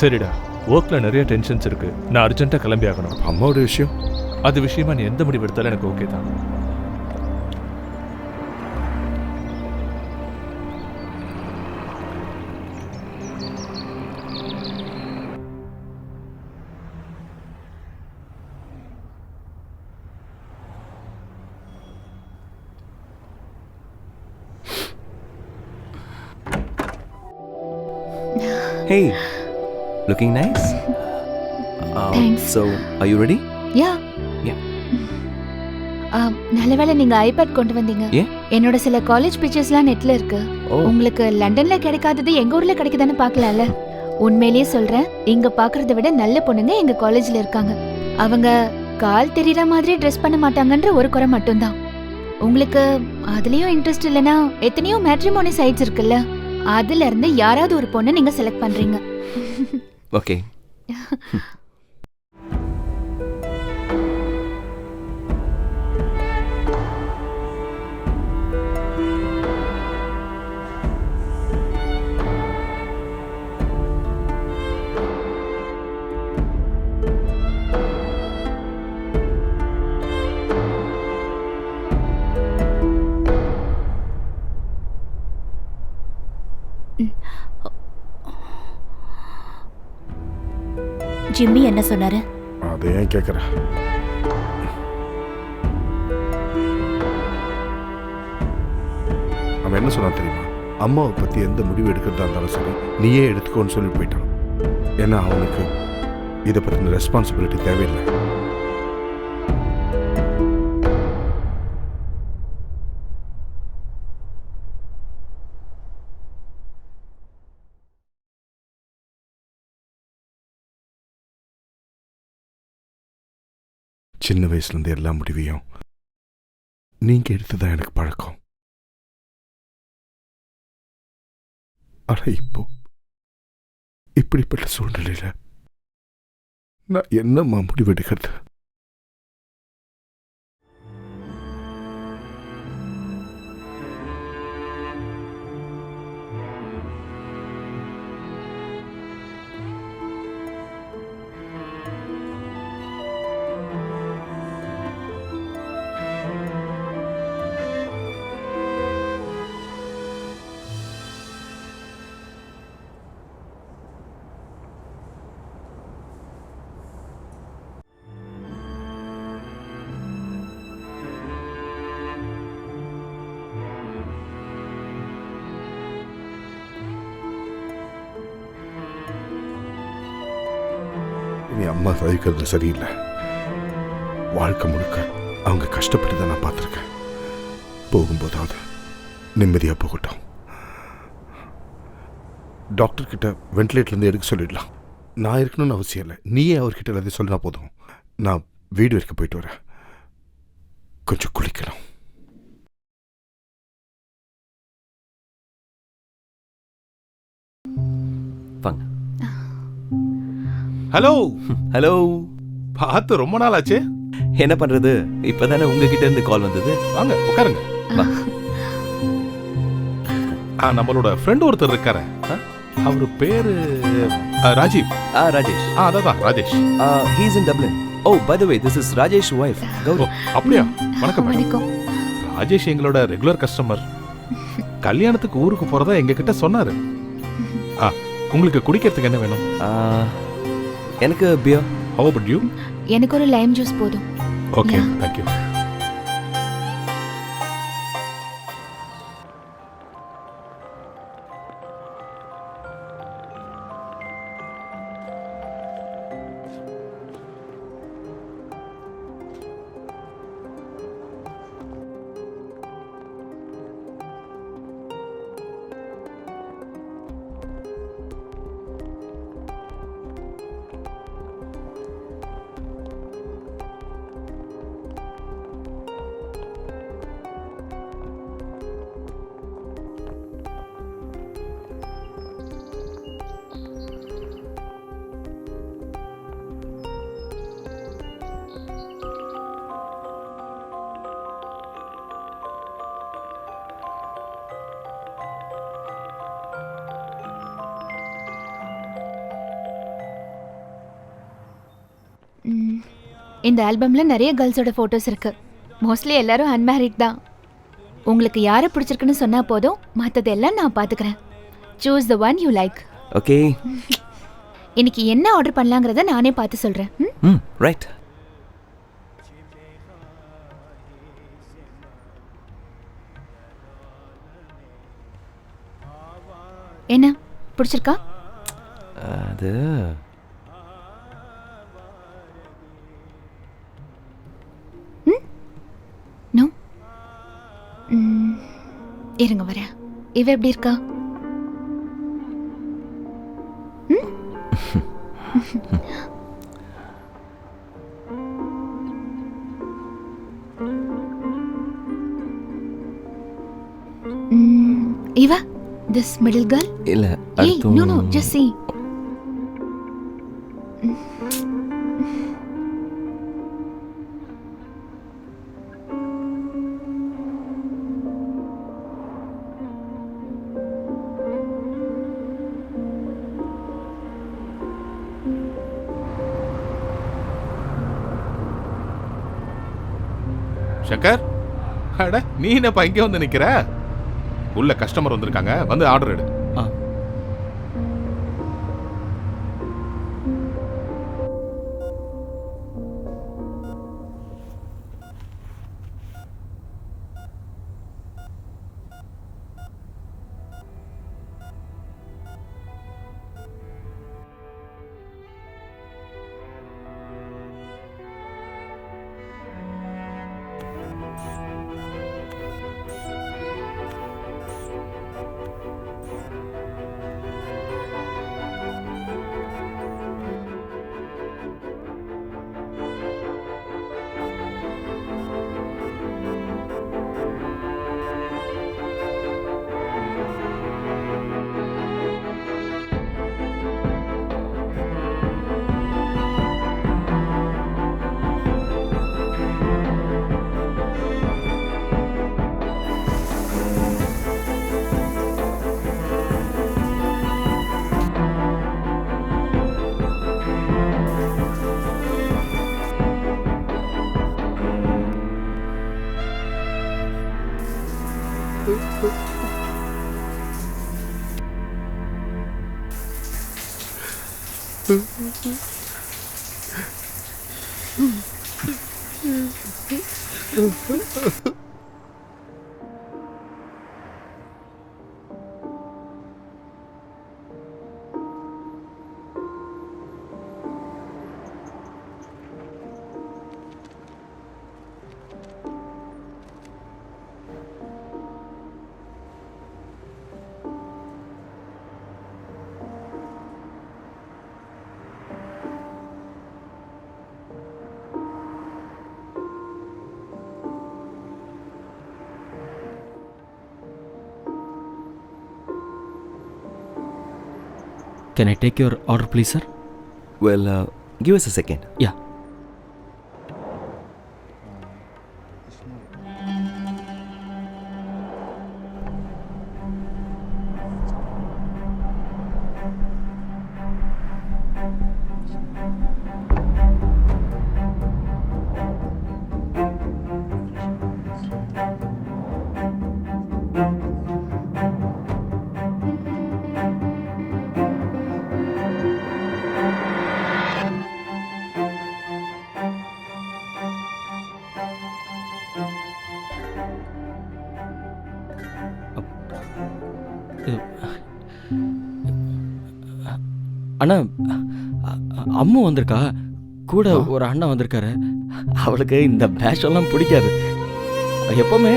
சரிடா, ஒர்க்கில் நிறைய டென்ஷன்ஸ் இருக்கு. நான் அர்ஜென்ட்டாக கிளம்பி ஆகணும். அம்மாவோட விஷயம், அது விஷயமா நீ எந்த முடிவு எடுத்தாலும் எனக்கு ஓகே தான். Hey, looking nice. Thanks. So, are you ready? Yeah. Yeah. நல்ல வேளை நீங்க ஐபேட் கொண்டு வந்தீங்க. என்னோட சில காலேஜ் பிக்சர்ஸ்லாம் நெட்ல இருக்கு. உங்களுக்கு லண்டன்ல கிடைக்காதது எங்க ஊர்ல கிடைக்குதான்னு பார்க்கலாம்ல. உண்மையிலேயே சொல்றேன், இங்க பார்க்கறத விட நல்ல பொண்ணுங்க எங்க காலேஜ்ல இருக்காங்க. அவங்க கால் தெரியற மாதிரி ட்ரெஸ் பண்ண மாட்டாங்கன்ற ஒரு குறை மட்டும்தான். உங்களுக்கு அதுலயும் இன்ட்ரெஸ்ட் இல்லைன்னா எத்தனையோ மேட்ரிமோனி சைட்ஸ் இருக்குல்ல, அதுல இருந்து யாராவது ஒரு பொண்ணை நீங்க செலக்ட் பண்றீங்க. Okay. ஜிம்மி என்ன சொன்னாரு? அதை ஏன் கேட்குற? அவன் என்ன சொன்னான் தெரியுமா? அம்மாவை பற்றி எந்த முடிவு எடுக்கிறதா இருந்தாலும் சரி நீயே எடுத்துக்கோன்னு சொல்லி போயிட்டான். ஏன்னா அவனுக்கு இதை பற்றின ரெஸ்பான்சிபிலிட்டி தேவையில்லை. சின்ன வயசுலேருந்து எல்லா முடிவையும் நீங்கள் எடுத்துதான் எனக்கு பழக்கம். ஆனால் இப்போ இப்படிப்பட்ட சூழ்நிலையில் நான் என்னம்மா முடிவெடுக்கிறது? நீ அம்மா தவிக்கிறது சரியில்லை. வாழ்க்கை முழுக்க அவங்க கஷ்டப்பட்டு தான் நான் பார்த்துருக்கேன். போகும்போதாவது நிம்மதியாக போகட்டும். டாக்டர் கிட்ட வென்டிலேட்டர்லேருந்து எடுக்க சொல்லிடலாம். நான் இருக்கணும்னு அவசியம் இல்லை, நீயே அவர்கிட்ட எல்லாத்தையும் சொல்லினா போதும். நான் வீடு வரைக்கும் போயிட்டு வரேன், கொஞ்சம் குளிக்கணும். வாங்க. Hello hello. பார்த்து ரொம்ப நாள் ஆச்சு. என்ன பண்றது, இப்பதானே உங்ககிட்ட இருந்து கால் வந்தது. வாங்க உட்காருங்க. வா. நம்மளோட ஃப்ரெண்ட் ஒருத்தர் இருக்காரு, அவரு பேரு ராஜீவ். ராஜேஷ். அதான் Rajesh. he is in Dublin. Oh, by the way, this is Rajesh wife, Gauri. அப்படியா? வணக்கம் மேடம். வணக்கம். ராஜேஷ் எங்களோட ரெகுலர் கஸ்டமர். கல்யாணத்துக்கு ஊருக்கு போறதா எங்க கிட்ட சொன்னாரு. உங்களுக்கு குடிக்கிறதுக்கு என்ன வேணும்? எனக்கு பியர். How about you? எனக்கு ஒரு லைம் ஜூஸ் போதும். Okay, thank you. இந்த ஆல்பம்ல நிறைய கேர்ள்ஸோட போட்டோஸ் இருக்கு. மோஸ்ட்லி எல்லாரும் அன்மேரிட் தான். உங்களுக்கு யாரை பிடிச்சிருக்குன்னு சொன்னா போதும், மற்றதெல்லாம் நான் பார்த்துக்கிறேன். Choose the one you like. Okay. இன்னைக்கு என்ன ஆர்டர் பண்ணலாங்கிறத நானே பார்த்து சொல்றேன். ரைட். என்ன பிடிச்சிருக்கா? அது நோ. இருங்க வரேன். இவ எப்படி இருக்கா? இவ this middle girl? இல்ல, Hey, no, just see. Shankar, அட நீ என்னப்பா இங்க வந்து நிக்கிற? உள்ள கஸ்டமர் வந்திருக்காங்க, வந்து ஆர்டர் எடு. Can I take your order please sir? Well give us a second. Yeah. அண்ணா, அம்மு வந்திருக்கா, கூட ஒரு அண்ணா வந்திருக்காரு. அவளுக்கு இந்த பேஷெல்லாம் பிடிக்காது. எப்பவுமே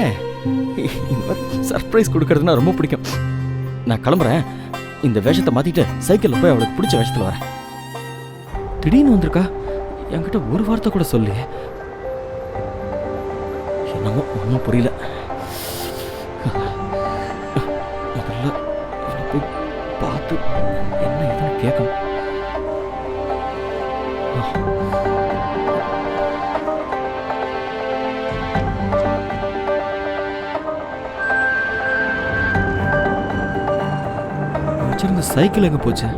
இந்த மாதிரி சர்ப்ரைஸ் கொடுக்கறதுனா ரொம்ப பிடிக்கும். நான் கிளம்புறேன். இந்த வேஷத்தை மாற்றிட்டு சைக்கிளில் போய் அவளுக்கு பிடிச்ச வேஷத்தில் வரேன். திடீர்னு வந்திருக்கா, என்கிட்ட ஒரு வார்த்தை கூட சொல்லி. என்னமோ ஒன்றும் புரியல. முதல்ல இவளை போய் பார்த்து என்ன எதுன்னு கேட்கணும். வச்சிருந்த சைக்கிள் எங்க போச்சு?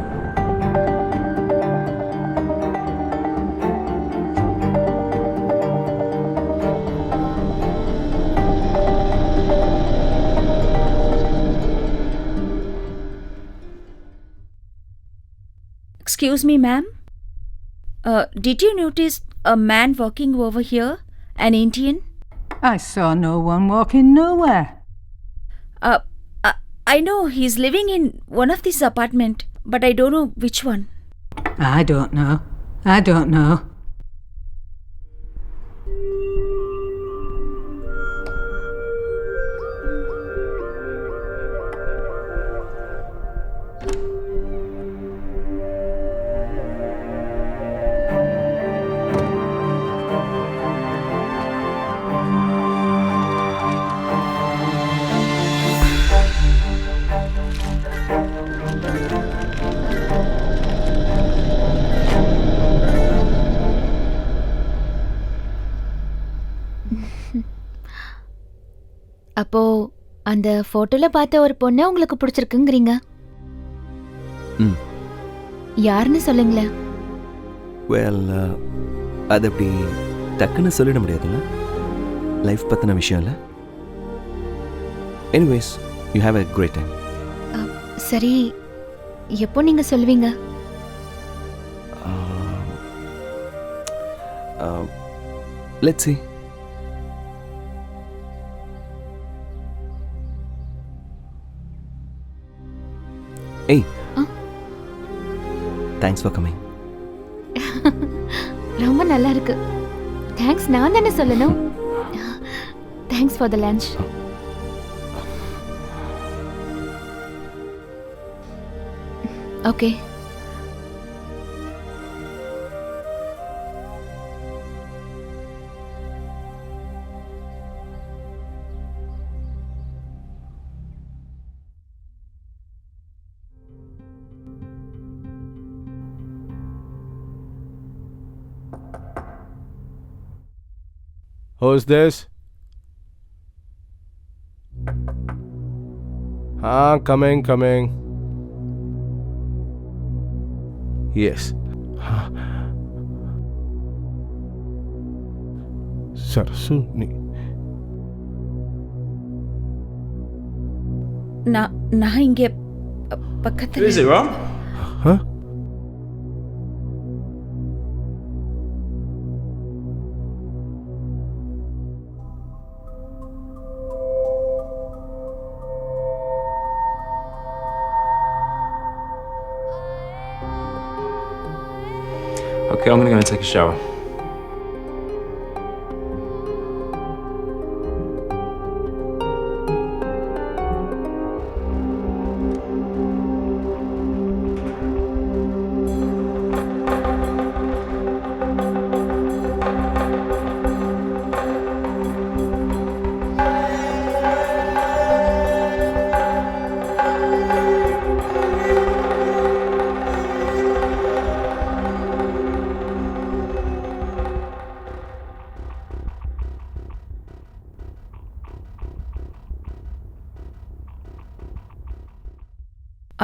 Excuse me, ma'am. Did you notice a man walking over here? An Indian? I saw no one walking nowhere. I know he's living in one of these apartment, but I don't know which one. I don't know. I don't know. அப்போ அந்த போட்டோல பார்த்த ஒரு பொண்ணை உங்களுக்கு பிடிச்சிருக்குங்கிறீங்க. யாருன்னு சொல்லுங்களேன். வெல் அது அப்படி டக்குன்னு சொல்லிட முடியாதுல்ல, லைஃப் பற்றின விஷயம் இல்லை. Anyways you have a great time. சரி, எப்போ நீங்க சொல்லுவீங்க? Let's see. Hey. Thanks for coming. ரொம்ப நல்லா இருக்கு. தேங்க்ஸ் நான் தானே சொல்லணும். Thanks for the lunch. Okay. Who's this? Coming. Yes. Sarsu, நான் இங்கே பக்கத்துல. Is it wrong? Huh? Okay, I'm gonna go and take a shower.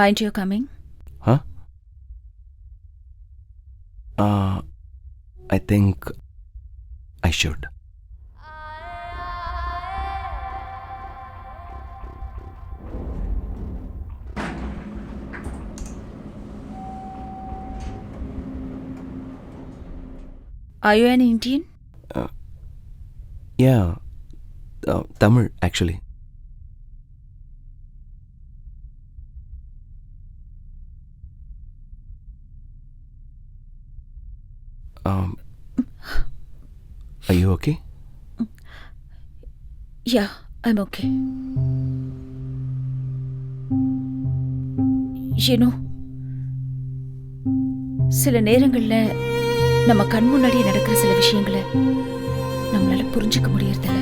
Aren't you coming? Huh? I think I should. Are you an Indian? Yeah, Tamil actually. Are you okay? Yeah, I'm okay. You know, சில நேரங்கள்ல நம்ம கண் முன்னாடி நடக்கிற சில விஷயங்களை நம்மளால புரிஞ்சுக்க முடியறதில்ல.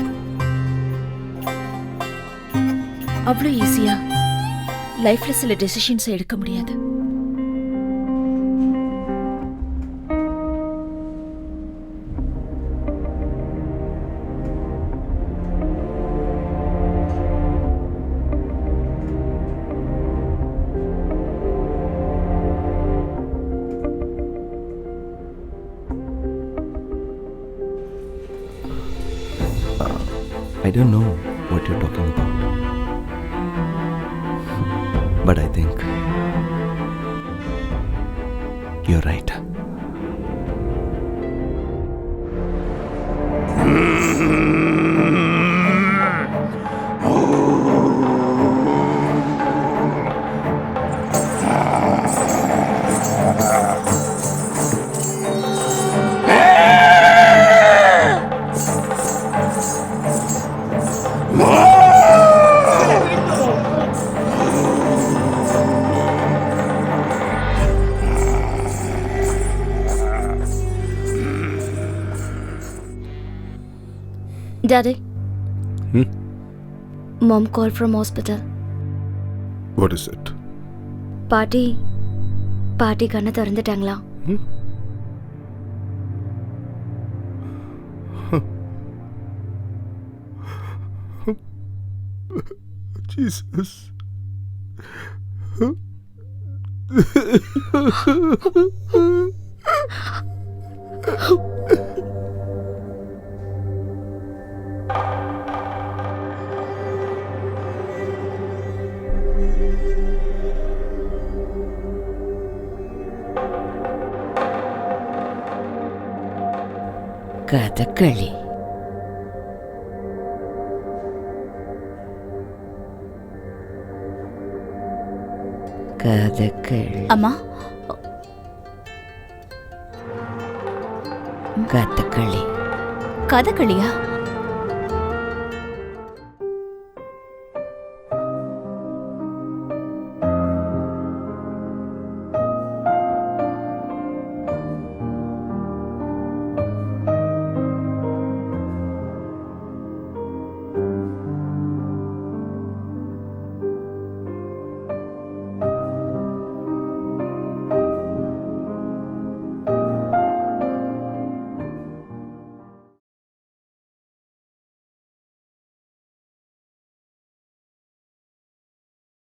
அவ்வளோ ஈஸியா லைஃப்ல சில டெசிஷன்ஸ் எடுக்க முடியாது. I don't know what you're talking about. But I think you're right. Daddy. Hmm? Mom called from hospital. What is it? பாட்டி கண்ணை திறந்துட்டாங்களா? Jesus. கதகளி. கதகளி. அம்மா, கதகளி. கதகளியா?